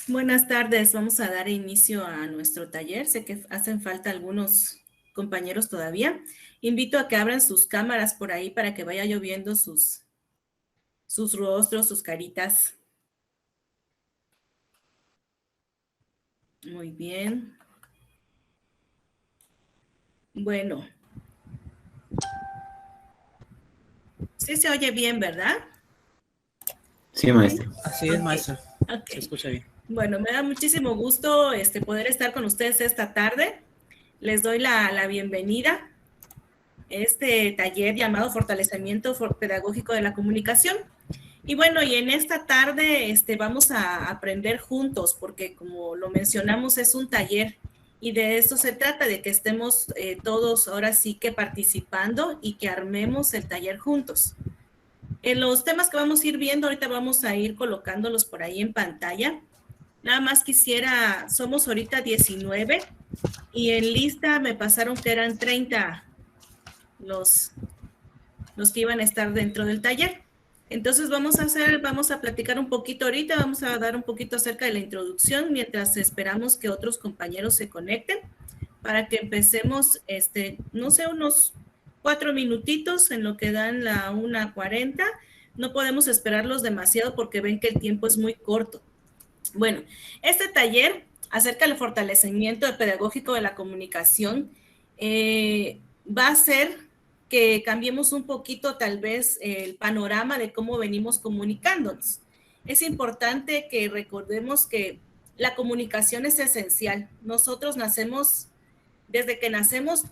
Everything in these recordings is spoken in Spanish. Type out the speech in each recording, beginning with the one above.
Buenas tardes, vamos a dar inicio a nuestro taller. Sé que hacen falta algunos compañeros todavía. Invito a que abran sus cámaras por ahí para que vaya lloviendo sus rostros, sus caritas. Muy bien. Bueno, sí se oye bien, ¿verdad? Sí, maestro. Así es, Ok, maestra. ok. Se escucha bien. Bueno, me da muchísimo gusto poder estar con ustedes esta tarde. Les doy la bienvenida a este taller llamado Fortalecimiento Pedagógico de la Comunicación. Y bueno, y en esta tarde vamos a aprender juntos, porque como lo mencionamos, es un taller y de eso se trata, de que estemos todos ahora sí que participando y que armemos el taller juntos. En los temas que vamos a ir viendo, ahorita vamos a ir colocándolos por ahí en pantalla. Nada más quisiera, somos ahorita 19 y en lista me pasaron que eran 30 los que iban a estar dentro del taller. Entonces vamos a platicar un poquito ahorita, vamos a dar un poquito acerca de la introducción mientras esperamos que otros compañeros se conecten para que empecemos, no sé, unos 4 minutitos en lo que dan la 1:40. No podemos esperarlos demasiado porque ven que el tiempo es muy corto. Bueno, este taller acerca del fortalecimiento pedagógico de la comunicación va a ser que cambiemos un poquito tal vez el panorama de cómo venimos comunicándonos. Es importante que recordemos que la comunicación es esencial. Nosotros nacemos, desde que nacemos,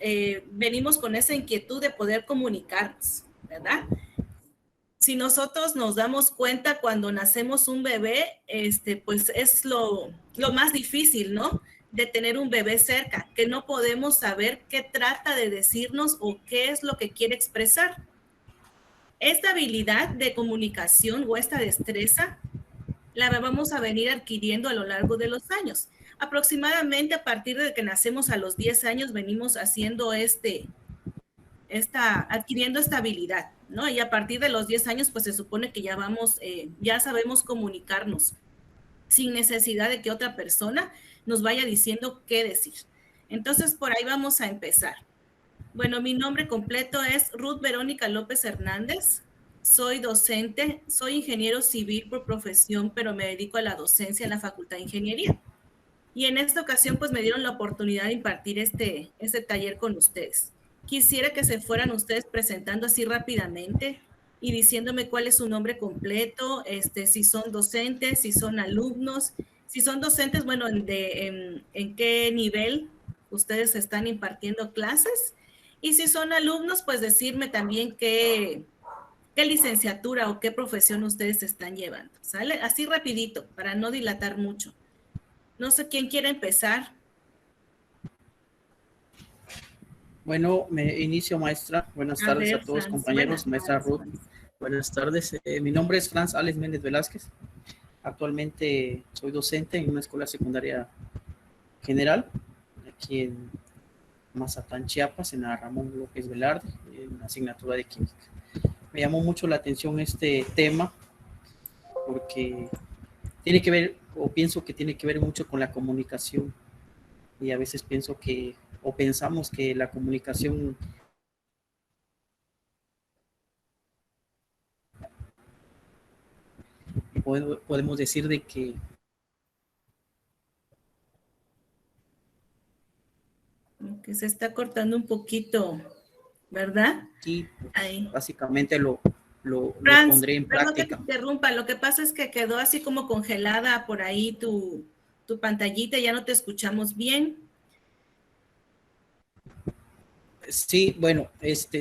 venimos con esa inquietud de poder comunicarnos, ¿verdad? Si nosotros nos damos cuenta cuando nacemos un bebé, pues es lo más difícil, ¿no? De tener un bebé cerca, que no podemos saber qué trata de decirnos o qué es lo que quiere expresar. Esta habilidad de comunicación o esta destreza la vamos a venir adquiriendo a lo largo de los años. Aproximadamente a partir de que nacemos a los 10 años venimos haciendo adquiriendo esta habilidad, ¿no? Y a partir de los 10 años, pues se supone que ya ya sabemos comunicarnos sin necesidad de que otra persona nos vaya diciendo qué decir. Entonces, por ahí vamos a empezar. Bueno, mi nombre completo es Ruth Verónica López Hernández. Soy docente, soy ingeniero civil por profesión, pero me dedico a la docencia en la Facultad de Ingeniería. Y en esta ocasión, pues me dieron la oportunidad de impartir este taller con ustedes. Quisiera que se fueran ustedes presentando así rápidamente y diciéndome cuál es su nombre completo, si son docentes, si son alumnos, si son docentes, bueno, en qué nivel ustedes están impartiendo clases. Y si son alumnos, pues decirme también qué licenciatura o qué profesión ustedes están llevando. ¿Sale? Así rapidito, para no dilatar mucho. No sé quién quiere empezar. Bueno, me inicio, maestra. Buenas A tardes a ver, todos, Franz, buenas compañeros. Maestra tardes, Ruth, Franz. buenas tardes. Mi nombre es Franz Alex Méndez Velázquez. Actualmente soy docente en una escuela secundaria general, aquí en Mazatán, Chiapas, en la Ramón López Velarde, en la asignatura de química. Me llamó mucho la atención este tema porque tiene que ver, o pienso que tiene que ver mucho con la comunicación. Y a veces pienso que, o pensamos que la comunicación podemos decir de que Que se está cortando un poquito, ¿verdad? aquí pues, Ahí. básicamente lo Franz, pondré en perdón que te práctica. interrumpa. Lo que pasa es que quedó así como congelada por ahí tu pantallita, ya no te escuchamos bien. Sí, bueno,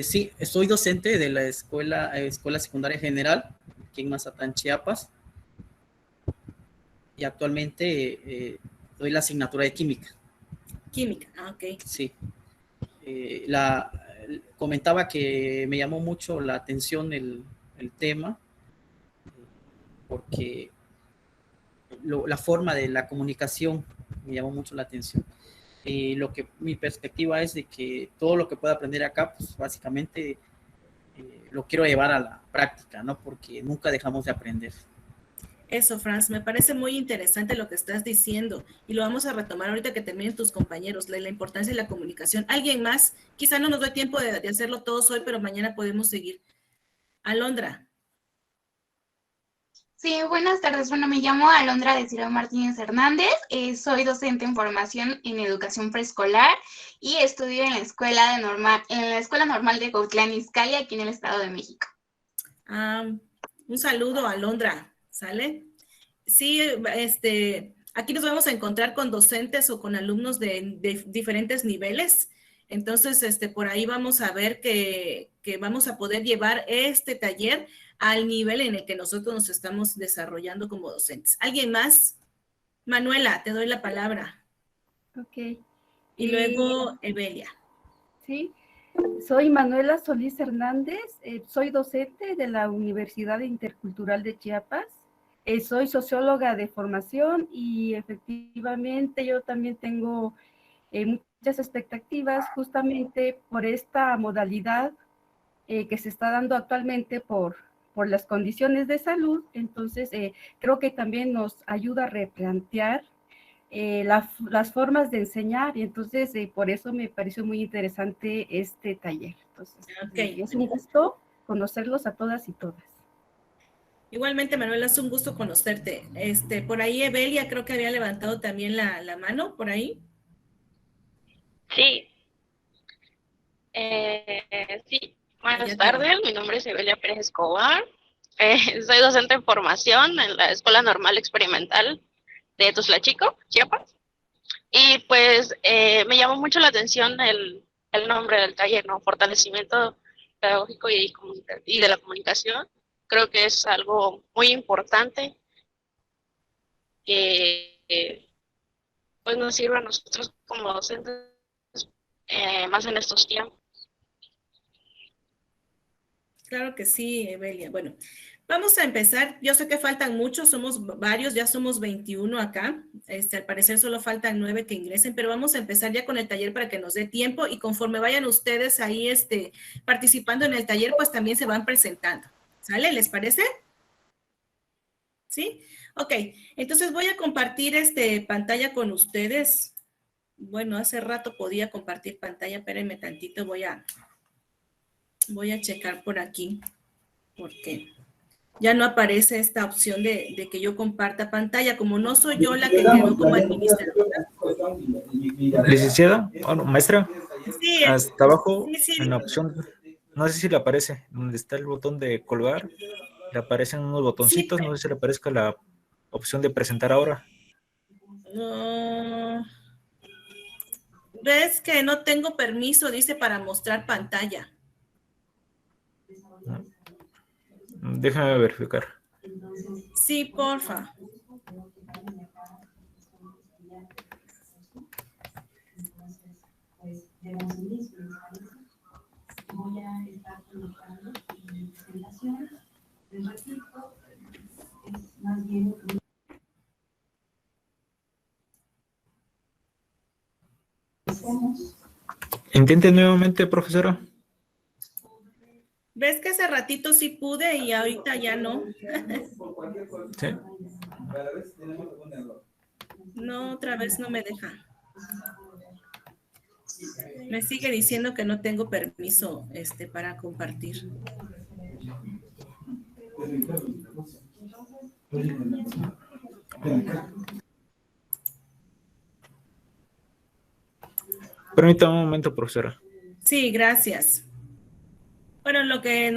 sí, soy docente de la escuela secundaria general aquí en Mazatán, Chiapas, y actualmente doy la asignatura de química. Química, ok. Sí, comentaba que me llamó mucho la atención el tema, porque la forma de la comunicación me llamó mucho la atención. Y mi perspectiva es de que todo lo que pueda aprender acá, pues básicamente lo quiero llevar a la práctica, ¿no? Porque nunca dejamos de aprender. Eso, Franz, me parece muy interesante lo que estás diciendo y lo vamos a retomar ahorita que terminen tus compañeros, la importancia de la comunicación. ¿Alguien más? Quizá no nos dé tiempo de hacerlo todos hoy, pero mañana podemos seguir. Alondra. Sí, buenas tardes. Bueno, me llamo Alondra de Silva Martínez Hernández. Soy docente en formación en educación preescolar y estudio en la escuela normal de Cuautitlán Izcalli, aquí en el Estado de México. Un saludo, Alondra, ¿sale? Sí, aquí nos vamos a encontrar con docentes o con alumnos de diferentes niveles. Entonces, por ahí vamos a ver que vamos a poder llevar este taller al nivel en el que nosotros nos estamos desarrollando como docentes. ¿Alguien más? Manuela, te doy la palabra. Ok. Y luego Evelia. Sí, soy Manuela Solís Hernández, soy docente de la Universidad Intercultural de Chiapas. Soy socióloga de formación y efectivamente yo también tengo muchas expectativas justamente por esta modalidad que se está dando actualmente por las condiciones de salud. Entonces, creo que también nos ayuda a replantear las formas de enseñar y entonces por eso me pareció muy interesante este taller. Entonces, Okay. Es un gusto conocerlos a todas y todas. Igualmente, Manuela, es un gusto conocerte. Por ahí Evelia creo que había levantado también la mano, por ahí. Sí. Sí, buenas tardes. Mi nombre es Evelia Pérez Escobar. Soy docente en formación en la Escuela Normal Experimental de Tuzla-Chico, Chiapas. Y pues me llamó mucho la atención el nombre del taller, ¿no? Fortalecimiento pedagógico y de la comunicación. Creo que es algo muy importante que pues nos sirve a nosotros como docentes más en estos tiempos. Claro que sí, Evelia. Bueno, vamos a empezar. Yo sé que faltan muchos, somos varios, ya somos 21 acá. Al parecer solo faltan 9 que ingresen, pero vamos a empezar ya con el taller para que nos dé tiempo y conforme vayan ustedes ahí participando en el taller, pues también se van presentando. ¿Sale? ¿Les parece? ¿Sí? Ok, entonces voy a compartir pantalla con ustedes. Bueno, hace rato podía compartir pantalla, espérenme tantito, voy a checar por aquí, porque ya no aparece esta opción de que yo comparta pantalla, como no soy yo la que quedó como administradora. Licenciada, bueno, maestra, Sí, hasta abajo sí. en la opción, no sé si le aparece, donde está el botón de colgar, le aparecen unos botoncitos, Sí. no sé si le aparezca la opción de presentar ahora. ¿Ves que no tengo permiso, dice, para mostrar pantalla? Déjame verificar. Sí, porfa. Voy a estar colocando mi presentación. Les repito, es más bien... Intente nuevamente, profesora. ¿Ves que hace ratito sí pude y ahorita ya no? Sí. No, otra vez no me deja. Me sigue diciendo que no tengo permiso para compartir. Permítame un momento, profesora. Sí, gracias. Bueno, lo que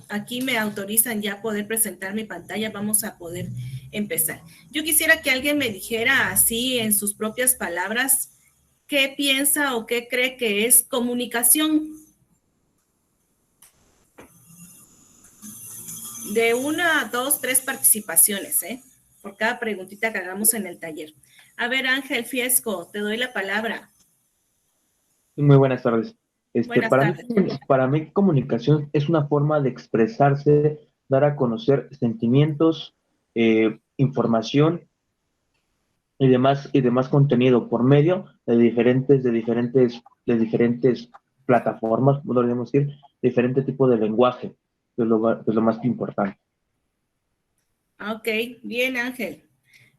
aquí me autorizan ya poder presentar mi pantalla, vamos a poder empezar. Yo quisiera que alguien me dijera así en sus propias palabras qué piensa o qué cree que es comunicación. De 1 a 2, 3 participaciones, por cada preguntita que hagamos en el taller. A ver, Ángel Fiesco, te doy la palabra. Muy buenas tardes. Buenas tardes. Para mí, comunicación es una forma de expresarse, dar a conocer sentimientos, información y demás contenido por medio de diferentes plataformas, podríamos decir, diferente tipo de lenguaje, que es lo más importante. Ok, bien, Ángel.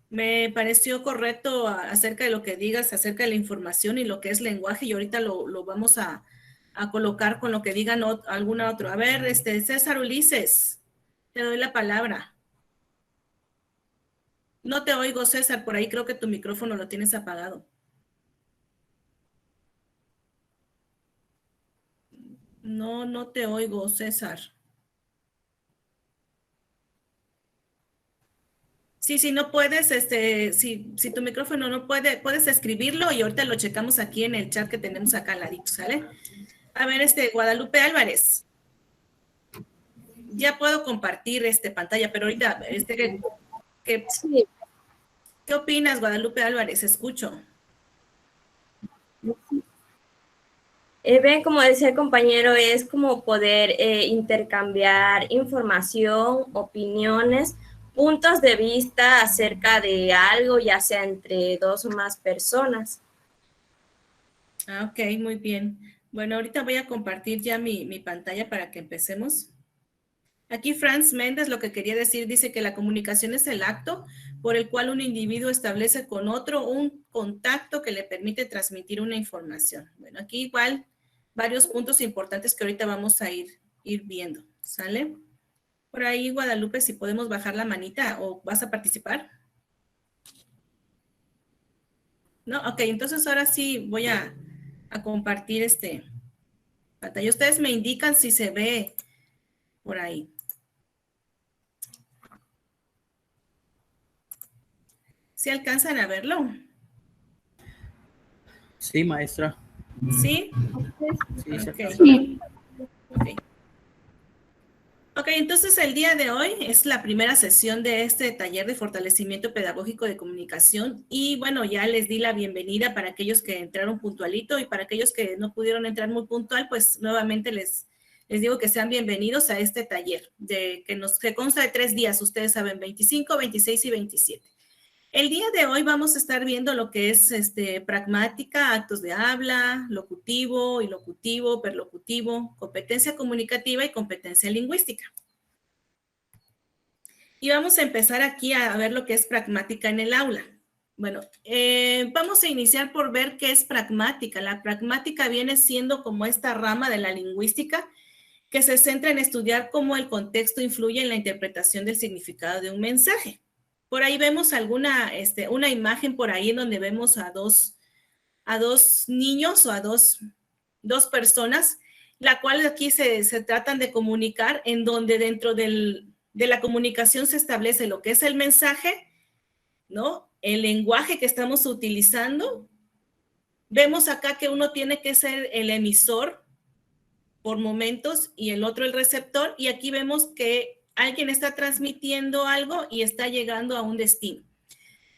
Me pareció correcto acerca de lo que digas, acerca de la información y lo que es lenguaje, y ahorita lo vamos a colocar con lo que digan alguna otra. A ver, César Ulises, te doy la palabra. No te oigo, César, por ahí creo que tu micrófono lo tienes apagado. No, no te oigo, César. Sí, si no puedes, si tu micrófono no puede, puedes escribirlo y ahorita lo checamos aquí en el chat que tenemos acá al ladito, ¿sale? A ver, Guadalupe Álvarez. Ya puedo compartir pantalla, pero ahorita, Sí. ¿qué opinas, Guadalupe Álvarez? Escucho. Ven, como decía el compañero, es como poder intercambiar información, opiniones, puntos de vista acerca de algo, ya sea entre dos o más personas. Ah, ok, muy bien. Bueno, ahorita voy a compartir ya mi pantalla para que empecemos. Aquí Franz Méndez lo que quería decir, dice que la comunicación es el acto por el cual un individuo establece con otro un contacto que le permite transmitir una información. Bueno, aquí igual varios puntos importantes que ahorita vamos a ir viendo, ¿sale? Por ahí, Guadalupe, si podemos bajar la manita o vas a participar. No, ok, entonces ahora sí voy a compartir pantalla. Ustedes me indican si se ve por ahí. ¿Sí alcanzan a verlo? Sí, maestra. ¿Sí? Sí, se Ok. alcanza a ver. Ok, entonces el día de hoy es la primera sesión de este taller de fortalecimiento pedagógico de comunicación y bueno, ya les di la bienvenida para aquellos que entraron puntualito y para aquellos que no pudieron entrar muy puntual, pues nuevamente les digo que sean bienvenidos a este taller que consta de 3 días, ustedes saben, 25, 26 y 27. El día de hoy vamos a estar viendo lo que es pragmática, actos de habla, locutivo, ilocutivo, perlocutivo, competencia comunicativa y competencia lingüística. Y vamos a empezar aquí a ver lo que es pragmática en el aula. Bueno, vamos a iniciar por ver qué es pragmática. La pragmática viene siendo como esta rama de la lingüística que se centra en estudiar cómo el contexto influye en la interpretación del significado de un mensaje. Por ahí vemos una imagen por ahí en donde vemos a dos niños o a dos personas, la cual aquí se tratan de comunicar, en donde dentro de la comunicación se establece lo que es el mensaje, ¿no? El lenguaje que estamos utilizando. Vemos acá que uno tiene que ser el emisor por momentos y el otro el receptor, y aquí vemos que alguien está transmitiendo algo y está llegando a un destino.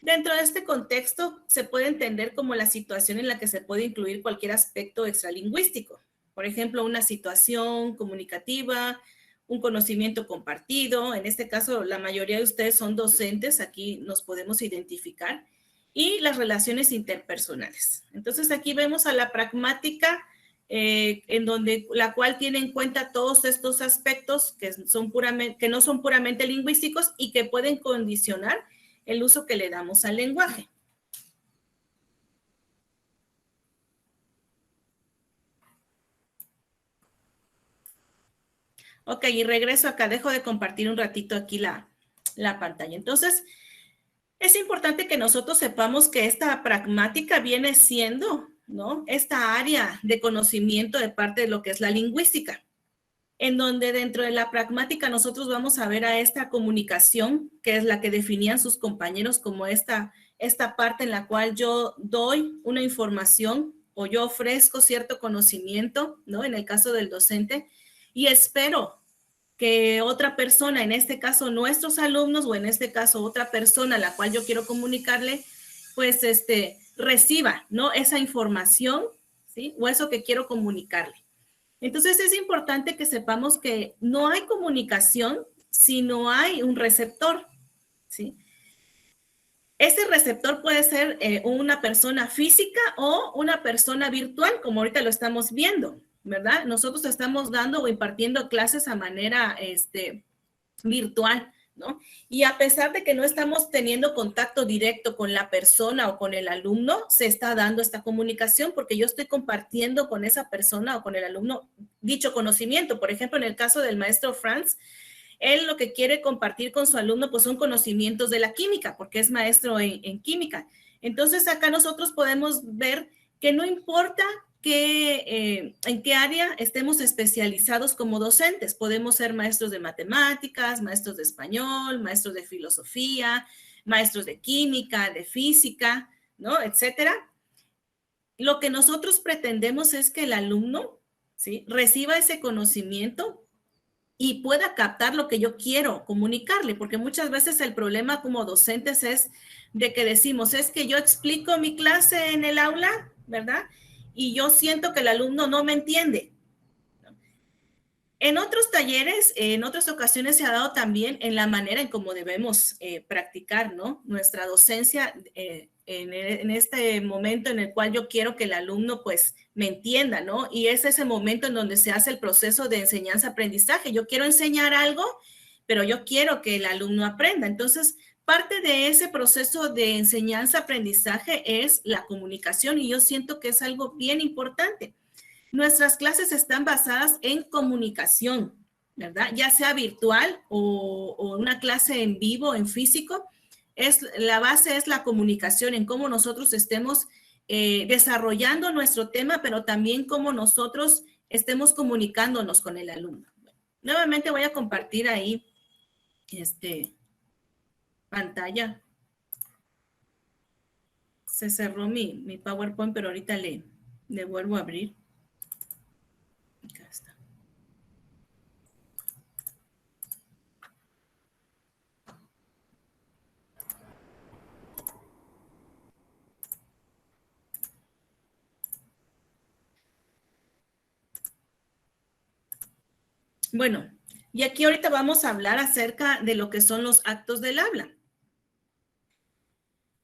Dentro de este contexto se puede entender como la situación en la que se puede incluir cualquier aspecto extralingüístico. Por ejemplo, una situación comunicativa, un conocimiento compartido. En este caso, la mayoría de ustedes son docentes, aquí nos podemos identificar. Y las relaciones interpersonales. Entonces, aquí vemos a la pragmática, en donde la cual tiene en cuenta todos estos aspectos que no son puramente lingüísticos y que pueden condicionar el uso que le damos al lenguaje. Ok, y regreso acá, dejo de compartir un ratito aquí la pantalla. Entonces, es importante que nosotros sepamos que esta pragmática viene siendo, ¿no?, esta área de conocimiento de parte de lo que es la lingüística, en donde dentro de la pragmática nosotros vamos a ver a esta comunicación, que es la que definían sus compañeros como esta parte en la cual yo doy una información o yo ofrezco cierto conocimiento, ¿no?, en el caso del docente, y espero que otra persona, en este caso nuestros alumnos, o en este caso otra persona a la cual yo quiero comunicarle, pues reciba, ¿no?, esa información, ¿sí?, o eso que quiero comunicarle. Entonces es importante que sepamos que no hay comunicación si no hay un receptor, ¿sí? Ese receptor puede ser una persona física o una persona virtual, como ahorita lo estamos viendo, ¿verdad? Nosotros estamos dando o impartiendo clases a manera virtual, ¿no? Y a pesar de que no estamos teniendo contacto directo con la persona o con el alumno, se está dando esta comunicación porque yo estoy compartiendo con esa persona o con el alumno dicho conocimiento. Por ejemplo, en el caso del maestro Franz, él lo que quiere compartir con su alumno pues son conocimientos de la química, porque es maestro en química. Entonces acá nosotros podemos ver que no importa en qué área estemos especializados como docentes. Podemos ser maestros de matemáticas, maestros de español, maestros de filosofía, maestros de química, de física, ¿no? Etcétera. Lo que nosotros pretendemos es que el alumno, ¿sí?, reciba ese conocimiento y pueda captar lo que yo quiero comunicarle, porque muchas veces el problema como docentes es de que decimos, es que yo explico mi clase en el aula, ¿verdad? Y yo siento que el alumno no me entiende. En otros talleres, en otras ocasiones se ha dado también en la manera en cómo debemos practicar, ¿no?, nuestra docencia en este momento en el cual yo quiero que el alumno pues me entienda, ¿no? Y es ese momento en donde se hace el proceso de enseñanza-aprendizaje. Yo quiero enseñar algo, pero yo quiero que el alumno aprenda. Entonces, parte de ese proceso de enseñanza-aprendizaje es la comunicación y yo siento que es algo bien importante. Nuestras clases están basadas en comunicación, ¿verdad? Ya sea virtual o una clase en vivo, en físico, la base es la comunicación, en cómo nosotros estemos desarrollando nuestro tema, pero también cómo nosotros estemos comunicándonos con el alumno. Nuevamente voy a compartir ahí pantalla. Se cerró mi PowerPoint, pero ahorita le vuelvo a abrir. Acá está. Bueno, y aquí ahorita vamos a hablar acerca de lo que son los actos del habla.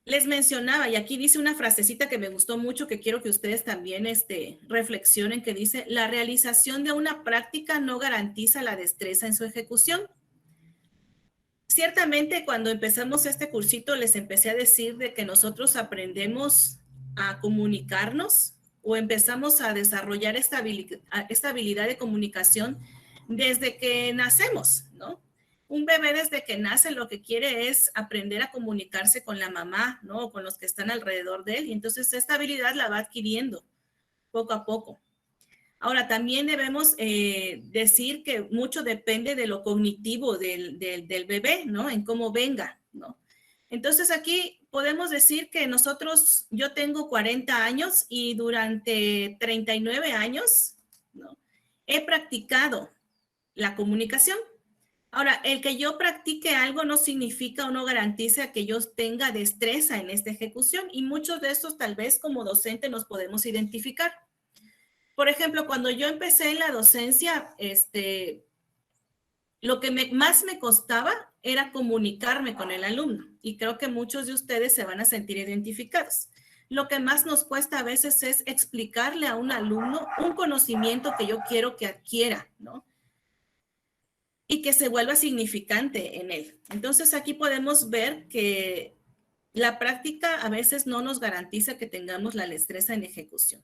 Les mencionaba, y aquí dice una frasecita que me gustó mucho, que quiero que ustedes también reflexionen, que dice, la realización de una práctica no garantiza la destreza en su ejecución. Ciertamente, cuando empezamos este cursito, les empecé a decir de que nosotros aprendemos a comunicarnos o empezamos a desarrollar esta habilidad de comunicación desde que nacemos, ¿no? Un bebé desde que nace lo que quiere es aprender a comunicarse con la mamá, ¿no? O con los que están alrededor de él. Y entonces esta habilidad la va adquiriendo poco a poco. Ahora, también debemos decir que mucho depende de lo cognitivo del bebé, ¿no? En cómo venga, ¿no? Entonces aquí podemos decir que yo tengo 40 años y durante 39 años, ¿no?, he practicado la comunicación. Ahora, el que yo practique algo no significa o no garantiza que yo tenga destreza en esta ejecución y muchos de estos tal vez como docente nos podemos identificar. Por ejemplo, cuando yo empecé en la docencia, lo que más me costaba era comunicarme con el alumno y creo que muchos de ustedes se van a sentir identificados. Lo que más nos cuesta a veces es explicarle a un alumno un conocimiento que yo quiero que adquiera, ¿no?, y que se vuelva significante en él. Entonces aquí podemos ver que la práctica a veces no nos garantiza que tengamos la destreza en ejecución.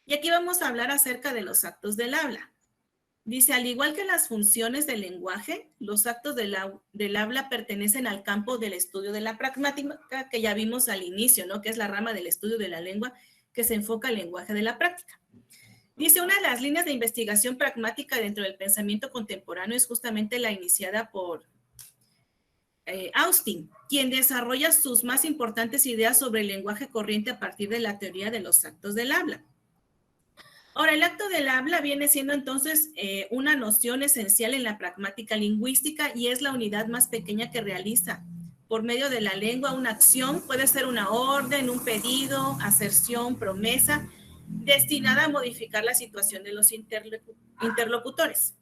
Y aquí vamos a hablar acerca de los actos del habla. Dice, al igual que las funciones del lenguaje, los actos del habla pertenecen al campo del estudio de la pragmática que ya vimos al inicio, ¿no?, que es la rama del estudio de la lengua que se enfoca al lenguaje de la práctica. Dice, una de las líneas de investigación pragmática dentro del pensamiento contemporáneo es justamente la iniciada por Austin, quien desarrolla sus más importantes ideas sobre el lenguaje corriente a partir de la teoría de los actos del habla. Ahora, el acto del habla viene siendo entonces una noción esencial en la pragmática lingüística y es la unidad más pequeña que realiza por medio de la lengua una acción, puede ser una orden, un pedido, aserción, promesa, destinada a modificar la situación de los interlocutores.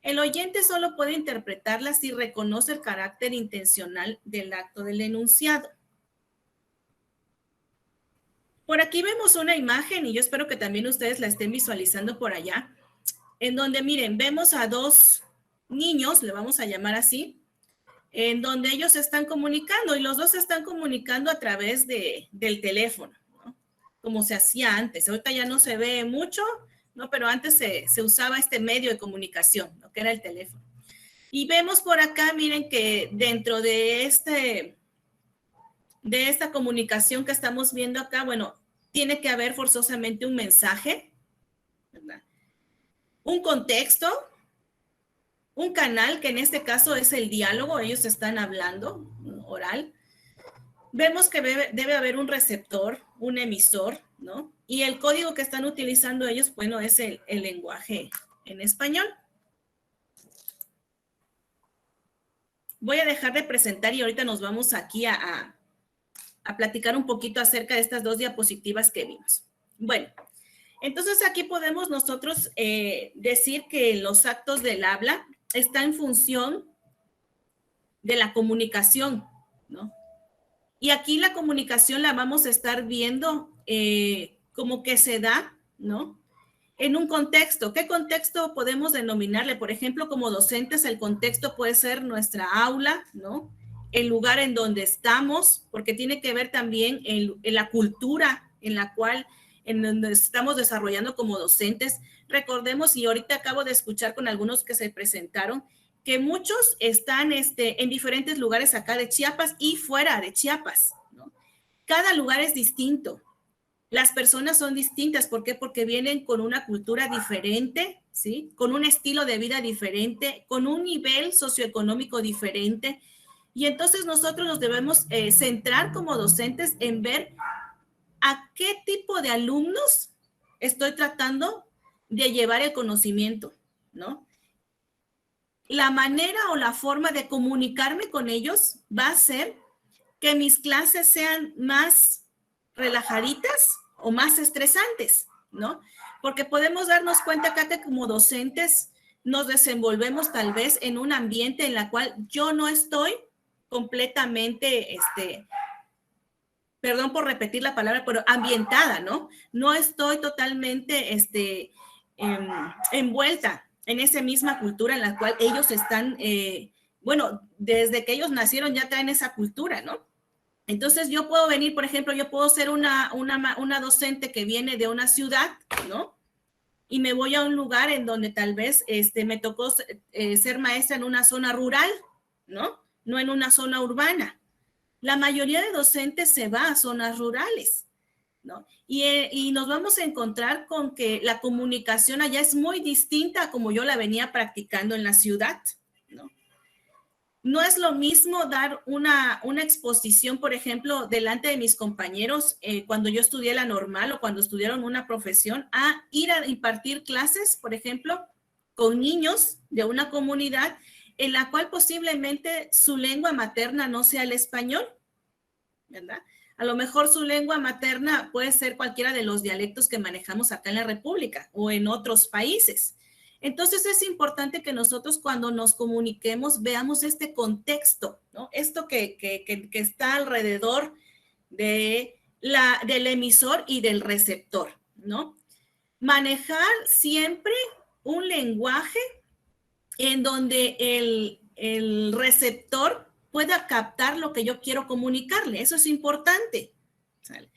El oyente solo puede interpretarla si reconoce el carácter intencional del acto del enunciado. Por aquí vemos una imagen y yo espero que también ustedes la estén visualizando por allá, en donde, miren, vemos a dos niños, le vamos a llamar así, en donde ellos se están comunicando y los dos se están comunicando a través del teléfono, ¿no? Como se hacía antes. Ahorita ya no se ve mucho, ¿no? Pero antes se usaba este medio de comunicación, ¿no? Que era el teléfono. Y vemos por acá, miren que dentro de esta comunicación que estamos viendo acá, bueno, tiene que haber forzosamente un mensaje, ¿verdad? Un contexto, un canal, que en este caso es el diálogo, ellos están hablando, oral. Vemos que debe haber un receptor, un emisor, ¿no? Y el código que están utilizando ellos, bueno, es el lenguaje en español. Voy a dejar de presentar y ahorita nos vamos aquí a platicar un poquito acerca de estas dos diapositivas que vimos. Bueno, entonces aquí podemos nosotros decir que los actos del habla está en función de la comunicación, ¿no? Y aquí la comunicación la vamos a estar viendo como que se da, ¿no? En un contexto. ¿Qué contexto podemos denominarle? Por ejemplo, como docentes, el contexto puede ser nuestra aula, ¿no? El lugar en donde estamos, porque tiene que ver también en la cultura en donde estamos desarrollando como docentes. Recordemos, y ahorita acabo de escuchar con algunos que se presentaron, que muchos están en diferentes lugares acá de Chiapas y fuera de Chiapas, ¿no? Cada lugar es distinto. Las personas son distintas. ¿Por qué? Porque vienen con una cultura diferente, ¿sí? Con un estilo de vida diferente, con un nivel socioeconómico diferente. Y entonces nosotros nos debemos centrar como docentes en ver a qué tipo de alumnos estoy tratando de llevar el conocimiento, ¿no? La manera o la forma de comunicarme con ellos va a ser que mis clases sean más relajaditas o más estresantes, ¿no? Porque podemos darnos cuenta acá que como docentes nos desenvolvemos tal vez en un ambiente en el cual yo no estoy completamente, perdón por repetir la palabra, pero ambientada, ¿no? No estoy totalmente envuelta en esa misma cultura en la cual ellos están, bueno, desde que ellos nacieron ya traen esa cultura, ¿no? Entonces yo puedo venir, por ejemplo, yo puedo ser una docente que viene de una ciudad, ¿no? Y me voy a un lugar en donde tal vez me tocó ser maestra en una zona rural, ¿no? No en una zona urbana. La mayoría de docentes se va a zonas rurales, ¿no? Y nos vamos a encontrar con que la comunicación allá es muy distinta a como yo la venía practicando en la ciudad, ¿no? No es lo mismo dar una exposición, por ejemplo, delante de mis compañeros cuando yo estudié la normal o cuando estudiaron una profesión, a ir a impartir clases, por ejemplo, con niños de una comunidad en la cual posiblemente su lengua materna no sea el español, ¿verdad? A lo mejor su lengua materna puede ser cualquiera de los dialectos que manejamos acá en la República o en otros países. Entonces es importante que nosotros cuando nos comuniquemos veamos este contexto, ¿no? Esto que está alrededor del emisor y del receptor, ¿no? Manejar siempre un lenguaje en donde el receptor pueda captar lo que yo quiero comunicarle. Eso es importante. ¿Sale?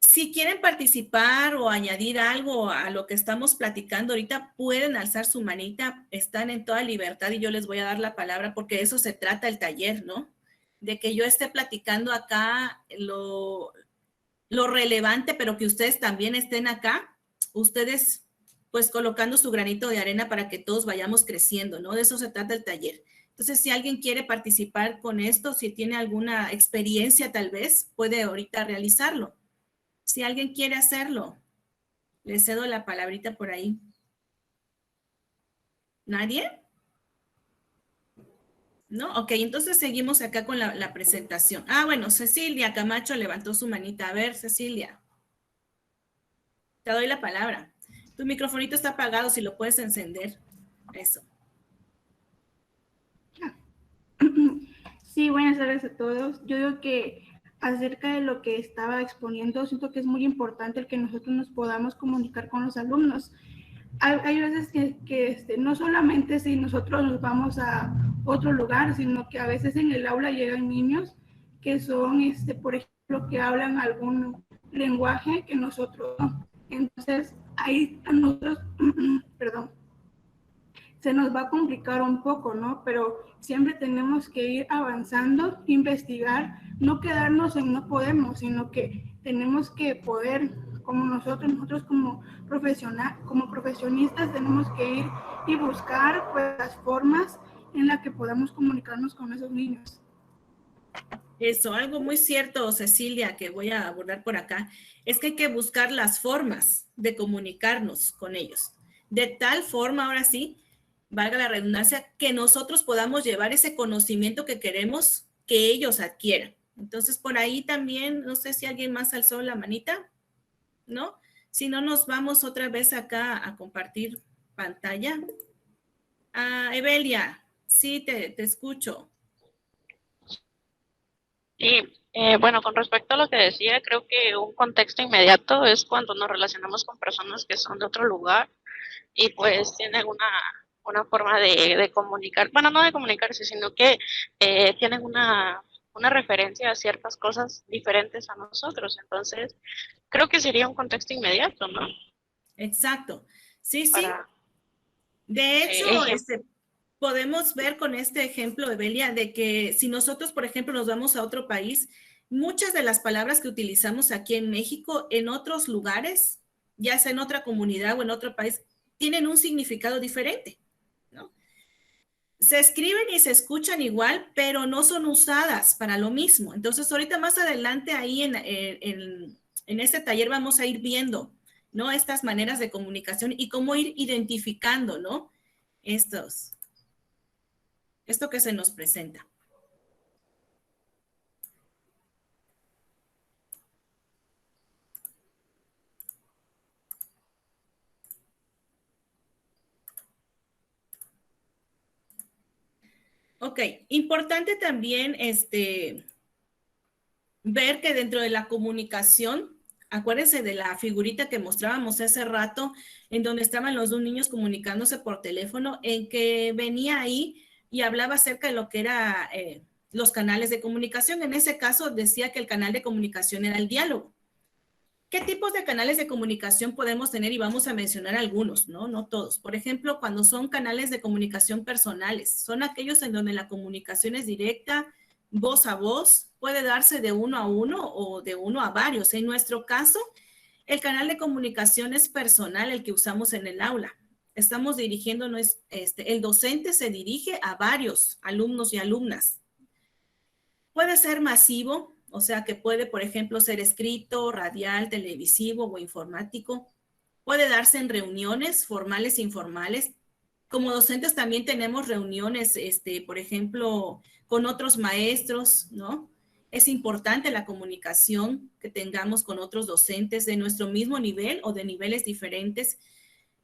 Si quieren participar o añadir algo a lo que estamos platicando ahorita, pueden alzar su manita, están en toda libertad y yo les voy a dar la palabra porque de eso se trata el taller, ¿no? De que yo esté platicando acá lo relevante, pero que ustedes también estén acá, ustedes pues colocando su granito de arena para que todos vayamos creciendo, ¿no? De eso se trata el taller. Entonces, si alguien quiere participar con esto, si tiene alguna experiencia tal vez, puede ahorita realizarlo. Si alguien quiere hacerlo, le cedo la palabrita por ahí. ¿Nadie? ¿No? Ok, entonces seguimos acá con la presentación. Ah, bueno, Cecilia Camacho levantó su manita. A ver, Cecilia. Te doy la palabra. Tu microfonito está apagado, si lo puedes encender. Eso. Sí, buenas tardes a todos. Yo digo que acerca de lo que estaba exponiendo, siento que es muy importante el que nosotros nos podamos comunicar con los alumnos, hay veces que no solamente si nosotros nos vamos a otro lugar, sino que a veces en el aula llegan niños que son, por ejemplo, que hablan algún lenguaje que nosotros no. Entonces, ahí a nosotros, perdón, se nos va a complicar un poco, ¿no? Pero siempre tenemos que ir avanzando, investigar, no quedarnos en no podemos, sino que tenemos que poder, como nosotros como profesionistas, tenemos que ir y buscar pues, las formas en las que podamos comunicarnos con esos niños. Eso, algo muy cierto, Cecilia, que voy a abordar por acá, es que hay que buscar las formas de comunicarnos con ellos. De tal forma, ahora sí, valga la redundancia, que nosotros podamos llevar ese conocimiento que queremos que ellos adquieran. Entonces, por ahí también, no sé si alguien más alzó la manita, ¿no? Si no, nos vamos otra vez acá a compartir pantalla. Evelia, sí, te escucho. Sí, bueno, con respecto a lo que decía, creo que un contexto inmediato es cuando nos relacionamos con personas que son de otro lugar y pues tienen una forma de comunicar, bueno, no de comunicarse, sino que tienen una referencia a ciertas cosas diferentes a nosotros. Entonces, creo que sería un contexto inmediato, ¿no? Exacto. Sí, sí. Para, de hecho, podemos ver con este ejemplo, Evelia, de que si nosotros, por ejemplo, nos vamos a otro país, muchas de las palabras que utilizamos aquí en México, en otros lugares, ya sea en otra comunidad o en otro país, tienen un significado diferente, ¿no? Se escriben y se escuchan igual, pero no son usadas para lo mismo. Entonces, ahorita más adelante ahí en este taller vamos a ir viendo, ¿no? Estas maneras de comunicación y cómo ir identificando, ¿no? Esto que se nos presenta. Ok, importante también ver que dentro de la comunicación, acuérdense de la figurita que mostrábamos hace rato, en donde estaban los dos niños comunicándose por teléfono, en que venía ahí y hablaba acerca de lo que era los canales de comunicación. En ese caso decía que el canal de comunicación era el diálogo. ¿Qué tipos de canales de comunicación podemos tener? Y vamos a mencionar algunos, ¿no? No todos. Por ejemplo, cuando son canales de comunicación personales, son aquellos en donde la comunicación es directa, voz a voz, puede darse de uno a uno o de uno a varios. En nuestro caso, el canal de comunicación es personal, el que usamos en el aula. Estamos dirigiéndonos, el docente se dirige a varios alumnos y alumnas. Puede ser masivo, o sea que puede, por ejemplo, ser escrito, radial, televisivo o informático. Puede darse en reuniones formales e informales. Como docentes también tenemos reuniones, por ejemplo, con otros maestros, ¿no? Es importante la comunicación que tengamos con otros docentes de nuestro mismo nivel o de niveles diferentes.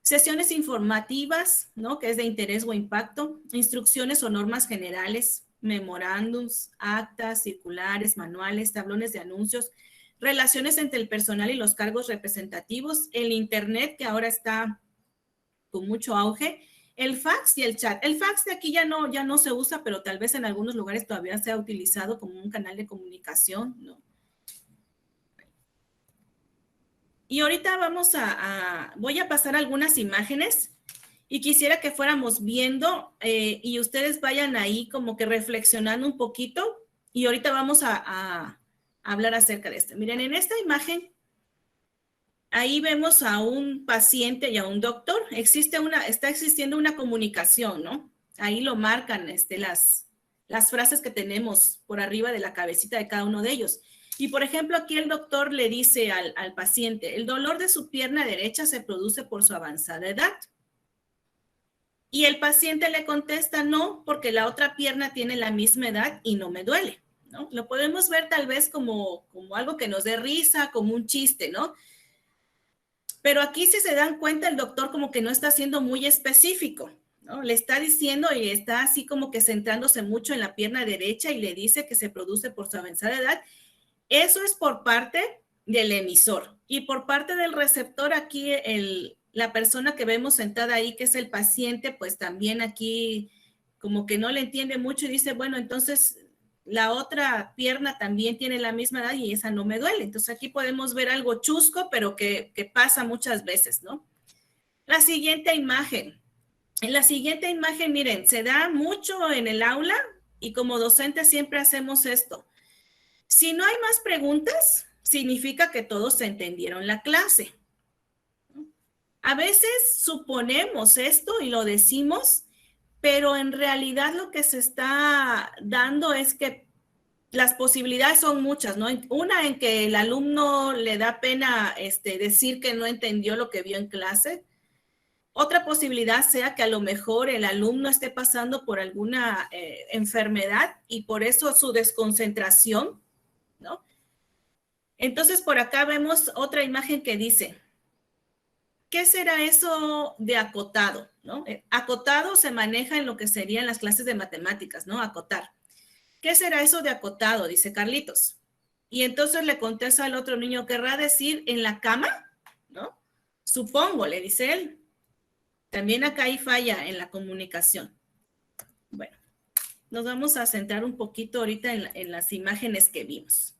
Sesiones informativas, ¿no? Que es de interés o impacto. Instrucciones o normas generales, memorándums, actas, circulares, manuales, tablones de anuncios, relaciones entre el personal y los cargos representativos, el internet que ahora está con mucho auge, el fax y el chat. El fax de aquí ya no se usa, pero tal vez en algunos lugares todavía se ha utilizado como un canal de comunicación, ¿no? Y ahorita voy a pasar algunas imágenes y quisiera que fuéramos viendo y ustedes vayan ahí como que reflexionando un poquito y ahorita vamos a hablar acerca de esto. Miren, en esta imagen, ahí vemos a un paciente y a un doctor. Está existiendo una comunicación, ¿no? Ahí lo marcan las frases que tenemos por arriba de la cabecita de cada uno de ellos. Y, por ejemplo, aquí el doctor le dice al paciente, el dolor de su pierna derecha se produce por su avanzada edad. Y el paciente le contesta, no, porque la otra pierna tiene la misma edad y no me duele, ¿no? Lo podemos ver tal vez como algo que nos dé risa, como un chiste, ¿no? Pero aquí, si se dan cuenta, el doctor como que no está siendo muy específico, ¿no? Le está diciendo y está así como que centrándose mucho en la pierna derecha y le dice que se produce por su avanzada edad. Eso es por parte del emisor. Y por parte del receptor, aquí la persona que vemos sentada ahí, que es el paciente, pues también aquí como que no le entiende mucho y dice, bueno, entonces la otra pierna también tiene la misma edad y esa no me duele. Entonces aquí podemos ver algo chusco, pero que pasa muchas veces, ¿no? La siguiente imagen. En la siguiente imagen, miren, se da mucho en el aula y como docentes siempre hacemos esto. Si no hay más preguntas, significa que todos se entendieron la clase. A veces suponemos esto y lo decimos, pero en realidad lo que se está dando es que las posibilidades son muchas, ¿no? Una en que el alumno le da pena decir que no entendió lo que vio en clase. Otra posibilidad sea que a lo mejor el alumno esté pasando por alguna enfermedad y por eso su desconcentración, ¿no? Entonces, por acá vemos otra imagen que dice, ¿qué será eso de acotado? ¿No? Acotado se maneja en lo que serían las clases de matemáticas, ¿no? Acotar. ¿Qué será eso de acotado? Dice Carlitos. Y entonces le contesta al otro niño, ¿querrá decir en la cama? ¿No? Supongo, le dice él. También acá hay falla en la comunicación. Bueno, nos vamos a centrar un poquito ahorita en las imágenes que vimos.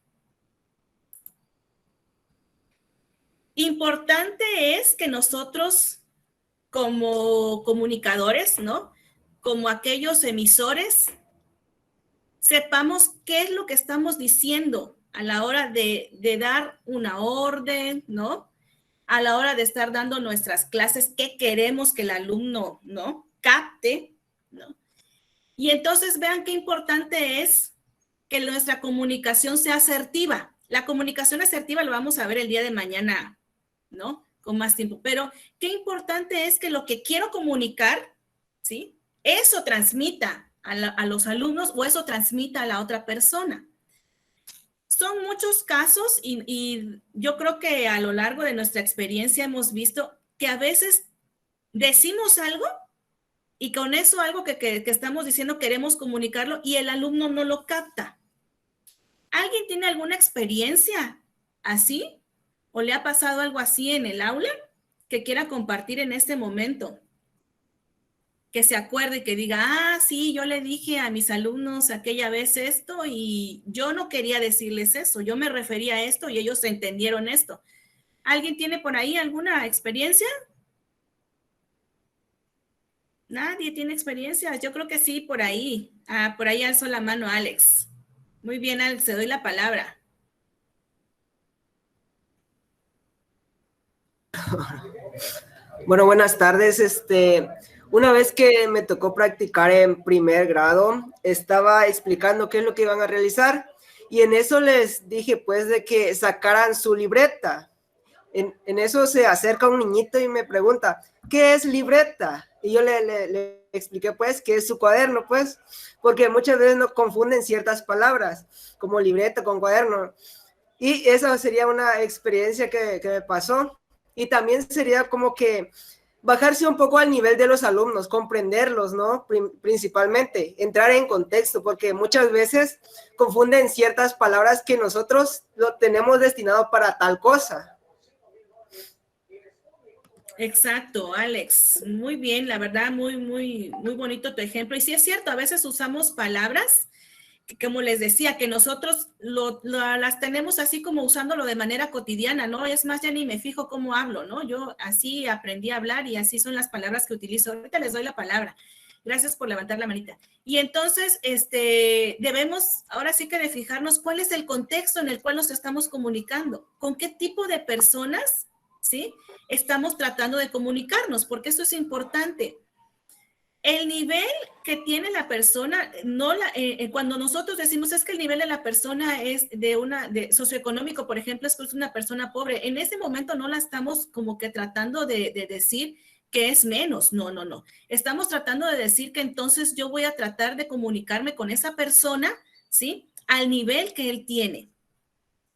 Importante es que nosotros como comunicadores, ¿no? Como aquellos emisores, sepamos qué es lo que estamos diciendo a la hora de dar una orden, ¿no? A la hora de estar dando nuestras clases, qué queremos que el alumno, ¿no? Capte, ¿no? Y entonces vean qué importante es que nuestra comunicación sea asertiva. La comunicación asertiva lo vamos a ver el día de mañana, ¿no? Con más tiempo. Pero qué importante es que lo que quiero comunicar, ¿sí? Eso transmita a los alumnos o eso transmita a la otra persona. Son muchos casos y yo creo que a lo largo de nuestra experiencia hemos visto que a veces decimos algo y con eso algo que estamos diciendo queremos comunicarlo y el alumno no lo capta. ¿Alguien tiene alguna experiencia así? ¿O le ha pasado algo así en el aula que quiera compartir en este momento? Que se acuerde y que diga, sí, yo le dije a mis alumnos aquella vez esto y yo no quería decirles eso, yo me refería a esto y ellos entendieron esto. ¿Alguien tiene por ahí alguna experiencia? ¿Nadie tiene experiencia? Yo creo que sí, por ahí. Por ahí alzó la mano Alex. Muy bien, Alex, te doy la palabra. Bueno, buenas tardes. Una vez que me tocó practicar en primer grado, estaba explicando qué es lo que iban a realizar y en eso les dije pues de que sacaran su libreta. En eso se acerca un niñito y me pregunta, ¿qué es libreta? Y yo le expliqué pues que es su cuaderno pues, porque muchas veces nos confunden ciertas palabras como libreta con cuaderno. Y esa sería una experiencia que me pasó. Y también sería como que bajarse un poco al nivel de los alumnos, comprenderlos, ¿no? Principalmente, entrar en contexto, porque muchas veces confunden ciertas palabras que nosotros lo tenemos destinado para tal cosa. Exacto, Alex. Muy bien, la verdad, muy bonito tu ejemplo. Y sí es cierto, a veces usamos palabras como les decía, que nosotros las tenemos así como usándolo de manera cotidiana, ¿no? Es más, ya ni me fijo cómo hablo, ¿no? Yo así aprendí a hablar y así son las palabras que utilizo. Ahorita les doy la palabra. Gracias por levantar la manita. Y entonces, debemos ahora sí que de fijarnos cuál es el contexto en el cual nos estamos comunicando, con qué tipo de personas, ¿sí? Estamos tratando de comunicarnos, porque eso es importante. El nivel que tiene la persona, cuando nosotros decimos es que el nivel de la persona es de socioeconómico, por ejemplo, es una persona pobre, en ese momento no la estamos como que tratando de decir que es menos, no. Estamos tratando de decir que entonces yo voy a tratar de comunicarme con esa persona, ¿sí? Al nivel que él tiene,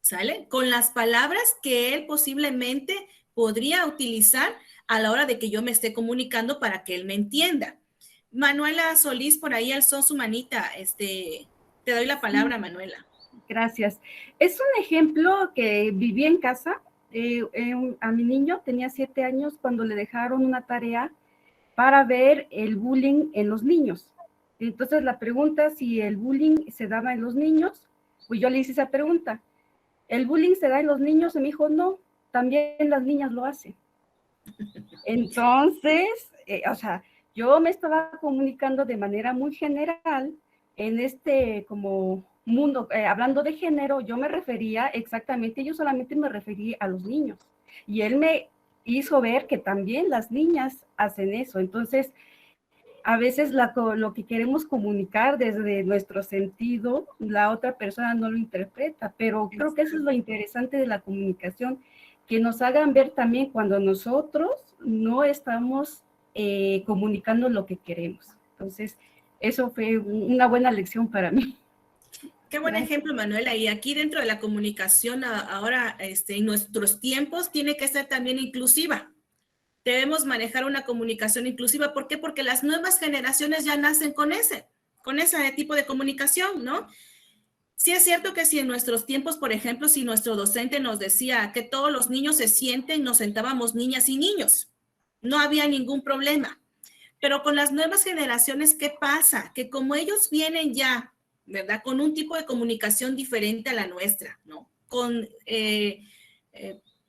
¿sale? Con las palabras que él posiblemente podría utilizar a la hora de que yo me esté comunicando para que él me entienda. Manuela Solís por ahí alzó su manita. Te doy la palabra, Manuela. Gracias. Es un ejemplo que viví en casa a mi niño, tenía 7 años, cuando le dejaron una tarea para ver el bullying en los niños. Entonces la pregunta si el bullying se daba en los niños, pues yo le hice esa pregunta. ¿El bullying se da en los niños? Y me dijo, no, también las niñas lo hacen. Entonces, o sea, yo me estaba comunicando de manera muy general en este como mundo, hablando de género, yo me refería exactamente, yo solamente me refería a los niños. Y él me hizo ver que también las niñas hacen eso. Entonces, a veces lo que queremos comunicar desde nuestro sentido, la otra persona no lo interpreta, pero creo que eso es lo interesante de la comunicación, que nos hagan ver también cuando nosotros no estamos comunicando lo que queremos. Entonces, eso fue una buena lección para mí. Qué buen ejemplo, Manuela. Y aquí dentro de la comunicación ahora, en nuestros tiempos, tiene que ser también inclusiva. Debemos manejar una comunicación inclusiva. ¿Por qué? Porque las nuevas generaciones ya nacen con ese tipo de comunicación, ¿no? Sí es cierto que si en nuestros tiempos, por ejemplo, si nuestro docente nos decía que todos los niños se sienten, nos sentábamos niñas y niños. No había ningún problema. Pero con las nuevas generaciones, ¿qué pasa? Que como ellos vienen ya, ¿verdad? Con un tipo de comunicación diferente a la nuestra, ¿no?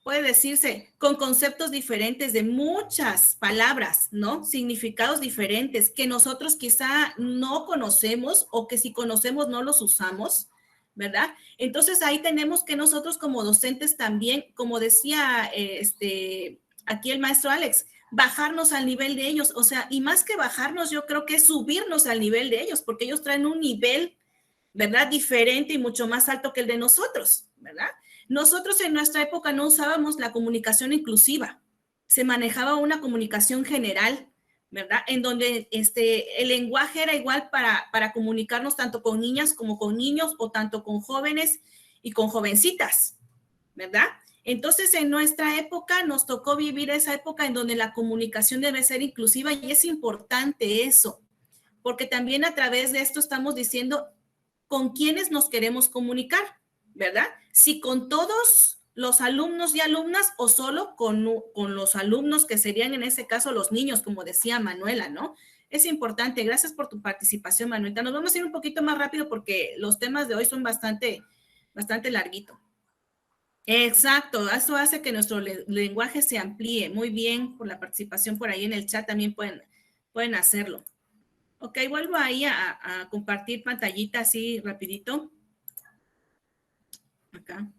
Puede decirse, con conceptos diferentes de muchas palabras, ¿no? Significados diferentes que nosotros quizá no conocemos o que si conocemos no los usamos, ¿verdad? Entonces ahí tenemos que nosotros como docentes también, como decía aquí el maestro Alex, bajarnos al nivel de ellos, o sea, y más que bajarnos, yo creo que es subirnos al nivel de ellos, porque ellos traen un nivel, ¿verdad? Diferente y mucho más alto que el de nosotros, ¿verdad? Nosotros en nuestra época no usábamos la comunicación inclusiva, se manejaba una comunicación general, ¿verdad? En donde el lenguaje era igual para comunicarnos tanto con niñas como con niños o tanto con jóvenes y con jovencitas, ¿verdad? Entonces, en nuestra época nos tocó vivir esa época en donde la comunicación debe ser inclusiva y es importante eso, porque también a través de esto estamos diciendo con quiénes nos queremos comunicar, ¿verdad? Si con todos los alumnos y alumnas o solo con los alumnos que serían en ese caso los niños, como decía Manuela, ¿no? Es importante. Gracias por tu participación, Manuela. Nos vamos a ir un poquito más rápido porque los temas de hoy son bastante larguitos. Exacto, eso hace que nuestro lenguaje se amplíe. Muy bien por la participación por ahí en el chat, también pueden hacerlo. Ok, vuelvo ahí a compartir pantallita así rapidito. Acá.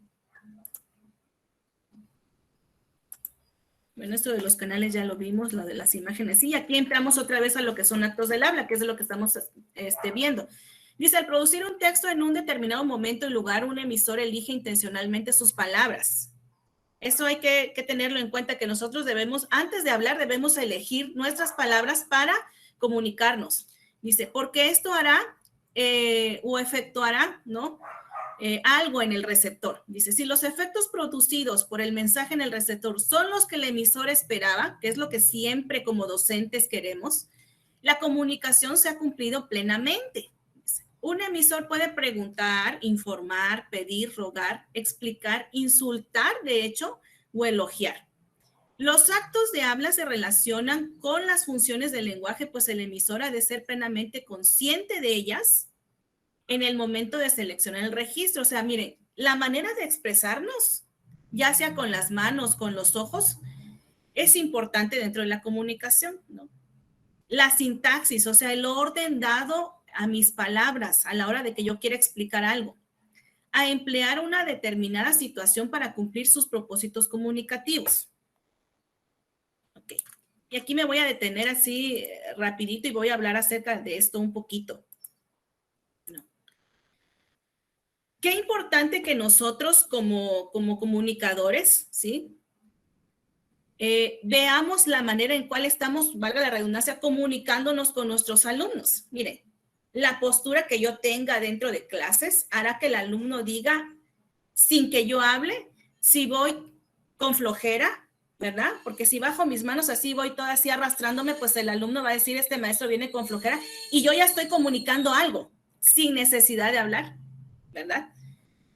Bueno, esto de los canales ya lo vimos, lo de las imágenes. Y aquí entramos otra vez a lo que son actos del habla, que es de lo que estamos viendo. Dice, al producir un texto en un determinado momento y lugar, un emisor elige intencionalmente sus palabras. Eso hay que tenerlo en cuenta, que nosotros debemos, antes de hablar, debemos elegir nuestras palabras para comunicarnos. Dice, porque esto hará o efectuará, ¿no? Algo en el receptor. Dice, si los efectos producidos por el mensaje en el receptor son los que el emisor esperaba, que es lo que siempre como docentes queremos, la comunicación se ha cumplido plenamente. Un emisor puede preguntar, informar, pedir, rogar, explicar, insultar, de hecho, o elogiar. Los actos de habla se relacionan con las funciones del lenguaje, pues el emisor ha de ser plenamente consciente de ellas en el momento de seleccionar el registro. O sea, miren, la manera de expresarnos, ya sea con las manos, con los ojos, es importante dentro de la comunicación, ¿no? La sintaxis, o sea, el orden dado a mis palabras a la hora de que yo quiera explicar algo, a emplear una determinada situación para cumplir sus propósitos comunicativos. Ok, y aquí me voy a detener así rapidito y voy a hablar acerca de esto un poquito. No. Qué importante que nosotros como comunicadores, ¿sí? Veamos la manera en cual estamos, valga la redundancia, comunicándonos con nuestros alumnos. Miren, la postura que yo tenga dentro de clases hará que el alumno diga, sin que yo hable, si voy con flojera, ¿verdad? Porque si bajo mis manos así, voy toda así arrastrándome, pues el alumno va a decir, este maestro viene con flojera, y yo ya estoy comunicando algo, sin necesidad de hablar, ¿verdad?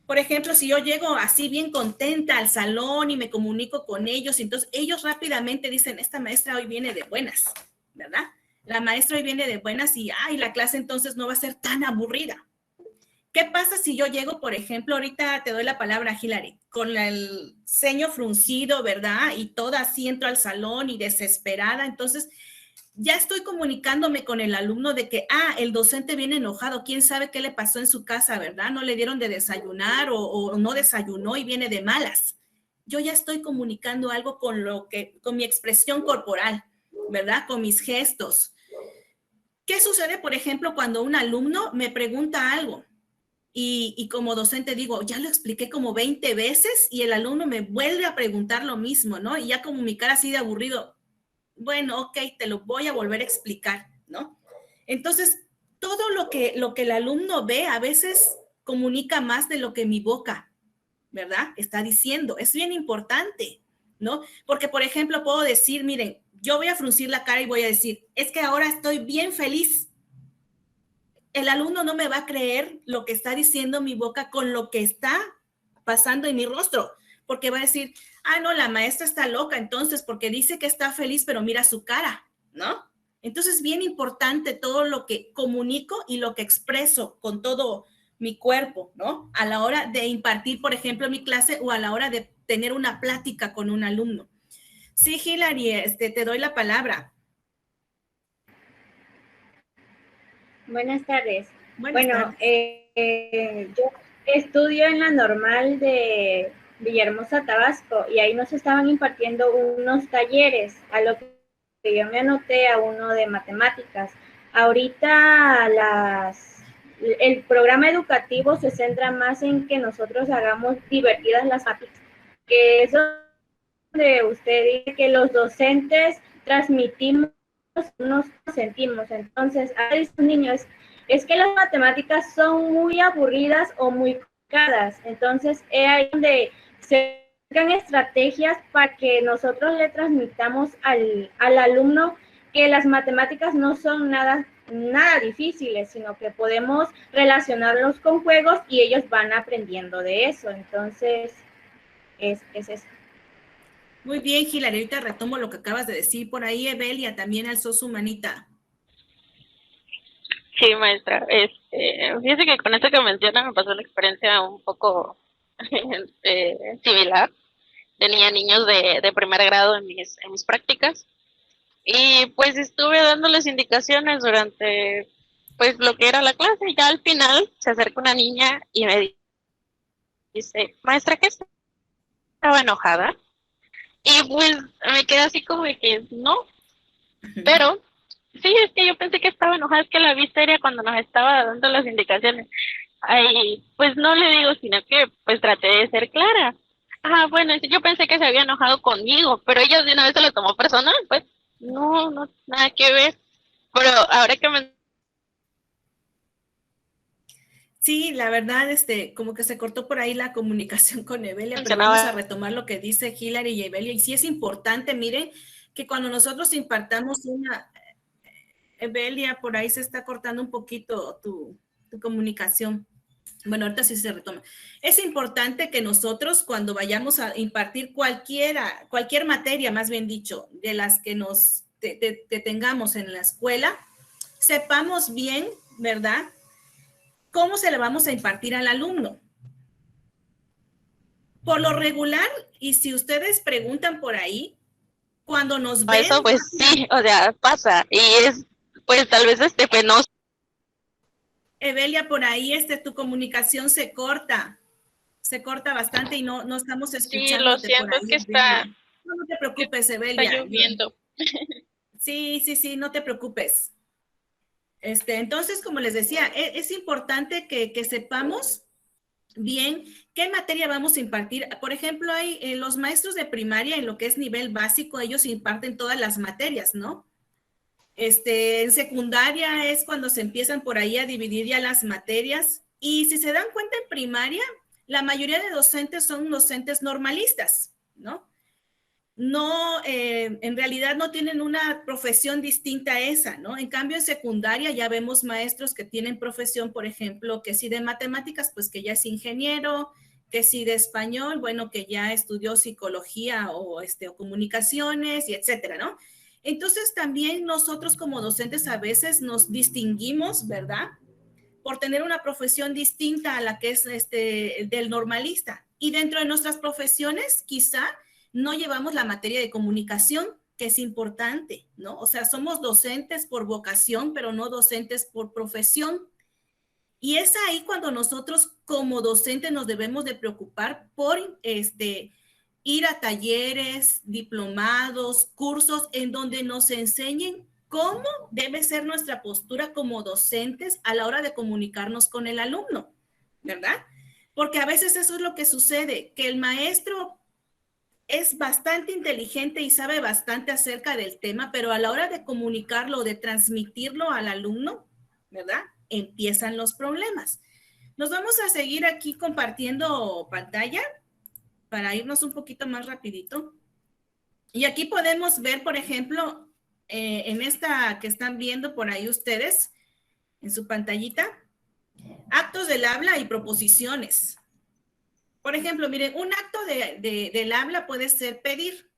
Por ejemplo, si yo llego así bien contenta al salón y me comunico con ellos, entonces ellos rápidamente dicen, esta maestra hoy viene de buenas, ¿verdad? La maestra hoy viene de buenas y, la clase entonces no va a ser tan aburrida. ¿Qué pasa si yo llego, por ejemplo, ahorita te doy la palabra, Hilary, con el ceño fruncido, ¿verdad? Y toda así entro al salón y desesperada, entonces ya estoy comunicándome con el alumno de que, el docente viene enojado, quién sabe qué le pasó en su casa, ¿verdad? No le dieron de desayunar o no desayunó y viene de malas. Yo ya estoy comunicando algo con mi expresión corporal, ¿verdad? Con mis gestos. ¿Qué sucede, por ejemplo, cuando un alumno me pregunta algo? Y como docente digo, ya lo expliqué como 20 veces y el alumno me vuelve a preguntar lo mismo, ¿no? Y ya como mi cara así de aburrido, bueno, ok, te lo voy a volver a explicar, ¿no? Entonces, todo lo que el alumno ve a veces comunica más de lo que mi boca, ¿verdad? Está diciendo. Es bien importante, ¿no? Porque, por ejemplo, puedo decir, miren, yo voy a fruncir la cara y voy a decir, es que ahora estoy bien feliz. El alumno no me va a creer lo que está diciendo mi boca con lo que está pasando en mi rostro, porque va a decir, no, la maestra está loca, entonces, porque dice que está feliz, pero mira su cara, ¿no? Entonces, bien importante todo lo que comunico y lo que expreso con todo mi cuerpo, ¿no? A la hora de impartir, por ejemplo, mi clase o a la hora de tener una plática con un alumno. Sí, Hilary, te doy la palabra. Buenas tardes. Buenas tardes. Yo estudio en la normal de Villahermosa, Tabasco, y ahí nos estaban impartiendo unos talleres, a lo que yo me anoté a uno de matemáticas. Ahorita el programa educativo se centra más en que nosotros hagamos divertidas las matemáticas, que es donde usted dice que los docentes transmitimos, nos sentimos. Entonces, a esos niños es que las matemáticas son muy aburridas o muy complicadas. Entonces, es ahí donde se buscan estrategias para que nosotros le transmitamos al alumno que las matemáticas no son nada difíciles, sino que podemos relacionarlos con juegos y ellos van aprendiendo de eso. Entonces, es eso. Muy bien, Hilary, ahorita retomo lo que acabas de decir. Por ahí Evelia también alzó su manita. Sí, maestra. Fíjese que con esto que menciona me pasó una experiencia un poco similar. Tenía niños de primer grado en mis prácticas y pues estuve dándoles indicaciones durante pues lo que era la clase. Y ya al final se acerca una niña y me dice, maestra, ¿qué estaba enojada? Y pues me quedé así como de que no, pero sí, es que yo pensé que estaba enojada, es que la vi seria cuando nos estaba dando las indicaciones. Ay, pues no le digo, sino que pues traté de ser clara. Bueno, yo pensé que se había enojado conmigo, pero ella de una vez se lo tomó personal, pues no, nada que ver. Pero ahora que me... Sí, la verdad, como que se cortó por ahí la comunicación con Evelia, pero vamos a retomar lo que dice Hilary y Evelia. Y sí es importante, miren, que cuando nosotros impartamos Evelia, por ahí se está cortando un poquito tu comunicación. Bueno, ahorita sí se retoma. Es importante que nosotros cuando vayamos a impartir cualquier materia, más bien dicho, de las que que tengamos en la escuela, sepamos bien, ¿verdad?, cómo se le vamos a impartir al alumno. Por lo regular, y si ustedes preguntan por ahí, cuando nos ven... Eso pues sí, o sea, pasa, y es pues tal vez penoso. Evelia, por ahí tu comunicación se corta bastante y no estamos escuchando. Sí, lo siento, es que está... No te preocupes, Evelia. Está lloviendo. Sí, no te preocupes. Entonces, como les decía, es importante que sepamos bien qué materia vamos a impartir. Por ejemplo, hay los maestros de primaria en lo que es nivel básico, ellos imparten todas las materias, ¿no? En secundaria es cuando se empiezan por ahí a dividir ya las materias. Y si se dan cuenta, en primaria, la mayoría de docentes son docentes normalistas, ¿no? no, en realidad no tienen una profesión distinta a esa, ¿no? En cambio, en secundaria ya vemos maestros que tienen profesión, por ejemplo, que si de matemáticas, pues que ya es ingeniero, que si de español, bueno, que ya estudió psicología o comunicaciones y etcétera, ¿no? Entonces también nosotros como docentes a veces nos distinguimos, ¿verdad? Por tener una profesión distinta a la que es del normalista. Y dentro de nuestras profesiones, quizá no llevamos la materia de comunicación, que es importante, ¿no? O sea, somos docentes por vocación, pero no docentes por profesión. Y es ahí cuando nosotros como docentes nos debemos de preocupar por ir a talleres, diplomados, cursos en donde nos enseñen cómo debe ser nuestra postura como docentes a la hora de comunicarnos con el alumno, ¿verdad? Porque a veces eso es lo que sucede, que el maestro es bastante inteligente y sabe bastante acerca del tema, pero a la hora de comunicarlo o de transmitirlo al alumno, ¿verdad? Empiezan los problemas. Nos vamos a seguir aquí compartiendo pantalla para irnos un poquito más rapidito. Y aquí podemos ver, por ejemplo, en esta que están viendo por ahí ustedes, en su pantallita, actos del habla y proposiciones. Por ejemplo, miren, un acto del habla puede ser pedir.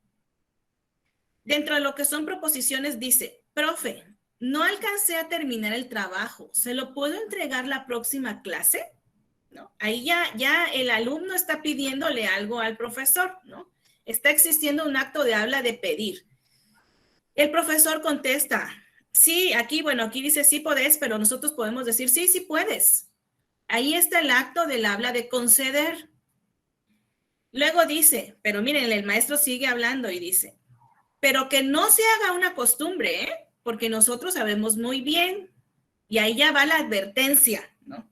Dentro de lo que son proposiciones dice, profe, no alcancé a terminar el trabajo, ¿se lo puedo entregar la próxima clase? ¿No? Ahí ya el alumno está pidiéndole algo al profesor, ¿no? Está existiendo un acto de habla de pedir. El profesor contesta, sí, aquí dice sí podés, pero nosotros podemos decir sí, sí puedes. Ahí está el acto del habla de conceder. Luego dice, pero miren, el maestro sigue hablando y dice, pero que no se haga una costumbre, ¿eh? Porque nosotros sabemos muy bien. Y ahí ya va la advertencia, ¿no?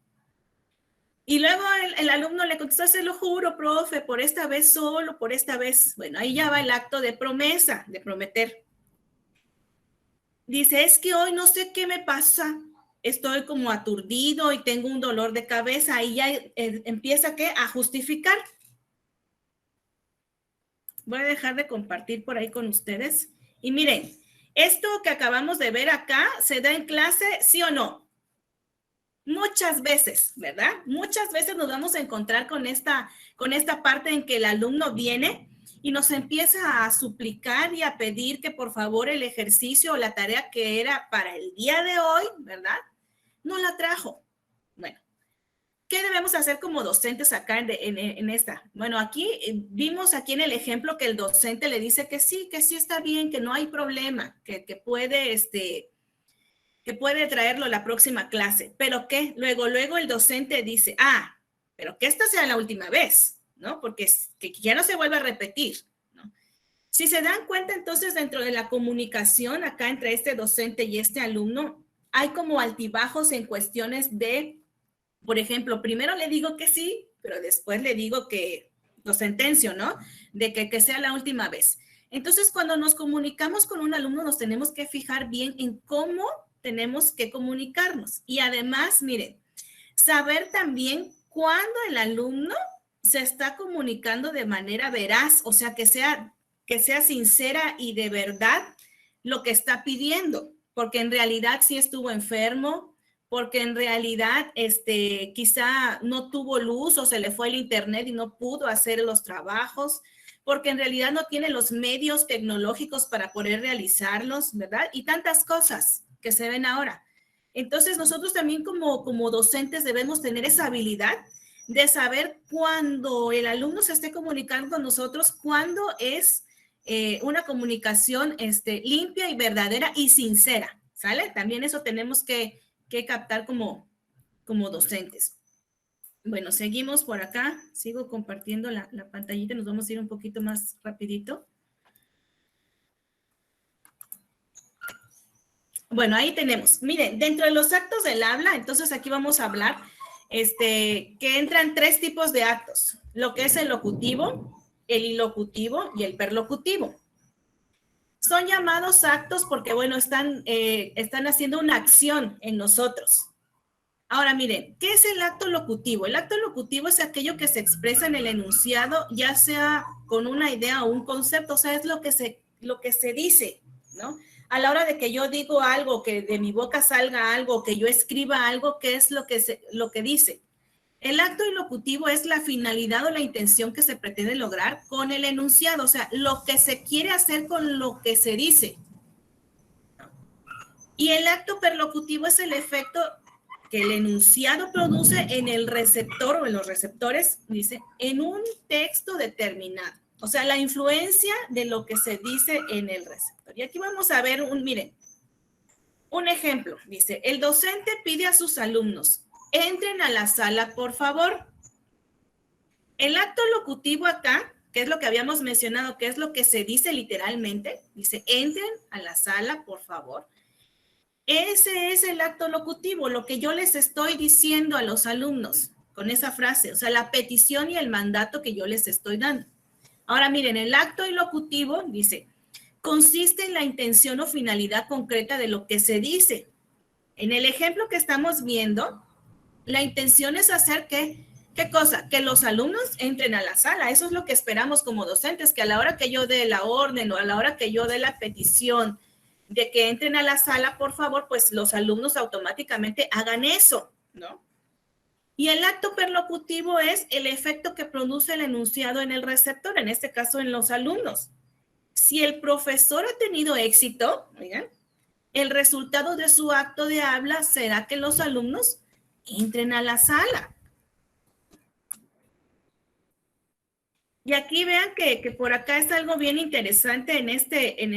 Y luego el alumno le contesta, se lo juro, profe, por esta vez solo, por esta vez. Bueno, ahí ya va el acto de promesa, de prometer. Dice, es que hoy no sé qué me pasa. Estoy como aturdido y tengo un dolor de cabeza. Ahí ya empieza, ¿qué? A justificar. Voy a dejar de compartir por ahí con ustedes. Y miren, esto que acabamos de ver acá, ¿se da en clase, sí o no? Muchas veces, ¿verdad? Muchas veces nos vamos a encontrar con esta parte en que el alumno viene y nos empieza a suplicar y a pedir que por favor el ejercicio o la tarea que era para el día de hoy, ¿verdad? No la trajo. Bueno, ¿qué debemos hacer como docentes acá en esta? Bueno, aquí vimos aquí en el ejemplo que el docente le dice que sí está bien, que no hay problema, que puede traerlo la próxima clase. ¿Pero qué? Luego el docente dice, pero que esta sea la última vez, ¿no? Porque que ya no se vuelva a repetir, ¿no? Si se dan cuenta, entonces, dentro de la comunicación acá entre este docente y este alumno, hay como altibajos en cuestiones de, por ejemplo, primero le digo que sí, pero después le digo que lo sentencio, ¿no? De que sea la última vez. Entonces, cuando nos comunicamos con un alumno, nos tenemos que fijar bien en cómo tenemos que comunicarnos. Y además, miren, saber también cuándo el alumno se está comunicando de manera veraz, o sea, que sea sincera y de verdad lo que está pidiendo, porque en realidad sí estuvo enfermo, porque en realidad quizá no tuvo luz o se le fue el internet y no pudo hacer los trabajos, porque en realidad no tiene los medios tecnológicos para poder realizarlos, ¿verdad? Y tantas cosas que se ven ahora. Entonces, nosotros también como docentes debemos tener esa habilidad de saber cuando el alumno se esté comunicando con nosotros, cuándo es una comunicación limpia y verdadera y sincera, ¿sale? También eso tenemos que captar como docentes. Bueno, seguimos por acá. Sigo compartiendo la pantallita. Nos vamos a ir un poquito más rapidito. Bueno, ahí tenemos. Miren, dentro de los actos del habla, entonces aquí vamos a hablar que entran 3 tipos de actos. Lo que es el locutivo, el ilocutivo y el perlocutivo. Son llamados actos porque, bueno, están haciendo una acción en nosotros. Ahora miren, ¿qué es el acto locutivo? El acto locutivo es aquello que se expresa en el enunciado, ya sea con una idea o un concepto, o sea, es lo que se dice, ¿no? A la hora de que yo digo algo, que de mi boca salga algo, que yo escriba algo, ¿qué es lo que dice? El acto ilocutivo es la finalidad o la intención que se pretende lograr con el enunciado, o sea, lo que se quiere hacer con lo que se dice. Y el acto perlocutivo es el efecto que el enunciado produce en el receptor o en los receptores, dice, en un texto determinado. O sea, la influencia de lo que se dice en el receptor. Y aquí vamos a ver miren, un ejemplo. Dice, el docente pide a sus alumnos, entren a la sala, por favor. El acto locutivo acá, que es lo que habíamos mencionado, que es lo que se dice literalmente, dice, entren a la sala, por favor. Ese es el acto locutivo, lo que yo les estoy diciendo a los alumnos con esa frase, o sea, la petición y el mandato que yo les estoy dando. Ahora miren, el acto ilocutivo dice, consiste en la intención o finalidad concreta de lo que se dice. En el ejemplo que estamos viendo, la intención es hacer ¿qué cosa? Que los alumnos entren a la sala. Eso es lo que esperamos como docentes, que a la hora que yo dé la orden o a la hora que yo dé la petición de que entren a la sala, por favor, pues los alumnos automáticamente hagan eso, ¿no? Y el acto perlocutivo es el efecto que produce el enunciado en el receptor, en este caso en los alumnos. Si el profesor ha tenido éxito, oigan, el resultado de su acto de habla será que los alumnos entren a la sala. Y aquí vean que por acá está algo bien interesante en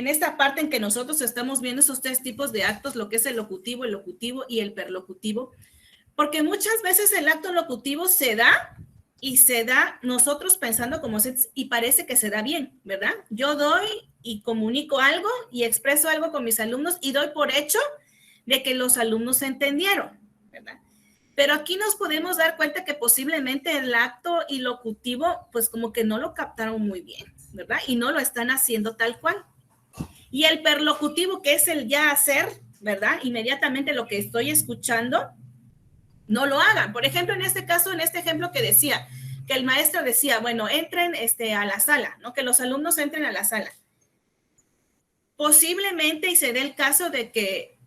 esta parte en que nosotros estamos viendo esos tres tipos de actos, lo que es el locutivo y el perlocutivo, porque muchas veces el acto locutivo se da y se da nosotros pensando como y parece que se da bien, ¿verdad? Yo doy y comunico algo y expreso algo con mis alumnos y doy por hecho de que los alumnos entendieron, ¿verdad? Pero aquí nos podemos dar cuenta que posiblemente el acto ilocutivo, pues como que no lo captaron muy bien, ¿verdad? Y no lo están haciendo tal cual. Y el perlocutivo, que es el ya hacer, ¿verdad? Inmediatamente lo que estoy escuchando, no lo hagan. Por ejemplo, en este caso, en este ejemplo que decía, que el maestro decía, bueno, entren a la sala, ¿no? Que los alumnos entren a la sala. Posiblemente, y se dé el caso de que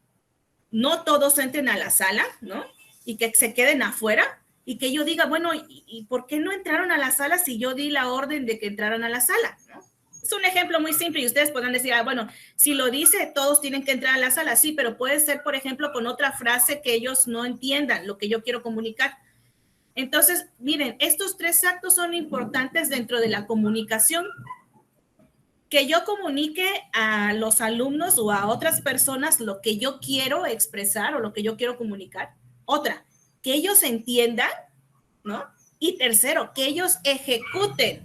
no todos entren a la sala, ¿no? Y que se queden afuera, y que yo diga, bueno, ¿y por qué no entraron a la sala si yo di la orden de que entraran a la sala, ¿no? Es un ejemplo muy simple y ustedes podrán decir, bueno, si lo dice, todos tienen que entrar a la sala. Sí, pero puede ser, por ejemplo, con otra frase que ellos no entiendan lo que yo quiero comunicar. Entonces, miren, estos tres actos son importantes dentro de la comunicación. Que yo comunique a los alumnos o a otras personas lo que yo quiero expresar o lo que yo quiero comunicar. Otra, que ellos entiendan, ¿no? Y tercero, que ellos ejecuten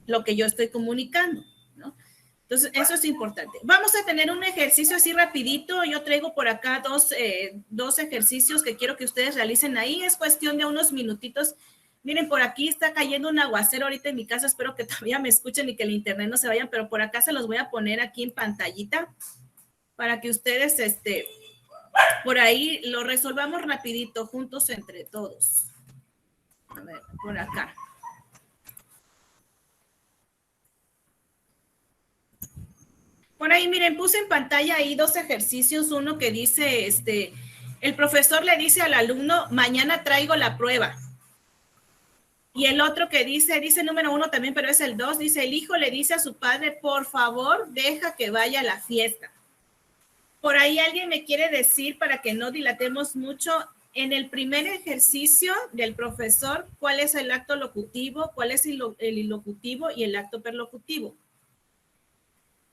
lo que yo estoy comunicando, ¿no? Entonces, eso es importante. Vamos a tener un ejercicio así rapidito. Yo traigo por acá dos ejercicios que quiero que ustedes realicen ahí. Es cuestión de unos minutitos. Miren, por aquí está cayendo un aguacero ahorita en mi casa. Espero que todavía me escuchen y que el internet no se vayan, pero por acá se los voy a poner aquí en pantallita para que ustedes, por ahí lo resolvamos rapidito, juntos entre todos. A ver, por acá. Por ahí, miren, puse en pantalla ahí dos ejercicios. Uno que dice, el profesor le dice al alumno, mañana traigo la prueba. Y el otro que dice número 1 también, pero es el 2, dice, el hijo le dice a su padre, por favor, deja que vaya a la fiesta. Por ahí alguien me quiere decir, para que no dilatemos mucho, en el primer ejercicio del profesor, ¿cuál es el acto locutivo, cuál es el ilocutivo y el acto perlocutivo?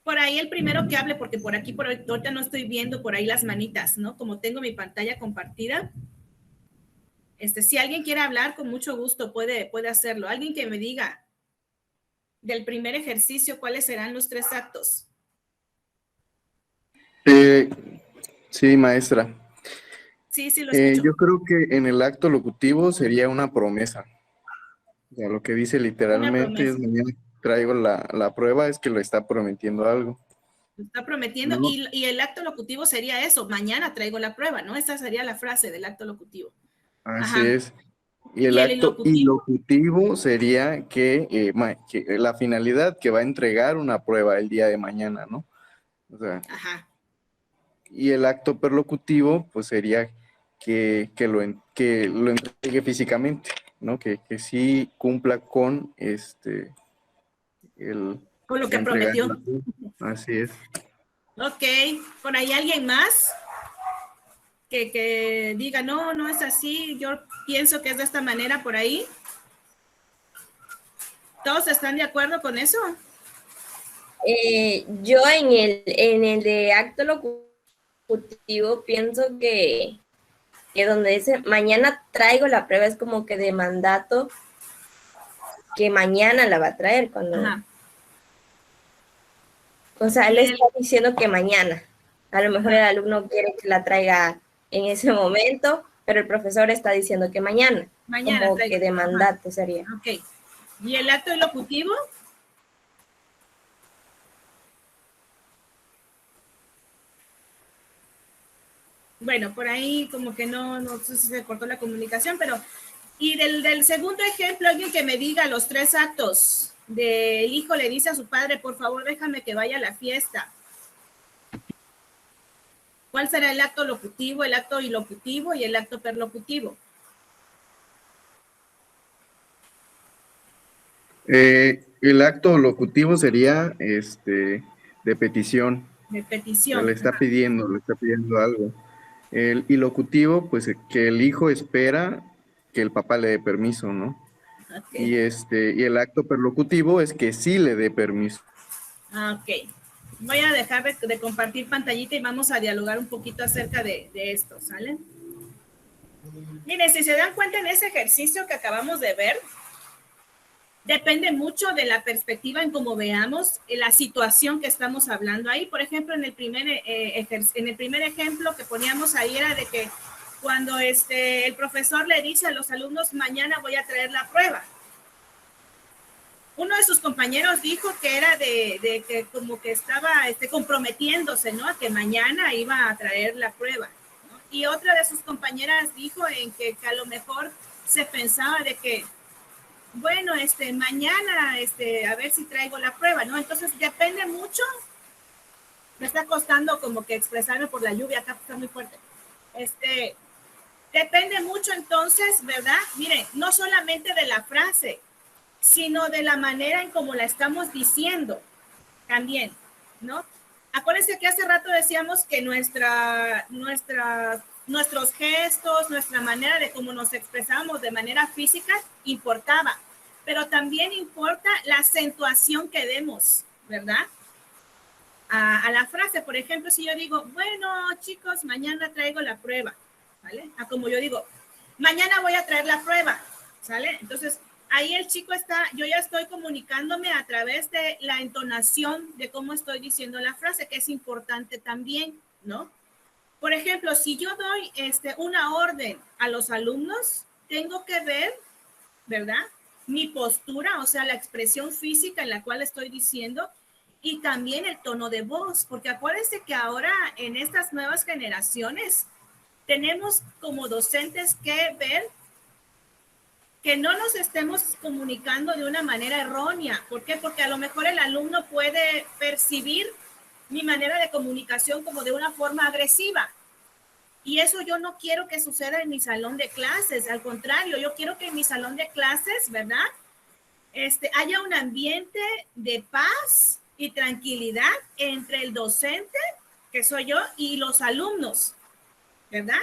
Por ahí el primero que hable, porque por aquí, ahorita no estoy viendo por ahí las manitas, ¿no? Como tengo mi pantalla compartida. Si alguien quiere hablar, con mucho gusto puede hacerlo. Alguien que me diga del primer ejercicio, ¿cuáles serán los tres actos? Sí, maestra. Sí, lo escucho. Yo creo que en el acto locutivo sería una promesa. O sea, lo que dice literalmente es, mañana traigo la prueba, es que lo está prometiendo algo. Lo está prometiendo. No. Y el acto locutivo sería eso, mañana traigo la prueba, ¿no? Esa sería la frase del acto locutivo. Así Ajá. es. Y el ¿Y el acto ilocutivo sería que la finalidad que va a entregar una prueba el día de mañana, ¿no? O sea, Ajá. y el acto perlocutivo, pues sería que lo entregue físicamente, ¿no? Que sí cumpla con Con lo que entregar prometió. la prueba. Así es. Ok, ¿por ahí alguien más que diga, no, no es así, yo pienso que es de esta manera por ahí? ¿Todos están de acuerdo con eso? Yo en el de acto locutivo pienso que donde dice mañana traigo la prueba es como que de mandato que mañana la va a traer cuando... Ajá. O sea, él está diciendo que mañana. A lo mejor el alumno quiere que la traiga en ese momento, pero el profesor está diciendo que mañana. Mañana como traigo. que de mandato sería. Ok. ¿Y el acto ilocutivo? Bueno, por ahí como que no sé si se cortó la comunicación, pero... Y del segundo ejemplo, alguien que me diga los 3 actos. Del hijo le dice a su padre, por favor, déjame que vaya a la fiesta. ¿Cuál será el acto locutivo, el acto ilocutivo y el acto perlocutivo? El acto locutivo sería de petición. De O sea, petición. le está pidiendo algo. El ilocutivo, pues que el hijo espera que el papá le dé permiso, ¿no? Okay. Y el acto perlocutivo es que sí le dé permiso. Ok. Voy a dejar de compartir pantallita y vamos a dialogar un poquito acerca de esto, ¿sale? Miren, si se dan cuenta en ese ejercicio que acabamos de ver, depende mucho de la perspectiva en cómo veamos la situación que estamos hablando ahí. Por ejemplo, en el primer ejemplo que poníamos ahí era de que cuando el profesor le dice a los alumnos, mañana voy a traer la prueba. Uno de sus compañeros dijo que era de que como que estaba comprometiéndose, ¿no? A que mañana iba a traer la prueba, ¿no? Y otra de sus compañeras dijo en que a lo mejor se pensaba de que, bueno, mañana, a ver si traigo la prueba, ¿no? Entonces, depende mucho. Me está costando como que expresarme por la lluvia, acá está muy fuerte. Depende mucho entonces, ¿verdad? Miren, no solamente de la frase, sino de la manera en cómo la estamos diciendo también, ¿no? Acuérdense que hace rato decíamos que nuestros gestos, nuestra manera de cómo nos expresamos de manera física importaba, pero también importa la acentuación que demos, ¿verdad? A la frase, por ejemplo, si yo digo, bueno, chicos, mañana traigo la prueba, ¿vale? Como yo digo, mañana voy a traer la prueba, ¿sale? Entonces, ahí el chico yo ya estoy comunicándome a través de la entonación de cómo estoy diciendo la frase, que es importante también, ¿no? Por ejemplo, si yo doy una orden a los alumnos, tengo que ver, ¿verdad? Mi postura, o sea, la expresión física en la cual estoy diciendo y también el tono de voz, porque acuérdense que ahora en estas nuevas generaciones tenemos como docentes que ver que no nos estemos comunicando de una manera errónea. ¿Por qué? Porque a lo mejor el alumno puede percibir mi manera de comunicación como de una forma agresiva. Y eso yo no quiero que suceda en mi salón de clases. Al contrario, yo quiero que en mi salón de clases, ¿verdad? Haya un ambiente de paz y tranquilidad entre el docente, que soy yo, y los alumnos, ¿verdad?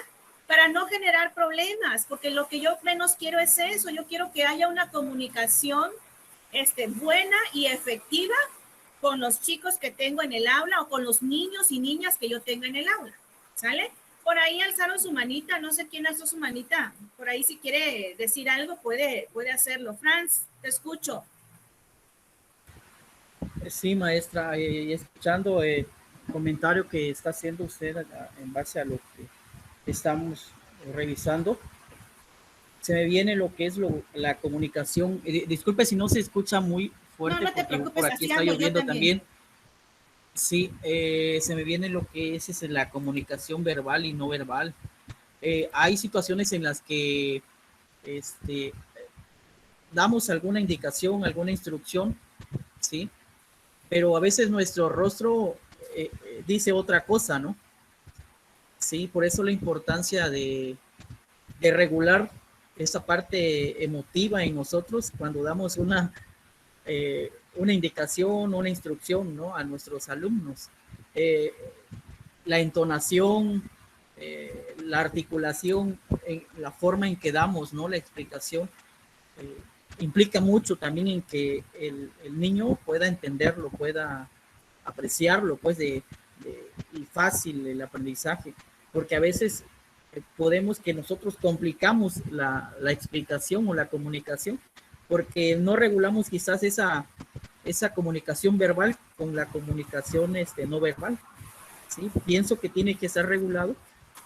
Para no generar problemas, porque lo que yo menos quiero es eso. Yo quiero que haya una comunicación buena y efectiva con los chicos que tengo en el aula o con los niños y niñas que yo tengo en el aula, ¿sale? Por ahí alzaron su manita, no sé quién alzó su manita. Por ahí si quiere decir algo puede hacerlo. Franz, te escucho. Sí, maestra, escuchando el comentario que está haciendo usted en base a lo que estamos revisando, se me viene lo que es la comunicación. Disculpe si no se escucha muy fuerte, no te porque preocupes, por aquí así está ando yo lloviendo también. Sí, se me viene lo que es la comunicación verbal y no verbal. Hay situaciones en las que damos alguna indicación, alguna instrucción, ¿sí? Pero a veces nuestro rostro dice otra cosa, ¿no? Sí, por eso la importancia de regular esa parte emotiva en nosotros cuando damos una indicación, una instrucción, ¿no? A nuestros alumnos. La entonación, la articulación, la forma en que damos, ¿no? La explicación implica mucho también en que el niño pueda entenderlo, pueda apreciarlo, pues, y fácil el aprendizaje, porque a veces podemos que nosotros complicamos la explicación o la comunicación, porque no regulamos quizás esa comunicación verbal con la comunicación no verbal, ¿sí? Pienso que tiene que ser regulado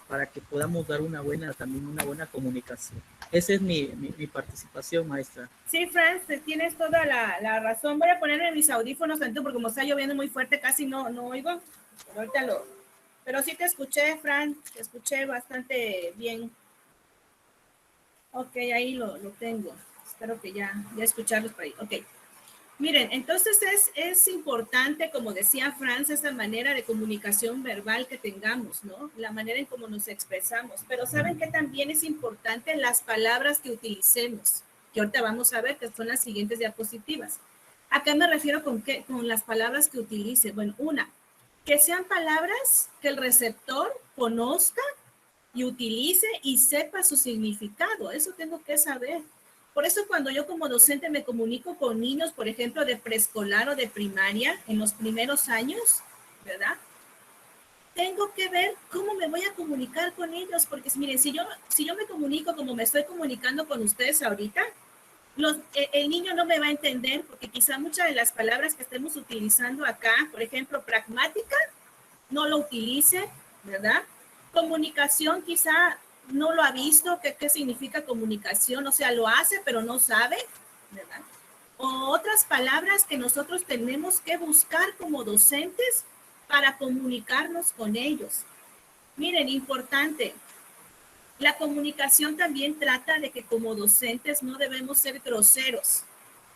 para que podamos dar una buena comunicación. Esa es mi participación, maestra. Sí, Franz, tienes toda la razón. Voy a ponerme mis audífonos tanto porque como está lloviendo muy fuerte, casi no oigo. Pero ahorita pero sí te escuché, Franz, te escuché bastante bien. Ok, ahí lo tengo. Espero que ya escucharlos por ahí. Ok. Miren, entonces es importante, como decía Franz, esa manera de comunicación verbal que tengamos, ¿no? La manera en cómo nos expresamos. Pero ¿saben qué también es importante? Las palabras que utilicemos, que ahorita vamos a ver, que son las siguientes diapositivas. ¿A qué me refiero con las palabras que utilice? Bueno, que sean palabras que el receptor conozca y utilice y sepa su significado. Eso tengo que saber. Por eso cuando yo como docente me comunico con niños, por ejemplo, de preescolar o de primaria, en los primeros años, ¿verdad? Tengo que ver cómo me voy a comunicar con ellos, porque miren, si yo me comunico como me estoy comunicando con ustedes ahorita, el niño no me va a entender, porque quizá muchas de las palabras que estemos utilizando acá, por ejemplo, pragmática, no lo utilice, ¿verdad? Comunicación quizá no lo ha visto, qué significa comunicación, o sea, lo hace, pero no sabe, ¿verdad? O otras palabras que nosotros tenemos que buscar como docentes para comunicarnos con ellos. Miren, importante, la comunicación también trata de que como docentes no debemos ser groseros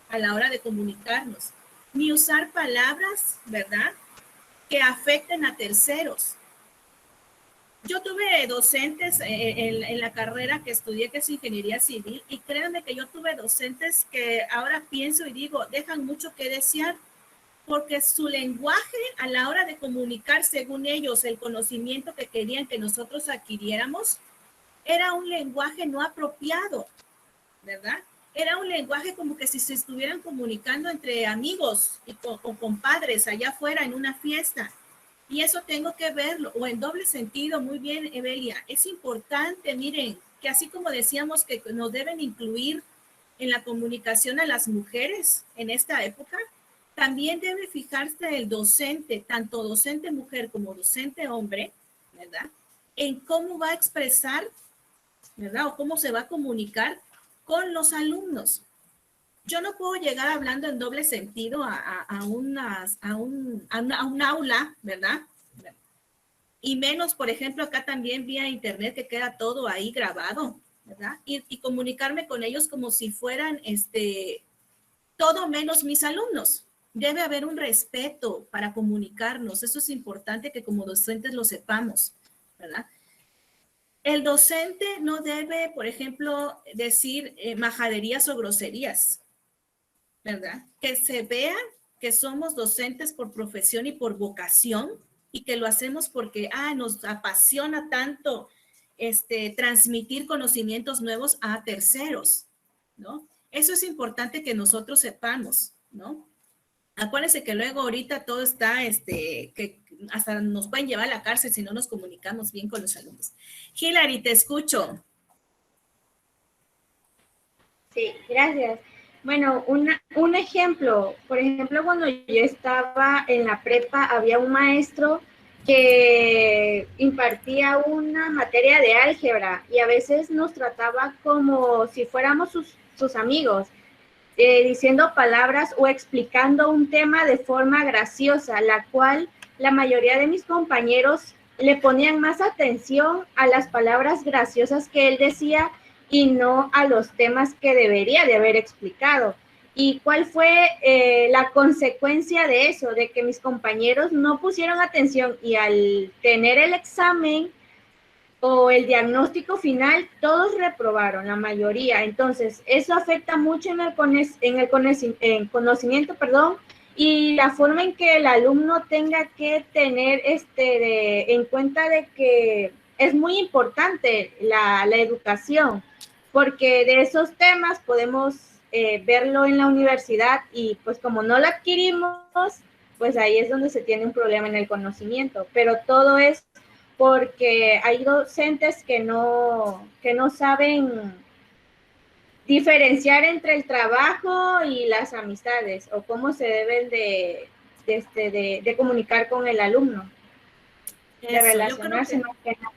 a la hora de comunicarnos, ni usar palabras, ¿verdad?, que afecten a terceros. Yo tuve docentes en la carrera que estudié, que es ingeniería civil, y créanme que yo tuve docentes que ahora pienso y digo, dejan mucho que desear, porque su lenguaje a la hora de comunicar, según ellos, el conocimiento que querían que nosotros adquiriéramos, era un lenguaje no apropiado, ¿verdad? Era un lenguaje como que si se estuvieran comunicando entre amigos o compadres allá afuera en una fiesta. Y eso tengo que verlo, o en doble sentido. Muy bien, Evelia. Es importante, miren, que así como decíamos que nos deben incluir en la comunicación a las mujeres en esta época, también debe fijarse el docente, tanto docente mujer como docente hombre, ¿verdad?, en cómo va a expresar, ¿verdad?, o cómo se va a comunicar con los alumnos. Yo no puedo llegar hablando en doble sentido a un aula, ¿verdad? Y menos, por ejemplo, acá también vía internet, que queda todo ahí grabado, ¿verdad? Y comunicarme con ellos como si fueran todo menos mis alumnos. Debe haber un respeto para comunicarnos. Eso es importante que como docentes lo sepamos, ¿verdad? El docente no debe, por ejemplo, decir majaderías o groserías, ¿verdad? Que se vea que somos docentes por profesión y por vocación, y que lo hacemos porque nos apasiona tanto transmitir conocimientos nuevos a terceros, ¿no? Eso es importante que nosotros sepamos, ¿no? Acuérdense que luego ahorita todo está, que hasta nos pueden llevar a la cárcel si no nos comunicamos bien con los alumnos. Hilary, te escucho. Sí, gracias. Bueno, un ejemplo, por ejemplo, cuando yo estaba en la prepa, había un maestro que impartía una materia de álgebra y a veces nos trataba como si fuéramos sus amigos, diciendo palabras o explicando un tema de forma graciosa, la cual la mayoría de mis compañeros le ponían más atención a las palabras graciosas que él decía y no a los temas que debería de haber explicado. ¿Y cuál fue la consecuencia de eso? De que mis compañeros no pusieron atención y al tener el examen o el diagnóstico final, todos reprobaron, la mayoría. Entonces, eso afecta mucho en el conocimiento, perdón, y la forma en que el alumno tenga que tener en cuenta de que es muy importante la educación, porque de esos temas podemos verlo en la universidad y pues como no lo adquirimos, pues ahí es donde se tiene un problema en el conocimiento, pero todo es porque hay docentes que no saben diferenciar entre el trabajo y las amistades o cómo se deben de comunicar con el alumno, de relacionarse más que nada.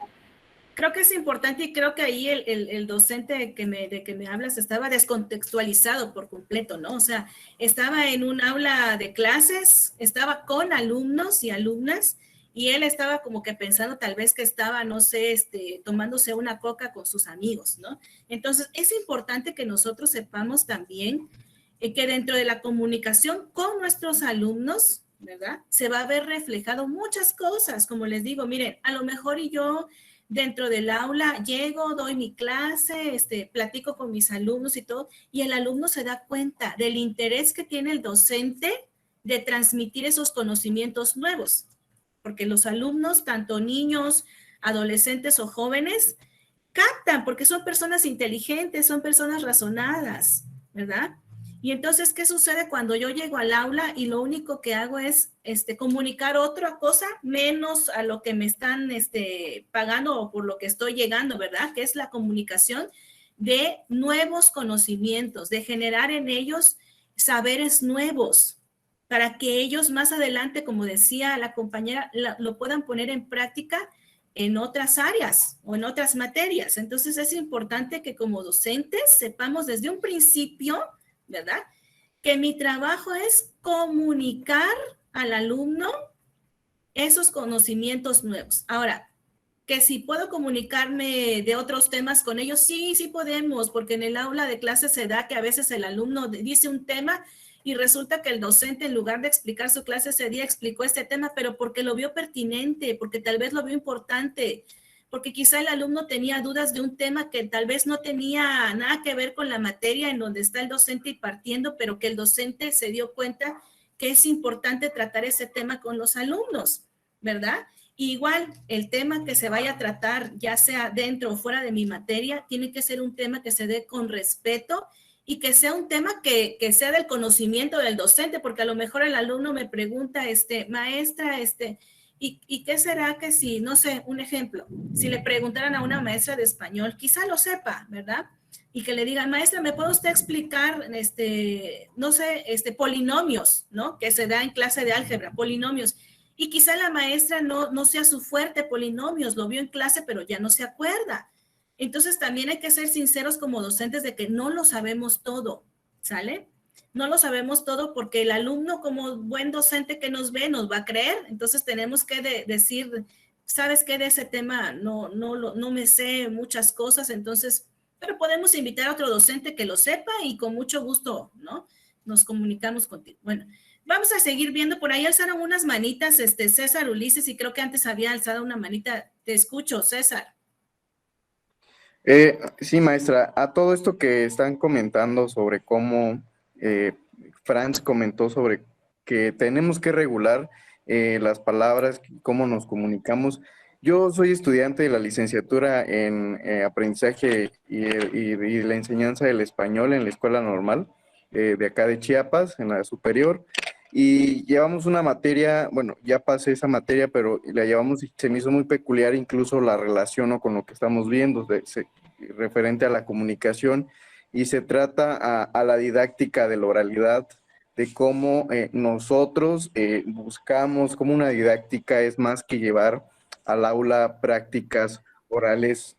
Creo que es importante y creo que ahí el docente de que me hablas estaba descontextualizado por completo, ¿no? O sea, estaba en un aula de clases, estaba con alumnos y alumnas y él estaba como que pensando tal vez que estaba, no sé, tomándose una coca con sus amigos, ¿no? Entonces, es importante que nosotros sepamos también que dentro de la comunicación con nuestros alumnos, ¿verdad? Se va a ver reflejado muchas cosas, como les digo, miren, a lo mejor y yo dentro del aula llego, doy mi clase, platico con mis alumnos y todo, y el alumno se da cuenta del interés que tiene el docente de transmitir esos conocimientos nuevos, porque los alumnos, tanto niños, adolescentes o jóvenes, captan, porque son personas inteligentes, son personas razonadas, ¿verdad? Y entonces, ¿qué sucede cuando yo llego al aula y lo único que hago es comunicar otra cosa menos a lo que me están pagando o por lo que estoy llegando, ¿verdad? Que es la comunicación de nuevos conocimientos, de generar en ellos saberes nuevos, para que ellos más adelante, como decía la compañera, lo puedan poner en práctica en otras áreas o en otras materias. Entonces, es importante que como docentes sepamos desde un principio, ¿verdad? Que mi trabajo es comunicar al alumno esos conocimientos nuevos. Ahora, que si puedo comunicarme de otros temas con ellos, sí podemos, porque en el aula de clase se da que a veces el alumno dice un tema y resulta que el docente en lugar de explicar su clase ese día explicó este tema, pero porque lo vio pertinente, porque tal vez lo vio importante, porque quizá el alumno tenía dudas de un tema que tal vez no tenía nada que ver con la materia en donde está el docente impartiendo, pero que el docente se dio cuenta que es importante tratar ese tema con los alumnos, ¿verdad? Igual, el tema que se vaya a tratar, ya sea dentro o fuera de mi materia, tiene que ser un tema que se dé con respeto y que sea un tema que sea del conocimiento del docente, porque a lo mejor el alumno me pregunta, maestra, ¿y qué será que si, no sé, un ejemplo, si le preguntaran a una maestra de español, quizá lo sepa, ¿verdad? Y que le digan, maestra, ¿me puede usted explicar, no sé, polinomios, ¿no? Que se da en clase de álgebra, polinomios. Y quizá la maestra no sea su fuerte polinomios, lo vio en clase, pero ya no se acuerda. Entonces también hay que ser sinceros como docentes de que no lo sabemos todo, ¿sale? No lo sabemos todo porque el alumno como buen docente que nos ve nos va a creer. Entonces tenemos que decir, ¿sabes qué? De ese tema no me sé muchas cosas, entonces, pero podemos invitar a otro docente que lo sepa y con mucho gusto, ¿no? Nos comunicamos contigo. Bueno, vamos a seguir viendo. Por ahí alzaron unas manitas, César Ulises, y creo que antes había alzado una manita. Te escucho, César. Sí, maestra, a todo esto que están comentando sobre cómo Franz comentó sobre que tenemos que regular las palabras, cómo nos comunicamos. Yo soy estudiante de la licenciatura en aprendizaje y la enseñanza del español en la escuela normal de acá de Chiapas, en la superior, y llevamos una materia, bueno, ya pasé esa materia, pero la llevamos y se me hizo muy peculiar, incluso la relaciono con lo que estamos viendo, referente a la comunicación, y se trata a la didáctica de la oralidad, de cómo nosotros buscamos, cómo una didáctica es más que llevar al aula prácticas orales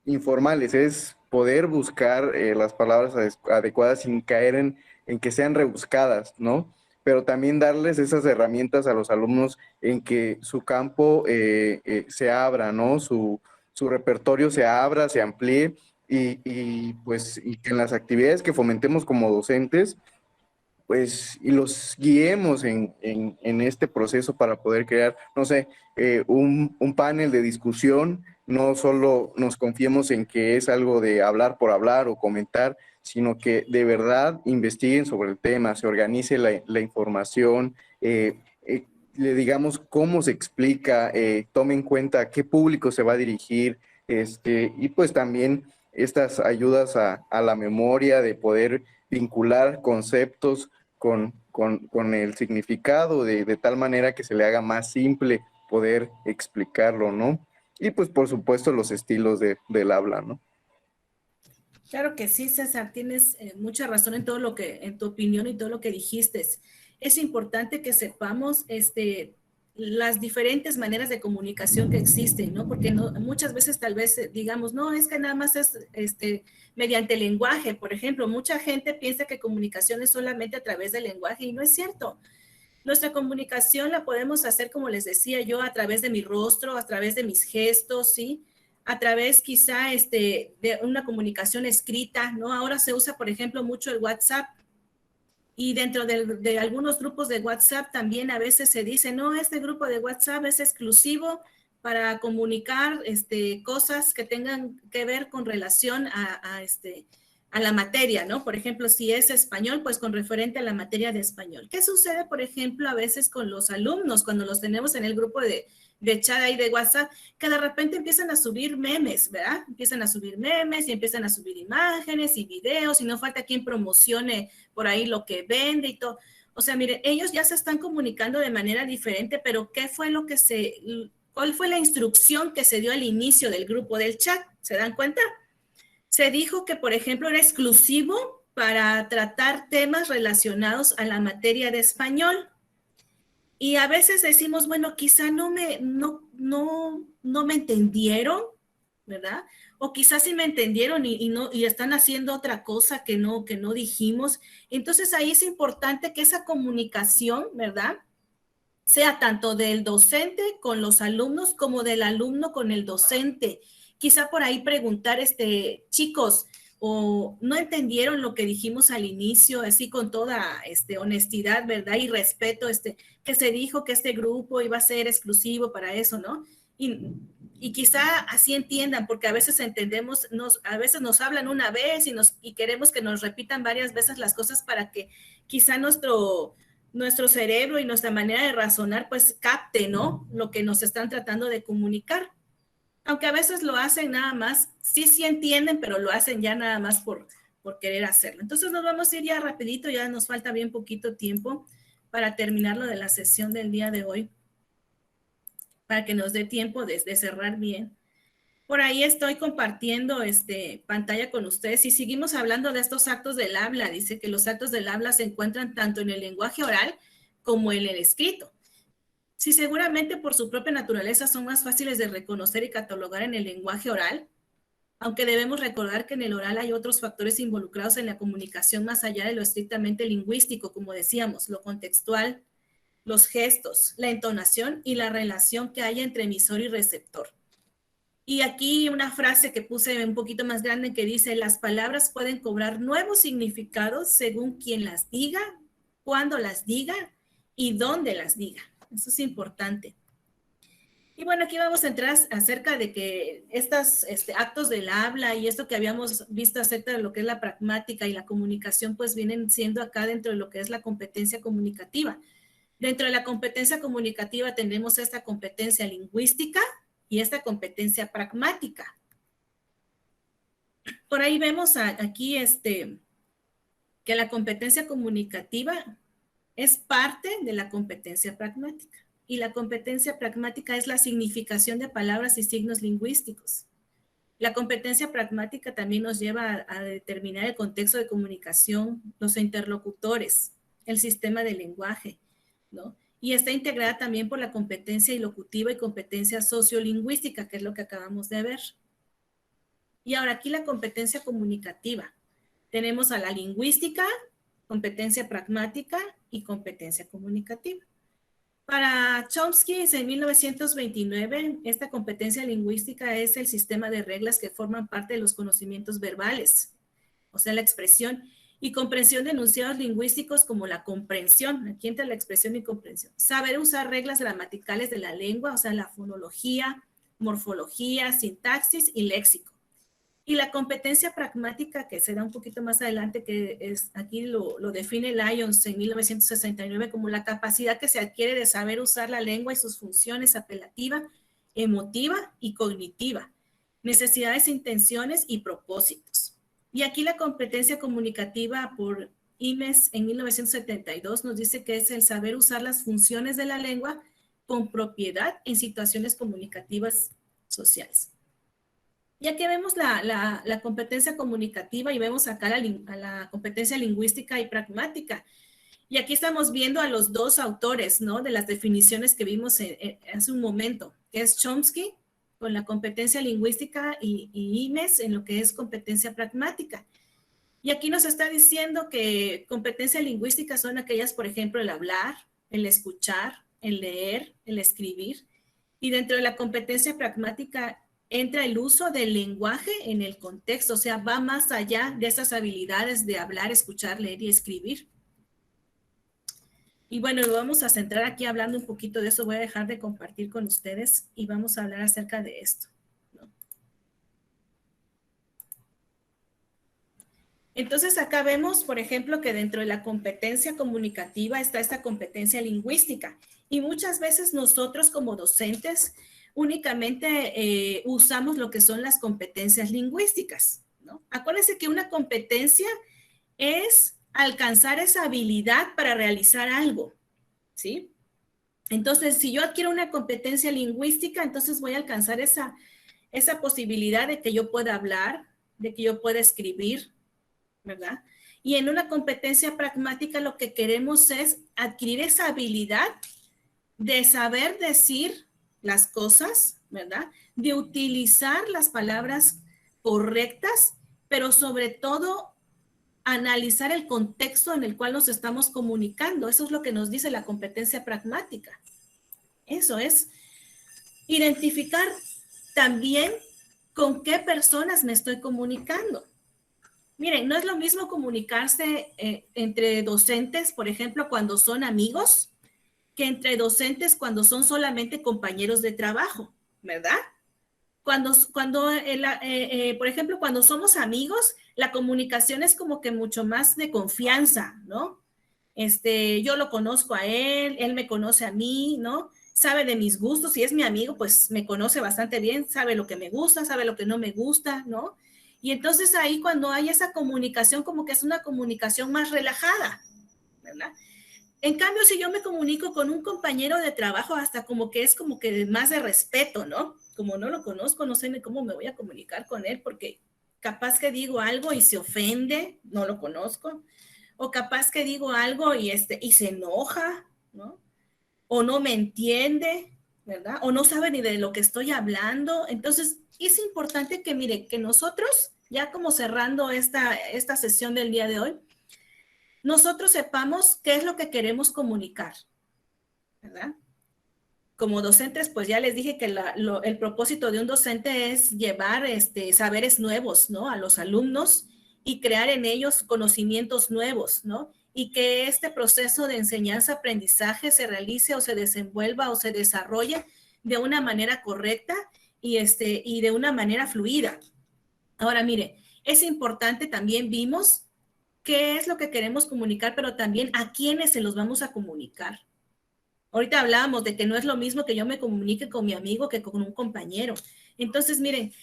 informales, es poder buscar las palabras adecuadas sin caer en que sean rebuscadas, ¿no? pero también darles esas herramientas a los alumnos en que su campo se abra, ¿no? Su repertorio se abra, se amplíe y que en las actividades que fomentemos como docentes, pues, y los guiemos en este proceso para poder crear, no sé, un panel de discusión, no solo nos confiemos en que es algo de hablar por hablar o comentar, sino que de verdad investiguen sobre el tema, se organice la información, le digamos cómo se explica, tome en cuenta a qué público se va a dirigir, y pues también estas ayudas a la memoria, de poder vincular conceptos con el significado, de tal manera que se le haga más simple poder explicarlo, ¿no? Y pues por supuesto los estilos del habla, ¿no? Claro que sí, César, tienes mucha razón en todo lo que, en tu opinión y todo lo que dijiste. Es importante que sepamos las diferentes maneras de comunicación que existen, ¿no? Porque muchas veces tal vez digamos, no, es que nada más es mediante el lenguaje. Por ejemplo, mucha gente piensa que comunicación es solamente a través del lenguaje y no es cierto. Nuestra comunicación la podemos hacer, como les decía yo, a través de mi rostro, a través de mis gestos, ¿sí? A través quizá de una comunicación escrita, ¿no? Ahora se usa, por ejemplo, mucho el WhatsApp. Y dentro de algunos grupos de WhatsApp también a veces se dice, no, este grupo de WhatsApp es exclusivo para comunicar cosas que tengan que ver con relación a la materia, ¿no? Por ejemplo, si es español, pues con referente a la materia de español. ¿Qué sucede, por ejemplo, a veces con los alumnos cuando los tenemos en el grupo de chat ahí de WhatsApp, que de repente empiezan a subir memes, ¿verdad? Empiezan a subir memes y empiezan a subir imágenes y videos y no falta quien promocione por ahí lo que vende y todo. O sea, mire, ellos ya se están comunicando de manera diferente, pero ¿qué fue cuál fue la instrucción que se dio al inicio del grupo del chat? ¿Se dan cuenta? Se dijo que, por ejemplo, era exclusivo para tratar temas relacionados a la materia de español. Y a veces decimos, bueno, quizá no me entendieron, ¿verdad? O quizás sí me entendieron y están haciendo otra cosa que no dijimos. Entonces ahí es importante que esa comunicación, ¿verdad?, sea tanto del docente con los alumnos como del alumno con el docente. Quizá por ahí preguntar, chicos, o no entendieron lo que dijimos al inicio, así con toda honestidad, ¿verdad? Y respeto, que se dijo que este grupo iba a ser exclusivo para eso, ¿no? Y quizá así entiendan, porque a veces entendemos, a veces nos hablan una vez y queremos que nos repitan varias veces las cosas para que quizá nuestro cerebro y nuestra manera de razonar pues capte, ¿no?, lo que nos están tratando de comunicar. Aunque a veces lo hacen nada más, sí entienden, pero lo hacen ya nada más por querer hacerlo. Entonces nos vamos a ir ya rapidito, ya nos falta bien poquito tiempo para terminar lo de la sesión del día de hoy, para que nos dé tiempo de cerrar bien. Por ahí estoy compartiendo pantalla con ustedes y seguimos hablando de estos actos del habla. Dice que los actos del habla se encuentran tanto en el lenguaje oral como en el escrito. Sí, seguramente por su propia naturaleza son más fáciles de reconocer y catalogar en el lenguaje oral, aunque debemos recordar que en el oral hay otros factores involucrados en la comunicación más allá de lo estrictamente lingüístico, como decíamos, lo contextual, los gestos, la entonación y la relación que hay entre emisor y receptor. Y aquí una frase que puse un poquito más grande que dice, las palabras pueden cobrar nuevos significados según quien las diga, cuándo las diga y dónde las diga. Eso es importante. Y bueno, aquí vamos a entrar acerca de que estos actos del habla y esto que habíamos visto acerca de lo que es la pragmática y la comunicación, pues vienen siendo acá dentro de lo que es la competencia comunicativa. Dentro de la competencia comunicativa tenemos esta competencia lingüística y esta competencia pragmática. Por ahí vemos aquí que la competencia comunicativa es parte de la competencia pragmática. Y la competencia pragmática es la significación de palabras y signos lingüísticos. La competencia pragmática también nos lleva a determinar el contexto de comunicación, los interlocutores, el sistema de lenguaje, ¿no? Y está integrada también por la competencia ilocutiva y competencia sociolingüística, que es lo que acabamos de ver. Y ahora aquí la competencia comunicativa. Tenemos a la lingüística, competencia pragmática, y competencia comunicativa. Para Chomsky, en 1929, esta competencia lingüística es el sistema de reglas que forman parte de los conocimientos verbales, o sea, la expresión y comprensión de enunciados lingüísticos como la comprensión. Aquí entra la expresión y comprensión. Saber usar reglas gramaticales de la lengua, o sea, la fonología, morfología, sintaxis y léxico. Y la competencia pragmática, que se da un poquito más adelante, que es, aquí lo define Lyons en 1969 como la capacidad que se adquiere de saber usar la lengua y sus funciones apelativa, emotiva y cognitiva, necesidades, intenciones y propósitos. Y aquí la competencia comunicativa por Imes en 1972 nos dice que es el saber usar las funciones de la lengua con propiedad en situaciones comunicativas sociales. Y aquí vemos la competencia comunicativa y vemos acá la competencia lingüística y pragmática. Y aquí estamos viendo a los dos autores, ¿no? De las definiciones que vimos hace un momento, que es Chomsky con la competencia lingüística y Imes en lo que es competencia pragmática. Y aquí nos está diciendo que competencia lingüística son aquellas, por ejemplo, el hablar, el escuchar, el leer, el escribir. Y dentro de la competencia pragmática entra el uso del lenguaje en el contexto, o sea, va más allá de esas habilidades de hablar, escuchar, leer y escribir. Y bueno, lo vamos a centrar aquí hablando un poquito de eso. Voy a dejar de compartir con ustedes y vamos a hablar acerca de esto, ¿no? Entonces, acá vemos, por ejemplo, que dentro de la competencia comunicativa está esta competencia lingüística. Y muchas veces nosotros como docentes únicamente usamos lo que son las competencias lingüísticas, ¿no? Acuérdense que una competencia es alcanzar esa habilidad para realizar algo, ¿sí? Entonces, si yo adquiero una competencia lingüística, entonces voy a alcanzar esa posibilidad de que yo pueda hablar, de que yo pueda escribir, ¿verdad? Y en una competencia pragmática lo que queremos es adquirir esa habilidad de saber decir las cosas, ¿verdad? De utilizar las palabras correctas, pero sobre todo analizar el contexto en el cual nos estamos comunicando. Eso es lo que nos dice la competencia pragmática. Eso es identificar también con qué personas me estoy comunicando. Miren, no es lo mismo comunicarse entre docentes, por ejemplo, cuando son amigos, que entre docentes cuando son solamente compañeros de trabajo, ¿verdad? Por ejemplo, cuando somos amigos, la comunicación es como que mucho más de confianza, ¿no? Yo lo conozco a él, él me conoce a mí, ¿no? Sabe de mis gustos, si es mi amigo, pues me conoce bastante bien, sabe lo que me gusta, sabe lo que no me gusta, ¿no? Y entonces ahí cuando hay esa comunicación, como que es una comunicación más relajada, ¿verdad? En cambio, si yo me comunico con un compañero de trabajo, hasta como que es como que más de respeto, ¿no? Como no lo conozco, no sé ni cómo me voy a comunicar con él, porque capaz que digo algo y se ofende, no lo conozco, o capaz que digo algo y se enoja, ¿no? O no me entiende, ¿verdad? O no sabe ni de lo que estoy hablando. Entonces, es importante que, mire, que nosotros, ya como cerrando esta sesión del día de hoy, nosotros sepamos qué es lo que queremos comunicar, ¿verdad? Como docentes, pues ya les dije que el propósito de un docente es llevar saberes nuevos, ¿no? A los alumnos y crear en ellos conocimientos nuevos, ¿no? Y que este proceso de enseñanza-aprendizaje se realice o se desenvuelva o se desarrolle de una manera correcta y de una manera fluida. Ahora, mire, es importante, también vimos qué es lo que queremos comunicar, pero también a quiénes se los vamos a comunicar. Ahorita hablábamos de que no es lo mismo que yo me comunique con mi amigo que con un compañero. Entonces, miren,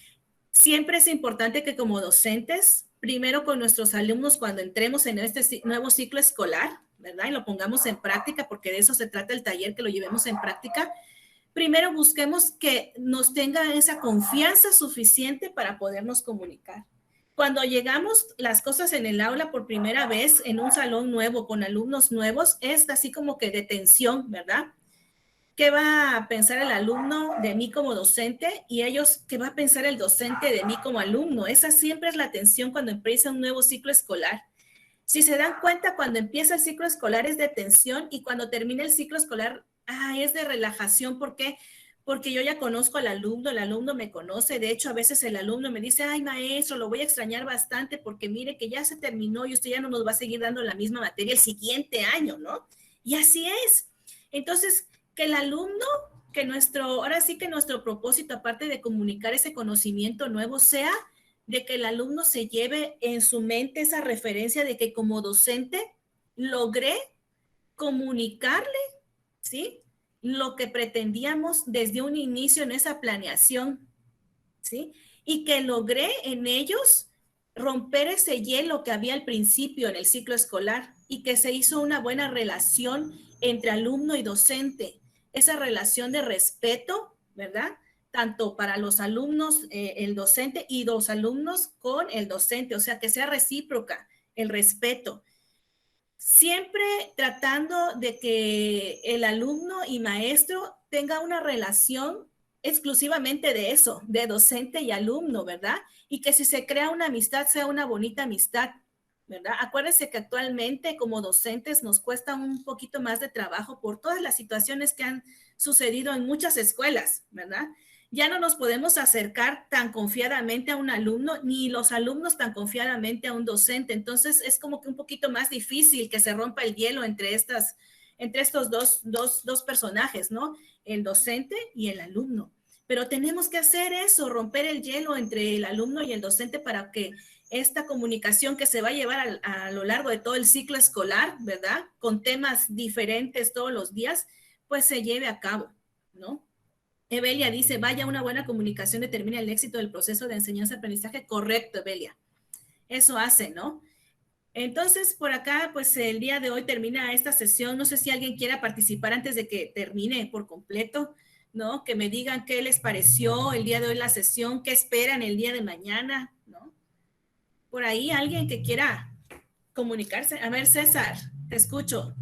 siempre es importante que como docentes, primero con nuestros alumnos, cuando entremos en este nuevo ciclo escolar, ¿verdad? Y lo pongamos en práctica, porque de eso se trata el taller, que lo llevemos en práctica. Primero busquemos que nos tenga esa confianza suficiente para podernos comunicar. Cuando llegamos las cosas en el aula por primera vez, en un salón nuevo, con alumnos nuevos, es así como que de tensión, ¿verdad? ¿Qué va a pensar el alumno de mí como docente? Y ellos, ¿qué va a pensar el docente de mí como alumno? Esa siempre es la tensión cuando empieza un nuevo ciclo escolar. Si se dan cuenta, cuando empieza el ciclo escolar es de tensión y cuando termina el ciclo escolar es de relajación. ¿Por qué? Porque yo ya conozco al alumno, el alumno me conoce. De hecho, a veces el alumno me dice, ay, maestro, lo voy a extrañar bastante porque mire que ya se terminó y usted ya no nos va a seguir dando la misma materia el siguiente año, ¿no? Y así es. Entonces, que el alumno, ahora sí que nuestro propósito, aparte de comunicar ese conocimiento nuevo, sea de que el alumno se lleve en su mente esa referencia de que como docente logré comunicarle, ¿sí?, lo que pretendíamos desde un inicio en esa planeación, ¿sí? Y que logré en ellos romper ese hielo que había al principio en el ciclo escolar y que se hizo una buena relación entre alumno y docente, esa relación de respeto, ¿verdad? Tanto para los alumnos, el docente, y los alumnos con el docente, o sea, que sea recíproca el respeto. Siempre tratando de que el alumno y maestro tenga una relación exclusivamente de eso, de docente y alumno, ¿verdad? Y que si se crea una amistad, sea una bonita amistad, ¿verdad? Acuérdense que actualmente como docentes nos cuesta un poquito más de trabajo por todas las situaciones que han sucedido en muchas escuelas, ¿verdad? Ya no nos podemos acercar tan confiadamente a un alumno, ni los alumnos tan confiadamente a un docente. Entonces, es como que un poquito más difícil que se rompa el hielo entre estos dos personajes, ¿no? El docente y el alumno. Pero tenemos que hacer eso, romper el hielo entre el alumno y el docente para que esta comunicación que se va a llevar a lo largo de todo el ciclo escolar, ¿verdad? Con temas diferentes todos los días, pues se lleve a cabo, ¿no? Evelia dice, vaya, una buena comunicación determina el éxito del proceso de enseñanza-aprendizaje. Correcto, Evelia. Eso hace, ¿no? Entonces, por acá, pues el día de hoy termina esta sesión. No sé si alguien quiera participar antes de que termine por completo, ¿no? Que me digan qué les pareció el día de hoy la sesión, qué esperan el día de mañana, ¿no? Por ahí, alguien que quiera comunicarse. A ver, César, te escucho.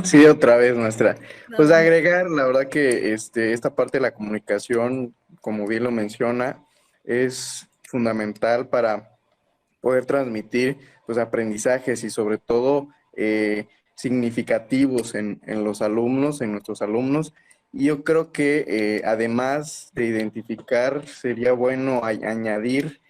Sí, otra vez, maestra. Pues No. agregar, la verdad que esta parte de la comunicación, como bien lo menciona, es fundamental para poder transmitir pues aprendizajes y sobre todo significativos en los alumnos, en nuestros alumnos. Y yo creo que además de identificar, sería bueno añadir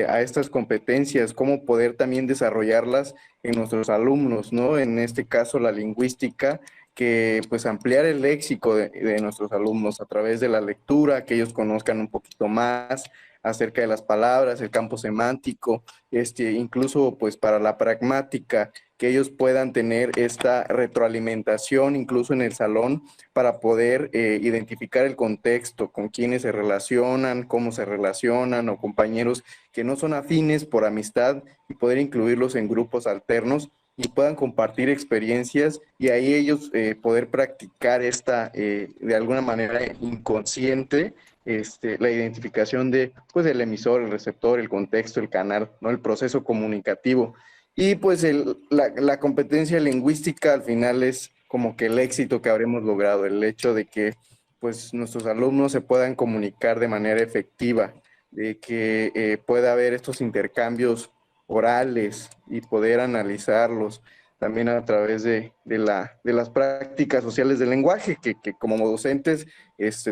a estas competencias, cómo poder también desarrollarlas en nuestros alumnos, ¿no? En este caso, la lingüística, que pues ampliar el léxico de nuestros alumnos a través de la lectura, que ellos conozcan un poquito más acerca de las palabras, el campo semántico, incluso pues para la pragmática, que ellos puedan tener esta retroalimentación incluso en el salón para poder identificar el contexto, con quiénes se relacionan, cómo se relacionan, o compañeros que no son afines por amistad y poder incluirlos en grupos alternos y puedan compartir experiencias y ahí ellos poder practicar de alguna manera inconsciente, la identificación de, pues, el emisor, el receptor, el contexto, el canal, ¿no? El proceso comunicativo. Y pues la competencia lingüística al final es como que el éxito que habremos logrado, el hecho de que pues nuestros alumnos se puedan comunicar de manera efectiva, de que pueda haber estos intercambios orales y poder analizarlos también a través de las prácticas sociales del lenguaje, que como docentes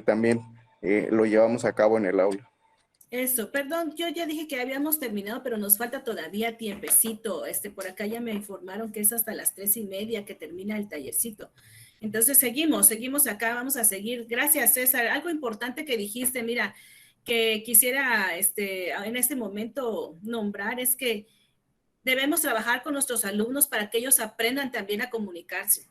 también lo llevamos a cabo en el aula. Eso, perdón, yo ya dije que habíamos terminado, pero nos falta todavía tiempecito. Por acá ya me informaron que es hasta las 3:30 que termina el tallercito. Entonces seguimos acá, vamos a seguir. Gracias, César. Algo importante que dijiste, mira, que quisiera en este momento nombrar es que debemos trabajar con nuestros alumnos para que ellos aprendan también a comunicarse.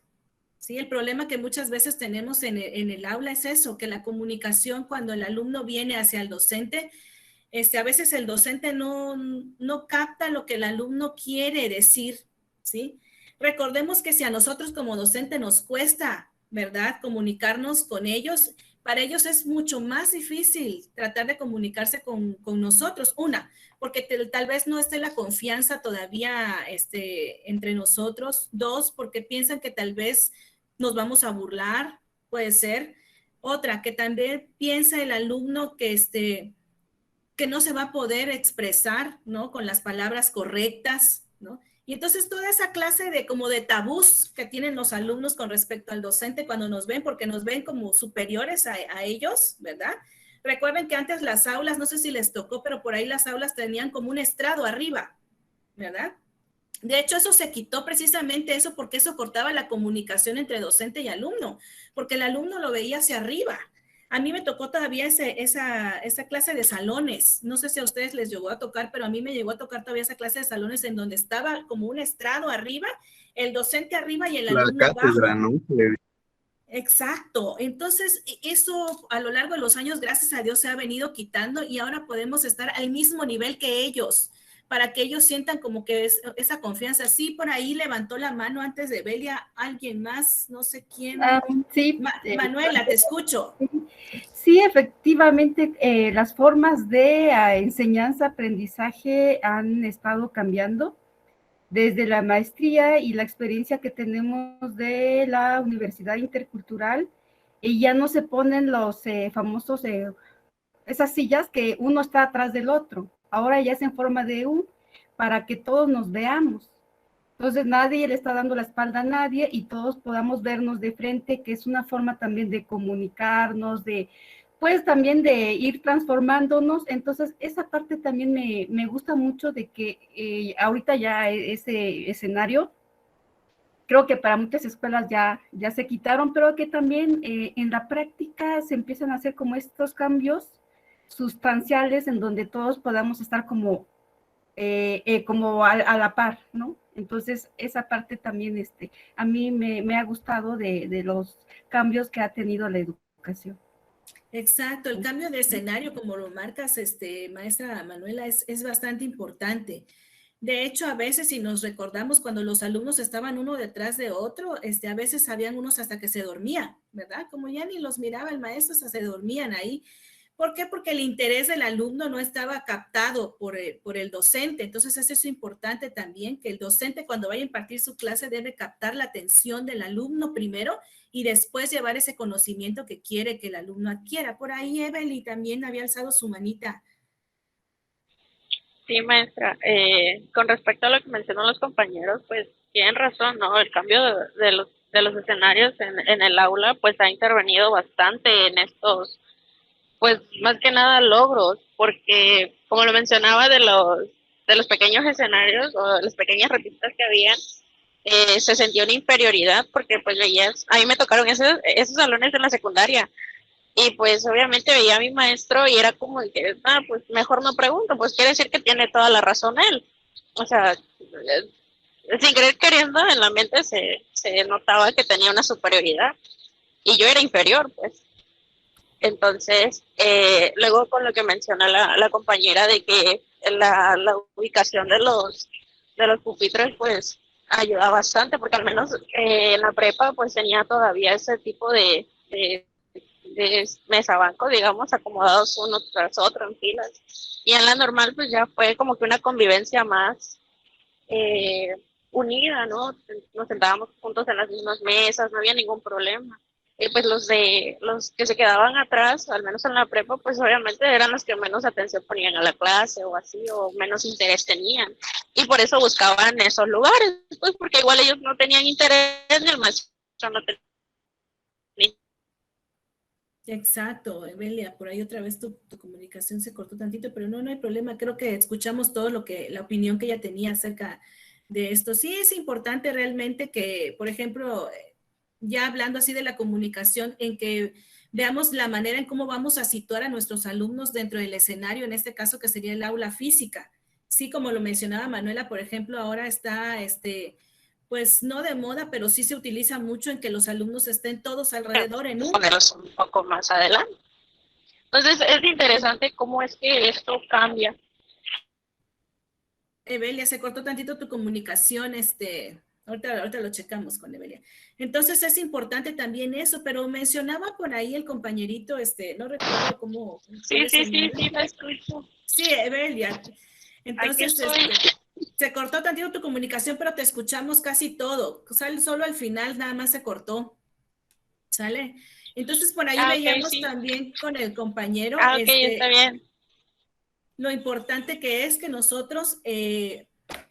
Sí, el problema que muchas veces tenemos en el aula es eso, que la comunicación cuando el alumno viene hacia el docente, a veces el docente no capta lo que el alumno quiere decir, ¿sí? Recordemos que si a nosotros como docente nos cuesta, ¿verdad?, comunicarnos con ellos, para ellos es mucho más difícil tratar de comunicarse con nosotros. Una, porque tal vez no esté la confianza todavía entre nosotros. Dos, porque piensan que tal vez nos vamos a burlar, puede ser. Otra, que también piensa el alumno que no se va a poder expresar, ¿no?, con las palabras correctas, ¿no? Y entonces toda esa clase de como de tabús que tienen los alumnos con respecto al docente cuando nos ven, porque nos ven como superiores a ellos, ¿verdad? Recuerden que antes las aulas, no sé si les tocó, pero por ahí las aulas tenían como un estrado arriba, ¿verdad? De hecho, eso se quitó precisamente eso porque eso cortaba la comunicación entre docente y alumno, porque el alumno lo veía hacia arriba. A mí me tocó todavía esa clase de salones. No sé si a ustedes les llegó a tocar, pero a mí me llegó a tocar todavía esa clase de salones en donde estaba como un estrado arriba, el docente arriba y el La alumno cátedra, abajo. ¿no? Exacto. Entonces, eso a lo largo de los años, gracias a Dios, se ha venido quitando y ahora podemos estar al mismo nivel que ellos, para que ellos sientan como que es esa confianza. Sí, por ahí levantó la mano antes de Belia, alguien más, no sé quién. Sí. Manuela, te escucho. Sí, efectivamente, las formas de enseñanza-aprendizaje han estado cambiando desde la maestría y la experiencia que tenemos de la Universidad Intercultural, y ya no se ponen los famosos, esas sillas que uno está atrás del otro. Ahora ya es en forma de U, para que todos nos veamos. Entonces nadie le está dando la espalda a nadie y todos podamos vernos de frente, que es una forma también de comunicarnos, pues también de ir transformándonos. Entonces esa parte también me gusta mucho de que ahorita ya ese escenario, creo que para muchas escuelas ya se quitaron, pero que también en la práctica se empiezan a hacer como estos cambios sustanciales en donde todos podamos estar como a la par, ¿no? Entonces, esa parte también a mí me ha gustado de los cambios que ha tenido la educación. Exacto, el cambio de escenario, como lo marcas, maestra Manuela, es bastante importante. De hecho, a veces, si nos recordamos, cuando los alumnos estaban uno detrás de otro, a veces habían unos hasta que se dormían, ¿verdad? Como ya ni los miraba el maestro, hasta se dormían ahí. ¿Por qué? Porque el interés del alumno no estaba captado por el docente. Entonces, eso es importante también, que el docente cuando vaya a impartir su clase debe captar la atención del alumno primero y después llevar ese conocimiento que quiere que el alumno adquiera. Por ahí Evelyn también había alzado su manita. Sí, maestra. Con respecto a lo que mencionan los compañeros, pues tienen razón, ¿no? El cambio de los escenarios en el aula, pues ha intervenido bastante en estos, pues más que nada logros, porque como lo mencionaba de los pequeños escenarios o las pequeñas repistas que habían, se sentía una inferioridad porque pues veías, a mí me tocaron esos salones en la secundaria y pues obviamente veía a mi maestro y era como que, pues mejor no pregunto, pues quiere decir que tiene toda la razón él. O sea, sin querer queriendo en la mente se notaba que tenía una superioridad y yo era inferior, pues. Entonces, luego con lo que menciona la compañera de que la ubicación de los pupitres, pues ayuda bastante, porque al menos en la prepa, pues tenía todavía ese tipo de mesa banco, digamos, acomodados uno tras otro en filas. Y en la normal, pues ya fue como que una convivencia más unida, ¿no? Nos sentábamos juntos en las mismas mesas, no había ningún problema. Pues los que se quedaban atrás, al menos en la prepa, pues obviamente eran los que menos atención ponían a la clase o así, o menos interés tenían. Y por eso buscaban esos lugares, pues porque igual ellos no tenían interés ni el maestro no tenía. Exacto, Evelia, por ahí otra vez tu comunicación se cortó tantito, pero no hay problema. Creo que escuchamos todo la opinión que ella tenía acerca de esto. Sí es importante realmente que, por ejemplo, ya hablando así de la comunicación, en que veamos la manera en cómo vamos a situar a nuestros alumnos dentro del escenario, en este caso que sería el aula física. Sí, como lo mencionaba Manuela, por ejemplo, ahora está, pues no de moda, pero sí se utiliza mucho en que los alumnos estén todos alrededor en un... Ponerlos un poco más adelante. Entonces, es interesante cómo es que esto cambia. Evelia, se cortó tantito tu comunicación, ahorita lo checamos con Evelia. Entonces es importante también eso, pero mencionaba por ahí el compañerito, no recuerdo cómo. Sí, la escucho. Sí, Evelia. Entonces, se cortó tantito tu comunicación, pero te escuchamos casi todo. Solo al final nada más se cortó. ¿Sale? Entonces por ahí veíamos también con el compañero. Ok, está bien. Lo importante que es que nosotros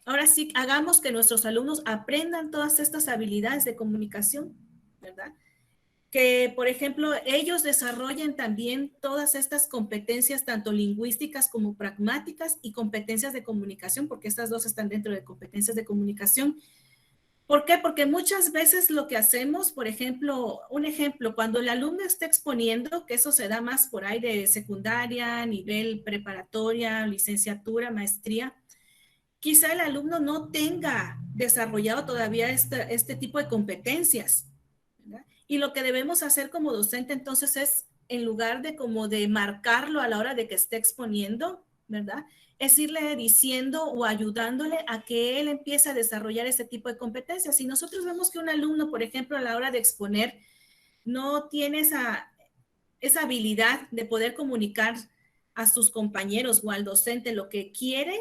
ahora sí, hagamos que nuestros alumnos aprendan todas estas habilidades de comunicación, ¿verdad? Que, por ejemplo, ellos desarrollen también todas estas competencias, tanto lingüísticas como pragmáticas y competencias de comunicación, porque estas dos están dentro de competencias de comunicación. ¿Por qué? Porque muchas veces lo que hacemos, por ejemplo, un ejemplo, cuando el alumno está exponiendo, que eso se da más por ahí de secundaria, nivel preparatoria, licenciatura, maestría, quizá el alumno no tenga desarrollado todavía este tipo de competencias, ¿verdad? Y lo que debemos hacer como docente entonces es, en lugar de como de marcarlo a la hora de que esté exponiendo, ¿verdad? Es irle diciendo o ayudándole a que él empiece a desarrollar ese tipo de competencias. Si nosotros vemos que un alumno, por ejemplo, a la hora de exponer, no tiene esa habilidad de poder comunicar a sus compañeros o al docente lo que quiere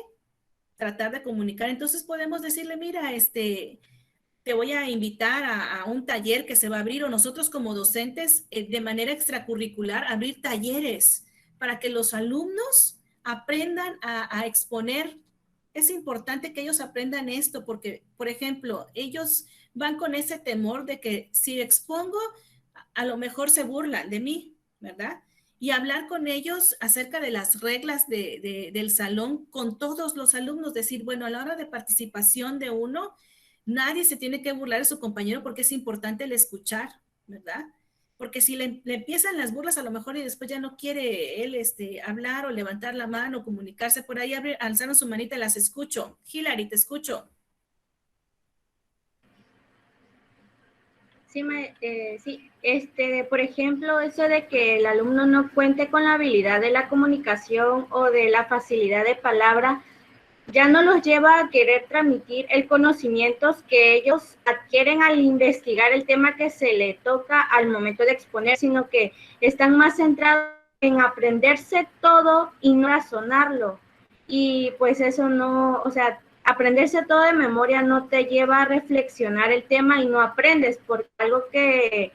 tratar de comunicar, entonces podemos decirle, mira, te voy a invitar a un taller que se va a abrir, o nosotros como docentes, de manera extracurricular, abrir talleres para que los alumnos aprendan a exponer. Es importante que ellos aprendan esto porque, por ejemplo, ellos van con ese temor de que si expongo, a lo mejor se burlan de mí, ¿verdad? Y hablar con ellos acerca de las reglas del salón con todos los alumnos, decir, bueno, a la hora de participación de uno, nadie se tiene que burlar de su compañero porque es importante el escuchar, ¿verdad? Porque si le empiezan las burlas a lo mejor y después ya no quiere él hablar o levantar la mano, comunicarse por ahí, alzaron su manita, las escucho. Hilary, te escucho. Sí, por ejemplo, eso de que el alumno no cuente con la habilidad de la comunicación o de la facilidad de palabra, ya no los lleva a querer transmitir el conocimiento que ellos adquieren al investigar el tema que se le toca al momento de exponer, sino que están más centrados en aprenderse todo y no razonarlo. Y pues eso no, o sea, aprenderse todo de memoria no te lleva a reflexionar el tema y no aprendes, porque algo que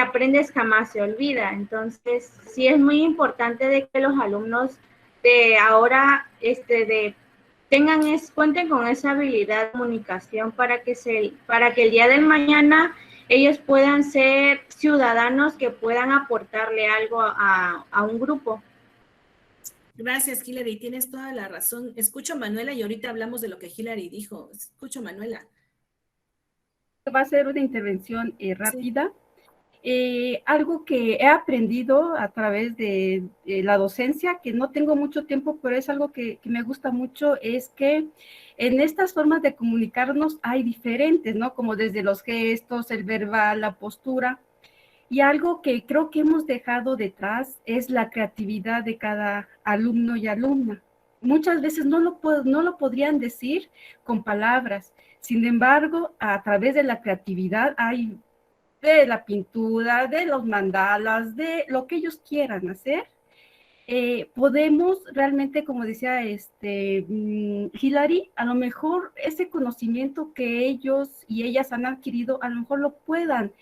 aprendes jamás se olvida. Entonces, sí es muy importante de que los alumnos de ahora, cuenten con esa habilidad de comunicación para que el día del mañana ellos puedan ser ciudadanos que puedan aportarle algo a un grupo. Gracias, Hilary, tienes toda la razón. Escucho a Manuela y ahorita hablamos de lo que Hilary dijo. Escucho, Manuela. Va a ser una intervención rápida. Algo que he aprendido a través de la docencia, que no tengo mucho tiempo, pero es algo que me gusta mucho, es que en estas formas de comunicarnos hay diferentes, ¿no? Como desde los gestos, el verbal, la postura. Y algo que creo que hemos dejado detrás es la creatividad de cada alumno y alumna. Muchas veces no lo podrían decir con palabras. Sin embargo, a través de la creatividad hay de la pintura, de los mandalas, de lo que ellos quieran hacer, podemos realmente, como decía Hilary, a lo mejor ese conocimiento que ellos y ellas han adquirido, a lo mejor lo puedan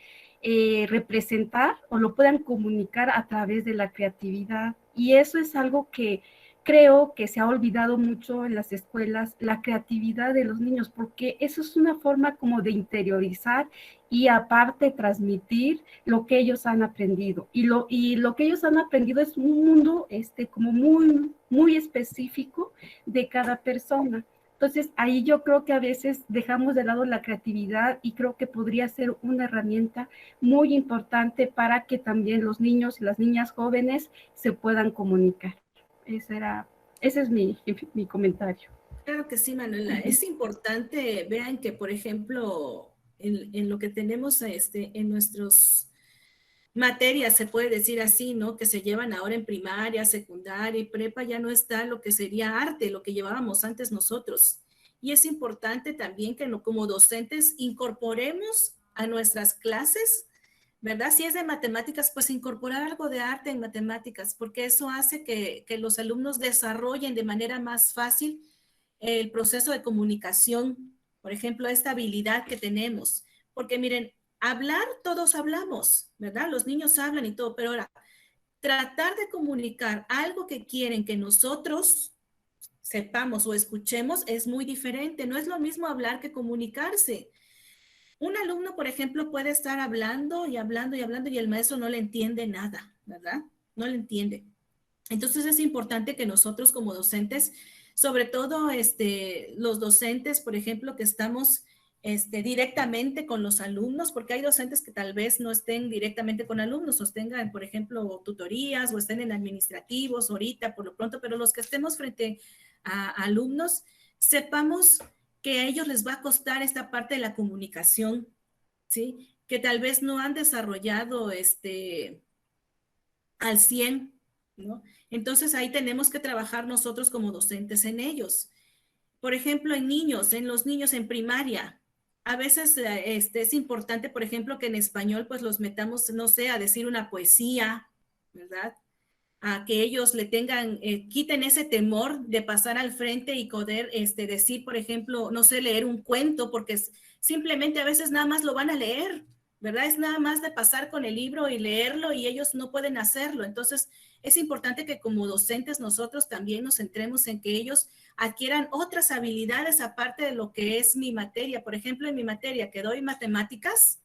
representar o lo puedan comunicar a través de la creatividad. Y eso es algo que creo que se ha olvidado mucho en las escuelas, la creatividad de los niños, porque eso es una forma como de interiorizar y aparte transmitir lo que ellos han aprendido. Y lo que ellos han aprendido es un mundo como muy, muy específico de cada persona. Entonces, ahí yo creo que a veces dejamos de lado la creatividad y creo que podría ser una herramienta muy importante para que también los niños y las niñas jóvenes se puedan comunicar. Ese es mi comentario. Claro que sí, Manuela. Es importante, vean que, por ejemplo, en lo que tenemos en nuestros materias, se puede decir así, ¿no? Que se llevan ahora en primaria, secundaria y prepa, ya no está lo que sería arte, lo que llevábamos antes nosotros. Y es importante también que como docentes incorporemos a nuestras clases, ¿verdad? Si es de matemáticas, pues incorporar algo de arte en matemáticas, porque eso hace que los alumnos desarrollen de manera más fácil el proceso de comunicación, por ejemplo, esta habilidad que tenemos. Porque miren, hablar, todos hablamos, ¿verdad? Los niños hablan y todo, pero ahora, tratar de comunicar algo que quieren que nosotros sepamos o escuchemos es muy diferente. No es lo mismo hablar que comunicarse. Un alumno, por ejemplo, puede estar hablando y hablando y hablando y el maestro no le entiende nada, ¿verdad? No le entiende. Entonces es importante que nosotros como docentes, sobre todo los docentes, por ejemplo, que estamos directamente con los alumnos, porque hay docentes que tal vez no estén directamente con alumnos, o tengan, por ejemplo, tutorías o estén en administrativos ahorita por lo pronto, pero los que estemos frente a alumnos, sepamos que a ellos les va a costar esta parte de la comunicación, ¿sí? Que tal vez no han desarrollado al 100, ¿no? Entonces ahí tenemos que trabajar nosotros como docentes en ellos. Por ejemplo, en los niños en primaria, a veces es importante, por ejemplo, que en español pues los metamos, no sé, a decir una poesía, ¿verdad? A que ellos le tengan, quiten ese temor de pasar al frente y poder decir, por ejemplo, no sé, leer un cuento, porque simplemente a veces nada más lo van a leer, ¿verdad? Es nada más de pasar con el libro y leerlo y ellos no pueden hacerlo. Entonces, es importante que como docentes nosotros también nos centremos en que ellos adquieran otras habilidades aparte de lo que es mi materia. Por ejemplo, en mi materia que doy matemáticas,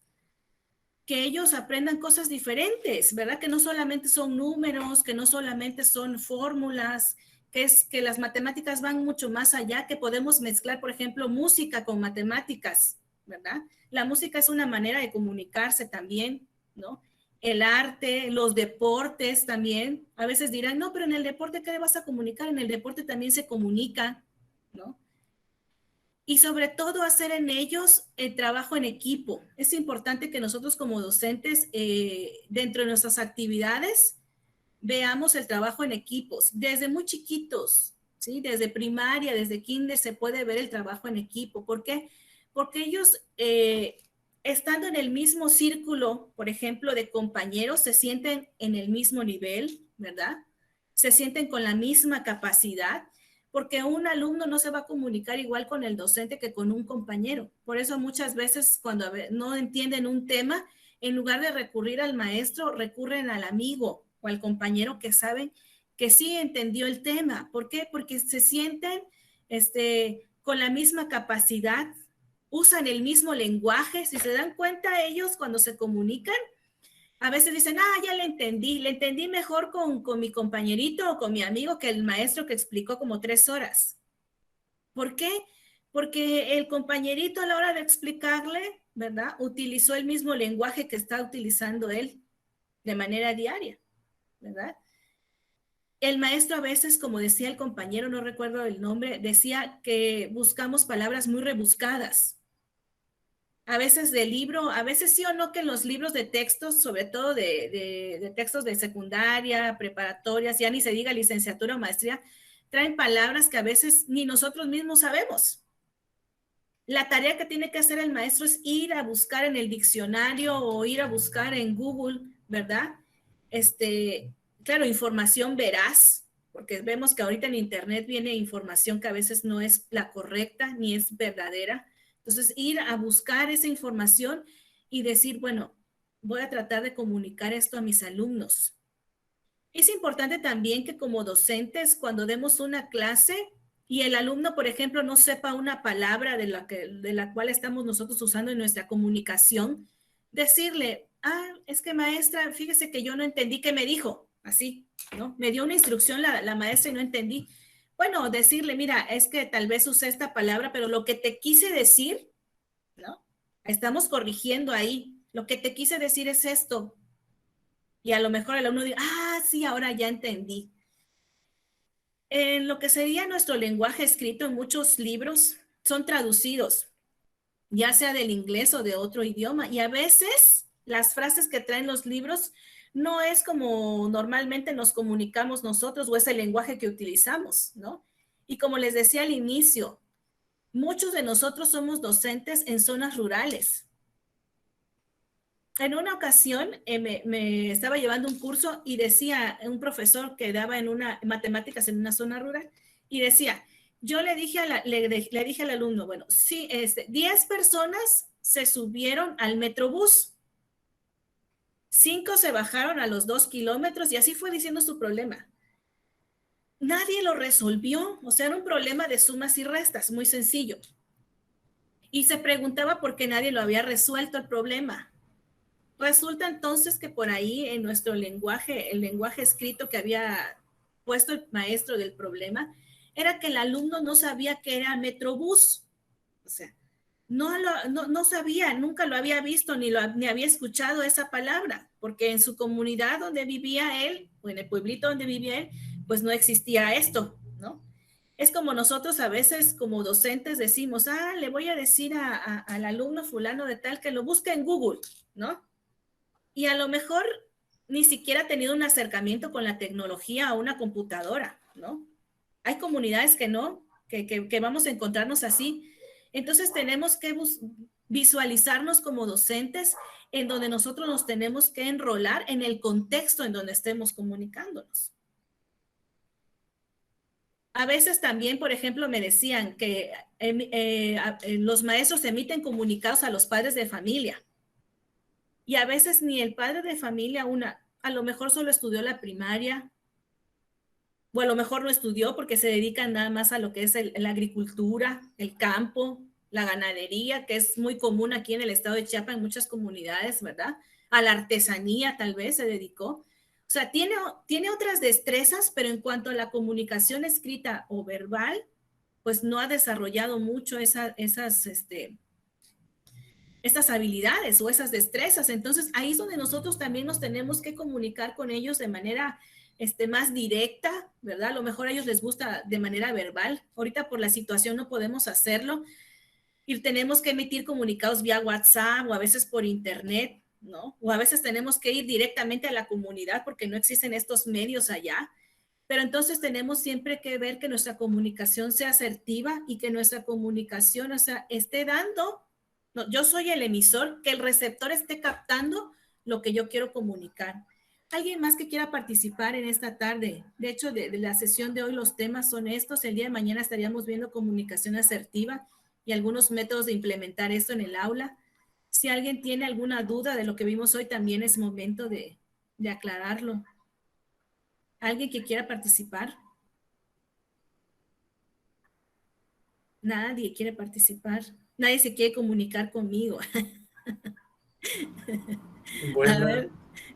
que ellos aprendan cosas diferentes, ¿verdad? Que no solamente son números, que no solamente son fórmulas, que las matemáticas van mucho más allá, que podemos mezclar, por ejemplo, música con matemáticas, ¿verdad? La música es una manera de comunicarse también, ¿no? El arte, los deportes también. A veces dirán, no, pero en el deporte, ¿qué le vas a comunicar? En el deporte también se comunica, ¿no? Y sobre todo hacer en ellos el trabajo en equipo. Es importante que nosotros como docentes, dentro de nuestras actividades, veamos el trabajo en equipos. Desde muy chiquitos, ¿sí? Desde primaria, desde kinder, se puede ver el trabajo en equipo. ¿Por qué? Porque ellos, estando en el mismo círculo, por ejemplo, de compañeros, se sienten en el mismo nivel, ¿verdad? Se sienten con la misma capacidad, porque un alumno no se va a comunicar igual con el docente que con un compañero. Por eso muchas veces cuando no entienden un tema, en lugar de recurrir al maestro, recurren al amigo o al compañero que saben que sí entendió el tema. ¿Por qué? Porque se sienten con la misma capacidad, usan el mismo lenguaje. Si se dan cuenta ellos cuando se comunican, a veces dicen, ya le entendí mejor con mi compañerito o con mi amigo que el maestro que explicó como 3 horas. ¿Por qué? Porque el compañerito a la hora de explicarle, ¿verdad? Utilizó el mismo lenguaje que está utilizando él de manera diaria, ¿verdad? El maestro a veces, como decía el compañero, no recuerdo el nombre, decía que buscamos palabras muy rebuscadas. A veces de libro, a veces sí o no que en los libros de textos, sobre todo de textos de secundaria, preparatorias, ya ni se diga licenciatura o maestría, traen palabras que a veces ni nosotros mismos sabemos. La tarea que tiene que hacer el maestro es ir a buscar en el diccionario o ir a buscar en Google, ¿verdad? Claro, información veraz, porque vemos que ahorita en Internet viene información que a veces no es la correcta ni es verdadera. Entonces, ir a buscar esa información y decir, bueno, voy a tratar de comunicar esto a mis alumnos. Es importante también que como docentes, cuando demos una clase y el alumno, por ejemplo, no sepa una palabra de la cual estamos nosotros usando en nuestra comunicación, decirle, es que maestra, fíjese que yo no entendí qué me dijo, así, ¿no? Me dio una instrucción la maestra y no entendí. Bueno, decirle, mira, es que tal vez usé esta palabra, pero lo que te quise decir, ¿no? Estamos corrigiendo ahí. Lo que te quise decir es esto. Y a lo mejor el alumno dice, sí, ahora ya entendí. En lo que sería nuestro lenguaje escrito en muchos libros, son traducidos, ya sea del inglés o de otro idioma. Y a veces las frases que traen los libros no es como normalmente nos comunicamos nosotros o es el lenguaje que utilizamos, ¿no? Y como les decía al inicio, muchos de nosotros somos docentes en zonas rurales. En una ocasión me estaba llevando un curso y decía un profesor que daba matemáticas en una zona rural y decía, yo le dije al alumno, bueno, sí, 10 personas se subieron al metrobús. 5 se bajaron a los 2 kilómetros y así fue diciendo su problema. nadie lo resolvió, o sea, era un problema de sumas y restas, muy sencillo. Y se preguntaba por qué nadie lo había resuelto el problema. Resulta entonces que por ahí en nuestro lenguaje, el lenguaje escrito que había puesto el maestro del problema, era que el alumno no sabía qué era Metrobús. O sea, no sabía, nunca lo había visto ni había escuchado esa palabra, porque en su comunidad donde vivía él, o en el pueblito donde vivía él, pues no existía esto, ¿no? Es como nosotros a veces como docentes decimos, le voy a decir al alumno fulano de tal que lo busque en Google, ¿no? Y a lo mejor ni siquiera ha tenido un acercamiento con la tecnología o una computadora, ¿no? Hay comunidades que no, que vamos a encontrarnos así. Entonces tenemos que visualizarnos como docentes en donde nosotros nos tenemos que enrolar en el contexto en donde estemos comunicándonos. A veces también, por ejemplo, me decían que los maestros emiten comunicados a los padres de familia. Y a veces ni el padre de familia, a lo mejor solo estudió la primaria, o a lo mejor no estudió porque se dedican nada más a lo que es la agricultura, el campo, la ganadería, que es muy común aquí en el estado de Chiapas, en muchas comunidades, ¿verdad? A la artesanía tal vez se dedicó. O sea, tiene otras destrezas, pero en cuanto a la comunicación escrita o verbal, pues no ha desarrollado mucho esas habilidades o esas destrezas. Entonces, ahí es donde nosotros también nos tenemos que comunicar con ellos de manera más directa, ¿verdad? A lo mejor a ellos les gusta de manera verbal. Ahorita por la situación no podemos hacerlo y tenemos que emitir comunicados vía WhatsApp o a veces por internet, ¿no? O a veces tenemos que ir directamente a la comunidad porque no existen estos medios allá. Pero entonces tenemos siempre que ver que nuestra comunicación sea asertiva y que nuestra comunicación, o sea, esté dando, no, yo soy el emisor, que el receptor esté captando lo que yo quiero comunicar. ¿Alguien más que quiera participar en esta tarde? De hecho, de la sesión de hoy los temas son estos. El día de mañana estaríamos viendo comunicación asertiva y algunos métodos de implementar esto en el aula. Si alguien tiene alguna duda de lo que vimos hoy, también es momento de aclararlo. ¿Alguien que quiera participar? Nadie quiere participar. Nadie se quiere comunicar conmigo. Bueno, a ver,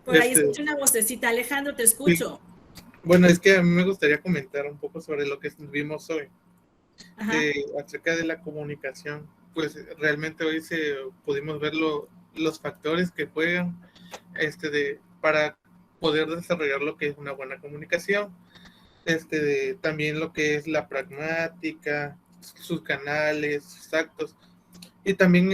por ahí escucho una vocecita. Alejandro, te escucho. Sí. Bueno, es que a mí me gustaría comentar un poco sobre lo que vimos hoy, acerca de la comunicación. Pues realmente hoy pudimos ver los factores que juegan para poder desarrollar lo que es una buena comunicación. También lo que es la pragmática, sus canales, sus actos. Y también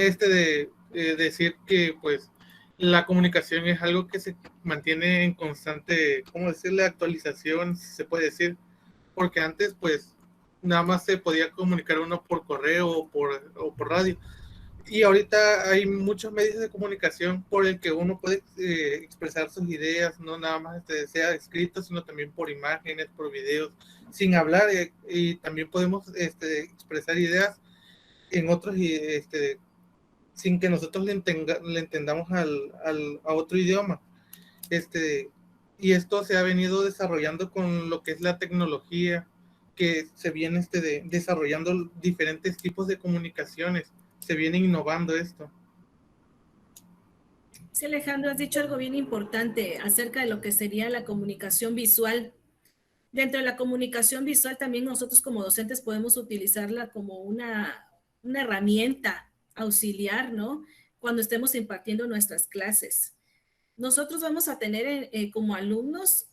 decir que pues la comunicación es algo que se mantiene en constante, ¿cómo decirle?, actualización, se puede decir, porque antes pues nada más se podía comunicar uno por correo o por radio. Y ahorita hay muchos medios de comunicación por el que uno puede expresar sus ideas, no nada más sea escrito, sino también por imágenes, por videos, sin hablar, y también podemos expresar ideas en otros, sin que nosotros le entendamos a otro idioma. Y esto se ha venido desarrollando con lo que es la tecnología, que se viene desarrollando diferentes tipos de comunicaciones. Se viene innovando esto. Sí, Alejandro, has dicho algo bien importante acerca de lo que sería la comunicación visual. Dentro de la comunicación visual también nosotros como docentes podemos utilizarla como una herramienta auxiliar, ¿no? Cuando estemos impartiendo nuestras clases. Nosotros vamos a tener como alumnos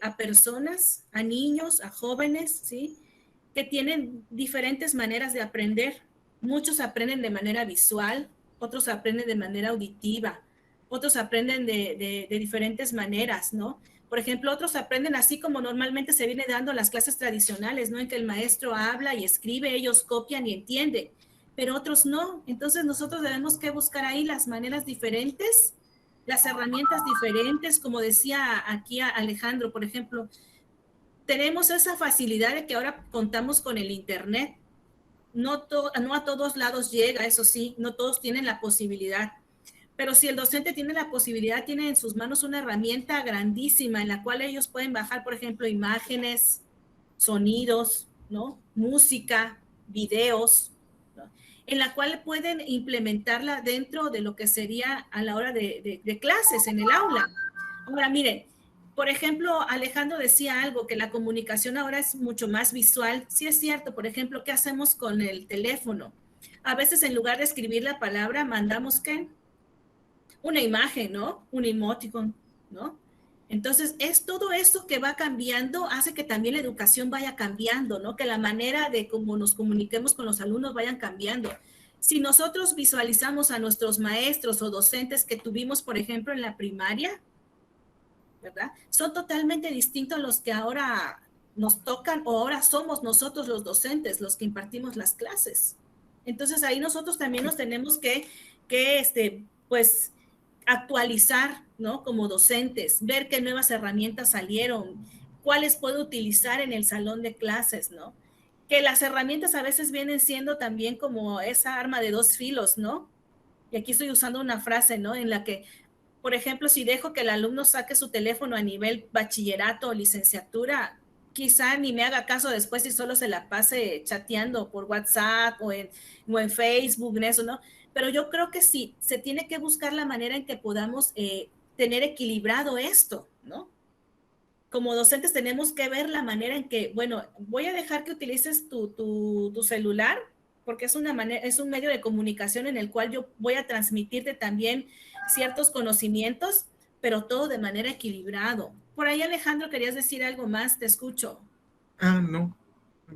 a personas, a niños, a jóvenes, ¿sí? Que tienen diferentes maneras de aprender. Muchos aprenden de manera visual, otros aprenden de manera auditiva, otros aprenden de diferentes maneras, ¿no? Por ejemplo, otros aprenden así como normalmente se viene dando las clases tradicionales, ¿no? En que el maestro habla y escribe, ellos copian y entienden, pero otros no. Entonces nosotros debemos que buscar ahí las maneras diferentes, las herramientas diferentes, como decía aquí Alejandro, por ejemplo, tenemos esa facilidad de que ahora contamos con el internet. No a todos lados llega, eso sí, no todos tienen la posibilidad. Pero si el docente tiene la posibilidad, tiene en sus manos una herramienta grandísima en la cual ellos pueden bajar, por ejemplo, imágenes, sonidos, ¿no? Música, videos, ¿no? En la cual pueden implementarla dentro de lo que sería a la hora de clases en el aula. Ahora, miren, por ejemplo, Alejandro decía algo, que la comunicación ahora es mucho más visual. Sí es cierto, por ejemplo, ¿qué hacemos con el teléfono? A veces en lugar de escribir la palabra, mandamos ¿qué? Una imagen, ¿no? Un emoticon, ¿no? Entonces, es todo esto que va cambiando, hace que también la educación vaya cambiando, ¿no? Que la manera de cómo nos comuniquemos con los alumnos vayan cambiando. Si nosotros visualizamos a nuestros maestros o docentes que tuvimos, por ejemplo, en la primaria, ¿verdad? Son totalmente distintos a los que ahora nos tocan o ahora somos nosotros los docentes los que impartimos las clases. Entonces ahí nosotros también nos tenemos que pues actualizar, ¿no? Como docentes, ver qué nuevas herramientas salieron, cuáles puedo utilizar en el salón de clases, ¿no? Que las herramientas a veces vienen siendo también como esa arma de dos filos, ¿no? Y aquí estoy usando una frase, ¿no? En la que, por ejemplo, si dejo que el alumno saque su teléfono a nivel bachillerato o licenciatura, quizá ni me haga caso después y solo se la pase chateando por WhatsApp o en Facebook, en eso, ¿no? Pero yo creo que sí, se tiene que buscar la manera en que podamos tener equilibrado esto, ¿no? Como docentes tenemos que ver la manera en que, bueno, voy a dejar que utilices tu celular porque es un medio de comunicación en el cual yo voy a transmitirte también ciertos conocimientos, pero todo de manera equilibrado. Por ahí, Alejandro, ¿querías decir algo más? Te escucho. No,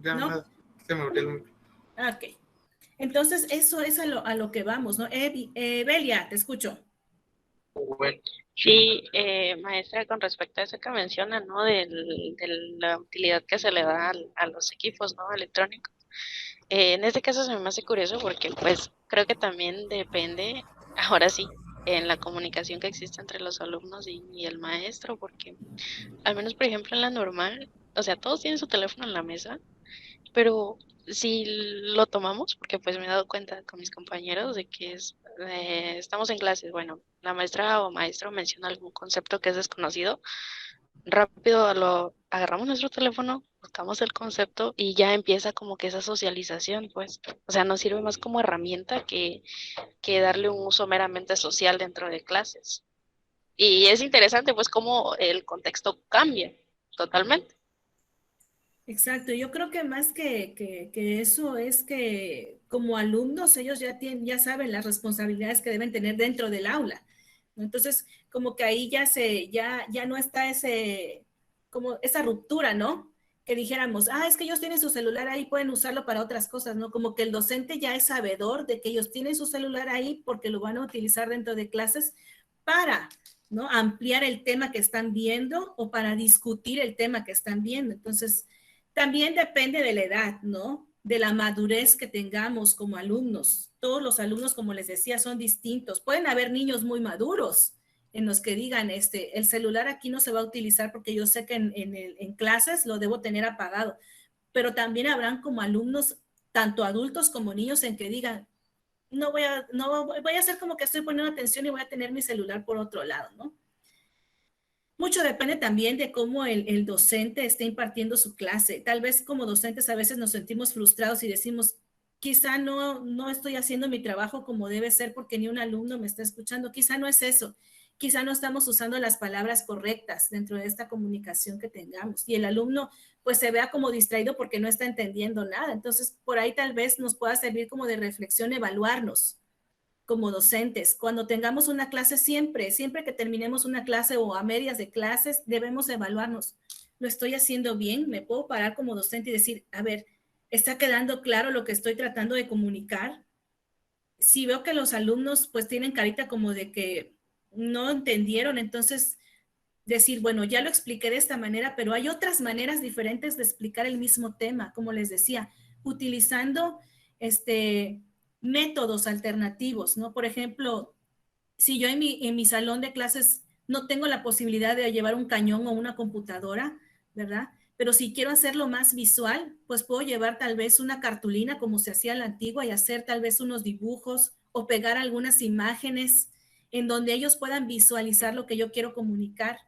ya ¿No? nada, se me olvidó. Ok. Entonces, eso es a lo que vamos, ¿no? Belia, te escucho. Bueno, sí, maestra, con respecto a eso que menciona, ¿no? De la utilidad que se le da a los equipos, ¿no? Electrónicos. En este caso se me hace curioso porque pues creo que también depende, ahora sí, en la comunicación que existe entre los alumnos y el maestro, porque al menos por ejemplo en la normal, o sea, todos tienen su teléfono en la mesa, pero si lo tomamos, porque pues me he dado cuenta con mis compañeros de que estamos en clases, bueno, la maestra o maestro menciona algún concepto que es desconocido, rápido lo agarramos nuestro teléfono, buscamos el concepto y ya empieza como que esa socialización, pues, o sea, nos sirve más como herramienta que darle un uso meramente social dentro de clases. Y es interesante, pues, cómo el contexto cambia totalmente. Exacto, yo creo que más que eso es que como alumnos ellos ya saben las responsabilidades que deben tener dentro del aula, ¿no? Entonces, como que ahí ya no está como esa ruptura, ¿no? Que dijéramos, es que ellos tienen su celular ahí, pueden usarlo para otras cosas, ¿no? Como que el docente ya es sabedor de que ellos tienen su celular ahí porque lo van a utilizar dentro de clases para, ¿no? Ampliar el tema que están viendo o para discutir el tema que están viendo. Entonces, también depende de la edad, ¿no? De la madurez que tengamos como alumnos. Todos los alumnos, como les decía, son distintos. Pueden haber niños muy maduros en los que digan, el celular aquí no se va a utilizar porque yo sé que en clases lo debo tener apagado. Pero también habrán como alumnos, tanto adultos como niños, en que digan, no voy a hacer como que estoy poniendo atención y voy a tener mi celular por otro lado, ¿no? Mucho depende también de cómo el docente esté impartiendo su clase. Tal vez como docentes a veces nos sentimos frustrados y decimos, quizá no estoy haciendo mi trabajo como debe ser porque ni un alumno me está escuchando. Quizá no es eso. Quizá no estamos usando las palabras correctas dentro de esta comunicación que tengamos. Y el alumno pues se vea como distraído porque no está entendiendo nada. Entonces, por ahí tal vez nos pueda servir como de reflexión, evaluarnos como docentes. Cuando tengamos una clase, siempre que terminemos una clase o a medias de clases, debemos evaluarnos. ¿Lo estoy haciendo bien? ¿Me puedo parar como docente y decir, a ver, ¿está quedando claro lo que estoy tratando de comunicar? Si veo que los alumnos pues tienen carita como de que no entendieron, entonces decir, bueno, ya lo expliqué de esta manera, pero hay otras maneras diferentes de explicar el mismo tema, como les decía, utilizando métodos alternativos, ¿no? Por ejemplo, si yo en mi salón de clases no tengo la posibilidad de llevar un cañón o una computadora, ¿verdad? Pero si quiero hacerlo más visual, pues puedo llevar tal vez una cartulina como se hacía a la antigua y hacer tal vez unos dibujos o pegar algunas imágenes en donde ellos puedan visualizar lo que yo quiero comunicar.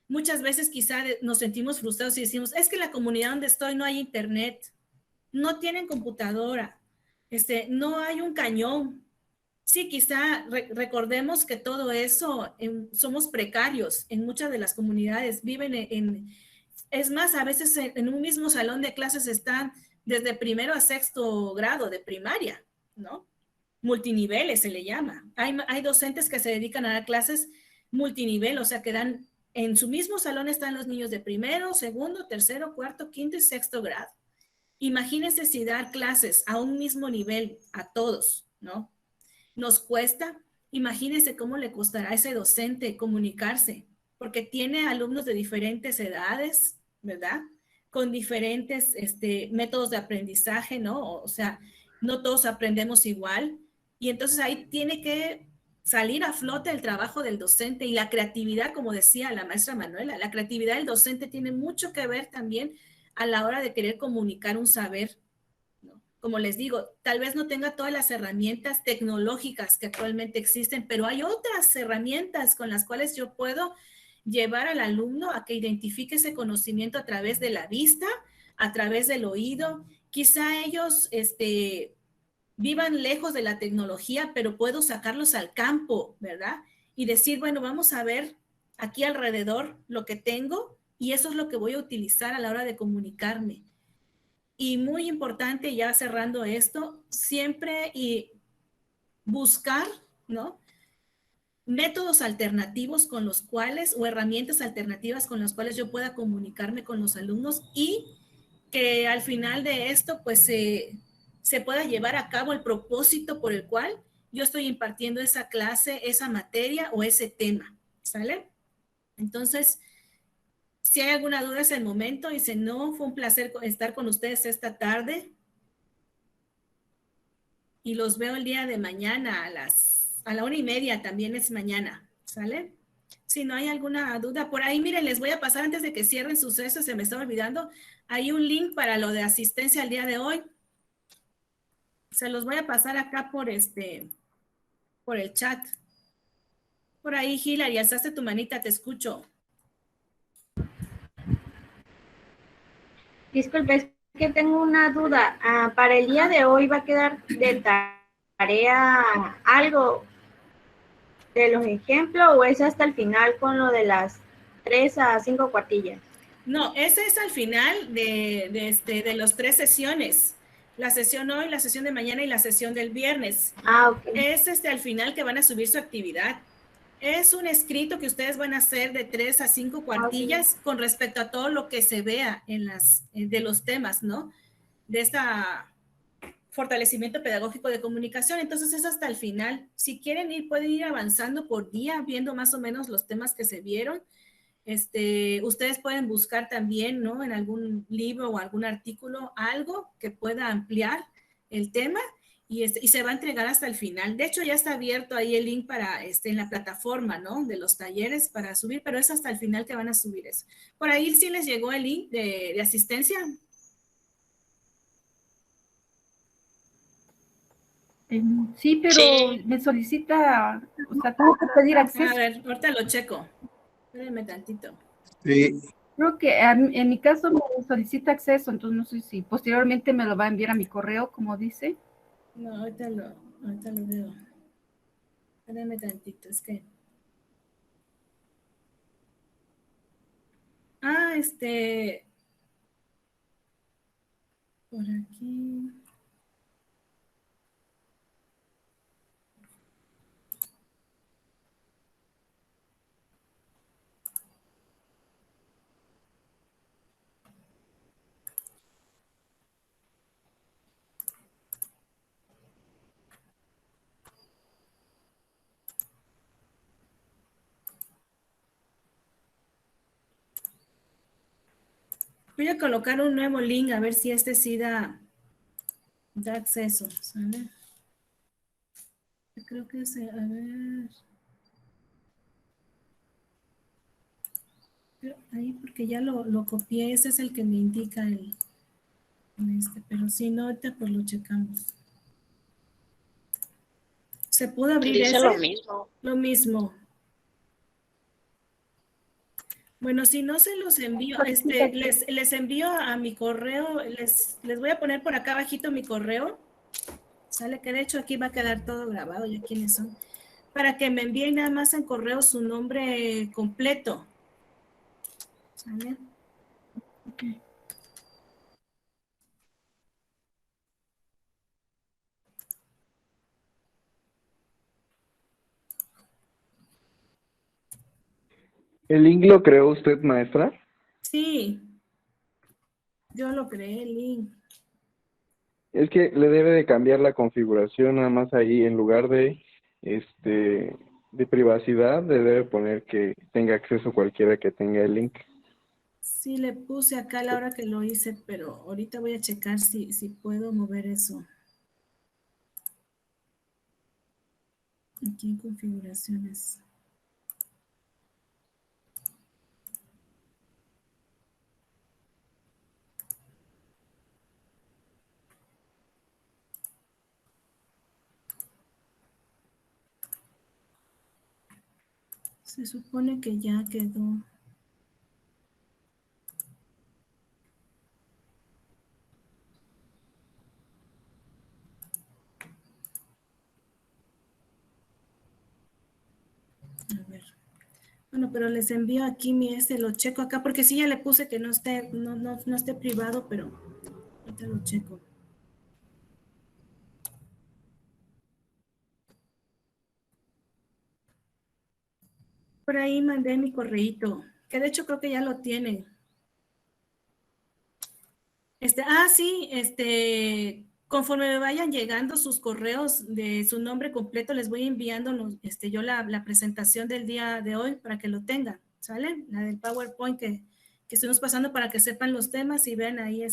Muchas veces quizá nos sentimos frustrados y decimos, es que en la comunidad donde estoy no hay internet, no tienen computadora, no hay un cañón. Sí, quizá recordemos que todo eso, somos precarios en muchas de las comunidades, viven es más, a veces en un mismo salón de clases están desde primero a sexto grado de primaria, ¿no? Multiniveles se le llama. Hay docentes que se dedican a dar clases multinivel, o sea, que dan, en su mismo salón están los niños de primero, segundo, tercero, cuarto, quinto y sexto grado. Imagínense si dar clases a un mismo nivel a todos, ¿no? Nos cuesta, imagínense cómo le costará a ese docente comunicarse, porque tiene alumnos de diferentes edades, ¿verdad? Con diferentes métodos de aprendizaje, ¿no? O sea, no todos aprendemos igual, y entonces ahí tiene que salir a flote el trabajo del docente y la creatividad, como decía la maestra Manuela, la creatividad del docente tiene mucho que ver también a la hora de querer comunicar un saber. Como les digo, tal vez no tenga todas las herramientas tecnológicas que actualmente existen, pero hay otras herramientas con las cuales yo puedo llevar al alumno a que identifique ese conocimiento a través de la vista, a través del oído. Quizá ellos vivan lejos de la tecnología, pero puedo sacarlos al campo, ¿verdad? Y decir, bueno, vamos a ver aquí alrededor lo que tengo y eso es lo que voy a utilizar a la hora de comunicarme. Y muy importante, ya cerrando esto, siempre buscar, ¿no? Métodos alternativos con los cuales, o herramientas alternativas con las cuales yo pueda comunicarme con los alumnos y que al final de esto, pues se pueda llevar a cabo el propósito por el cual yo estoy impartiendo esa clase, esa materia o ese tema, ¿sale? Entonces, si hay alguna duda es el momento y si no, fue un placer estar con ustedes esta tarde y los veo el día de mañana a la 1:30, también es mañana, ¿sale? Si no hay alguna duda por ahí, miren, les voy a pasar antes de que cierren sucesos, se me estaba olvidando, hay un link para lo de asistencia al día de hoy. Se los voy a pasar acá por el chat. Por ahí, Hilary, alzaste tu manita, te escucho. Disculpe, es que tengo una duda. Para el día de hoy va a quedar de tarea algo de los ejemplos o es hasta el final con lo de las 3 a 5 cuartillas. No, ese es al final de las 3 sesiones. La sesión hoy, la sesión de mañana y la sesión del viernes. Ok. Es al final que van a subir su actividad. Es un escrito que ustedes van a hacer de 3 a 5 cuartillas con respecto a todo lo que se vea de los temas, ¿no? De este fortalecimiento pedagógico de comunicación. Entonces es hasta el final. Si quieren ir, pueden ir avanzando por día, viendo más o menos los temas que se vieron. Ustedes pueden buscar también, ¿no? En algún libro o algún artículo, algo que pueda ampliar el tema y se va a entregar hasta el final. De hecho, ya está abierto ahí el link para, en la plataforma, ¿no? De los talleres para subir, pero es hasta el final que van a subir eso. Por ahí sí les llegó el link de asistencia. Sí, pero sí. Me solicita, o sea, tengo que pedir acceso. A ver, ahorita lo checo. Espérenme tantito. Sí. Creo que en mi caso me solicita acceso, entonces no sé si posteriormente me lo va a enviar a mi correo, como dice. No, ahorita lo veo. Espérenme tantito, es que... por aquí... Voy a colocar un nuevo link a ver si sí da acceso, ¿sale? Creo que a ver. Ahí porque ya lo copié, ese es el que me indica pero si no, ahorita pues lo checamos. ¿Se pudo abrir Dice ese? lo mismo. Lo mismo. Bueno, si no se los envío, les envío a mi correo, les voy a poner por acá abajito mi correo, sale que de hecho aquí va a quedar todo grabado ya quiénes son, para que me envíen nada más en correo su nombre completo. ¿Sale? Okay. ¿El link lo creó usted, maestra? Sí, yo lo creé el link. Es que le debe de cambiar la configuración nada más ahí, en lugar de privacidad, le debe poner que tenga acceso cualquiera que tenga el link. Sí, le puse acá a la hora que lo hice, pero ahorita voy a checar si puedo mover eso. Aquí en configuraciones. Se supone que ya quedó. A ver. Bueno, pero les envío aquí lo checo acá, porque sí ya le puse que no esté privado, pero ahorita lo checo. Por ahí mandé mi correíto, que de hecho creo que ya lo tienen. Sí, conforme me vayan llegando sus correos de su nombre completo, les voy enviando yo la presentación del día de hoy para que lo tengan, ¿sale? La del PowerPoint que estuvimos pasando para que sepan los temas y vean ahí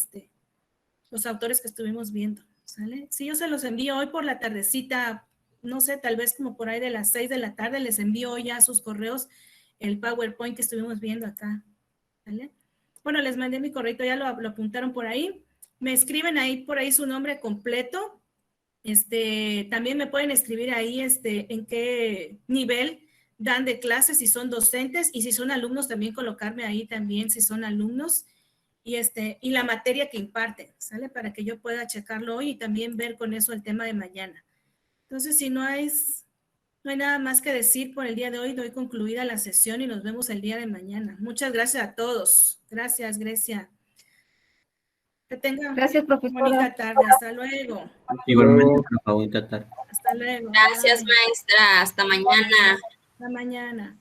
los autores que estuvimos viendo, ¿sale? Sí, yo se los envío hoy por la tardecita, no sé, tal vez como por ahí de las 6 de la tarde, les envío ya a sus correos el PowerPoint que estuvimos viendo acá, ¿sale? Bueno, les mandé mi correo, ya lo apuntaron por ahí. Me escriben ahí por ahí su nombre completo. También me pueden escribir ahí en qué nivel dan de clases, si son docentes y si son alumnos, también colocarme ahí también si son alumnos y la materia que imparten, ¿sale? Para que yo pueda checarlo hoy y también ver con eso el tema de mañana. Entonces, si no hay nada más que decir por el día de hoy, doy concluida la sesión y nos vemos el día de mañana. Muchas gracias a todos. Gracias, Grecia. Que tengan bonita tarde. Hasta luego. Igualmente, una bonita tarde. Hasta luego. Gracias, maestra. Hasta mañana. Hasta mañana.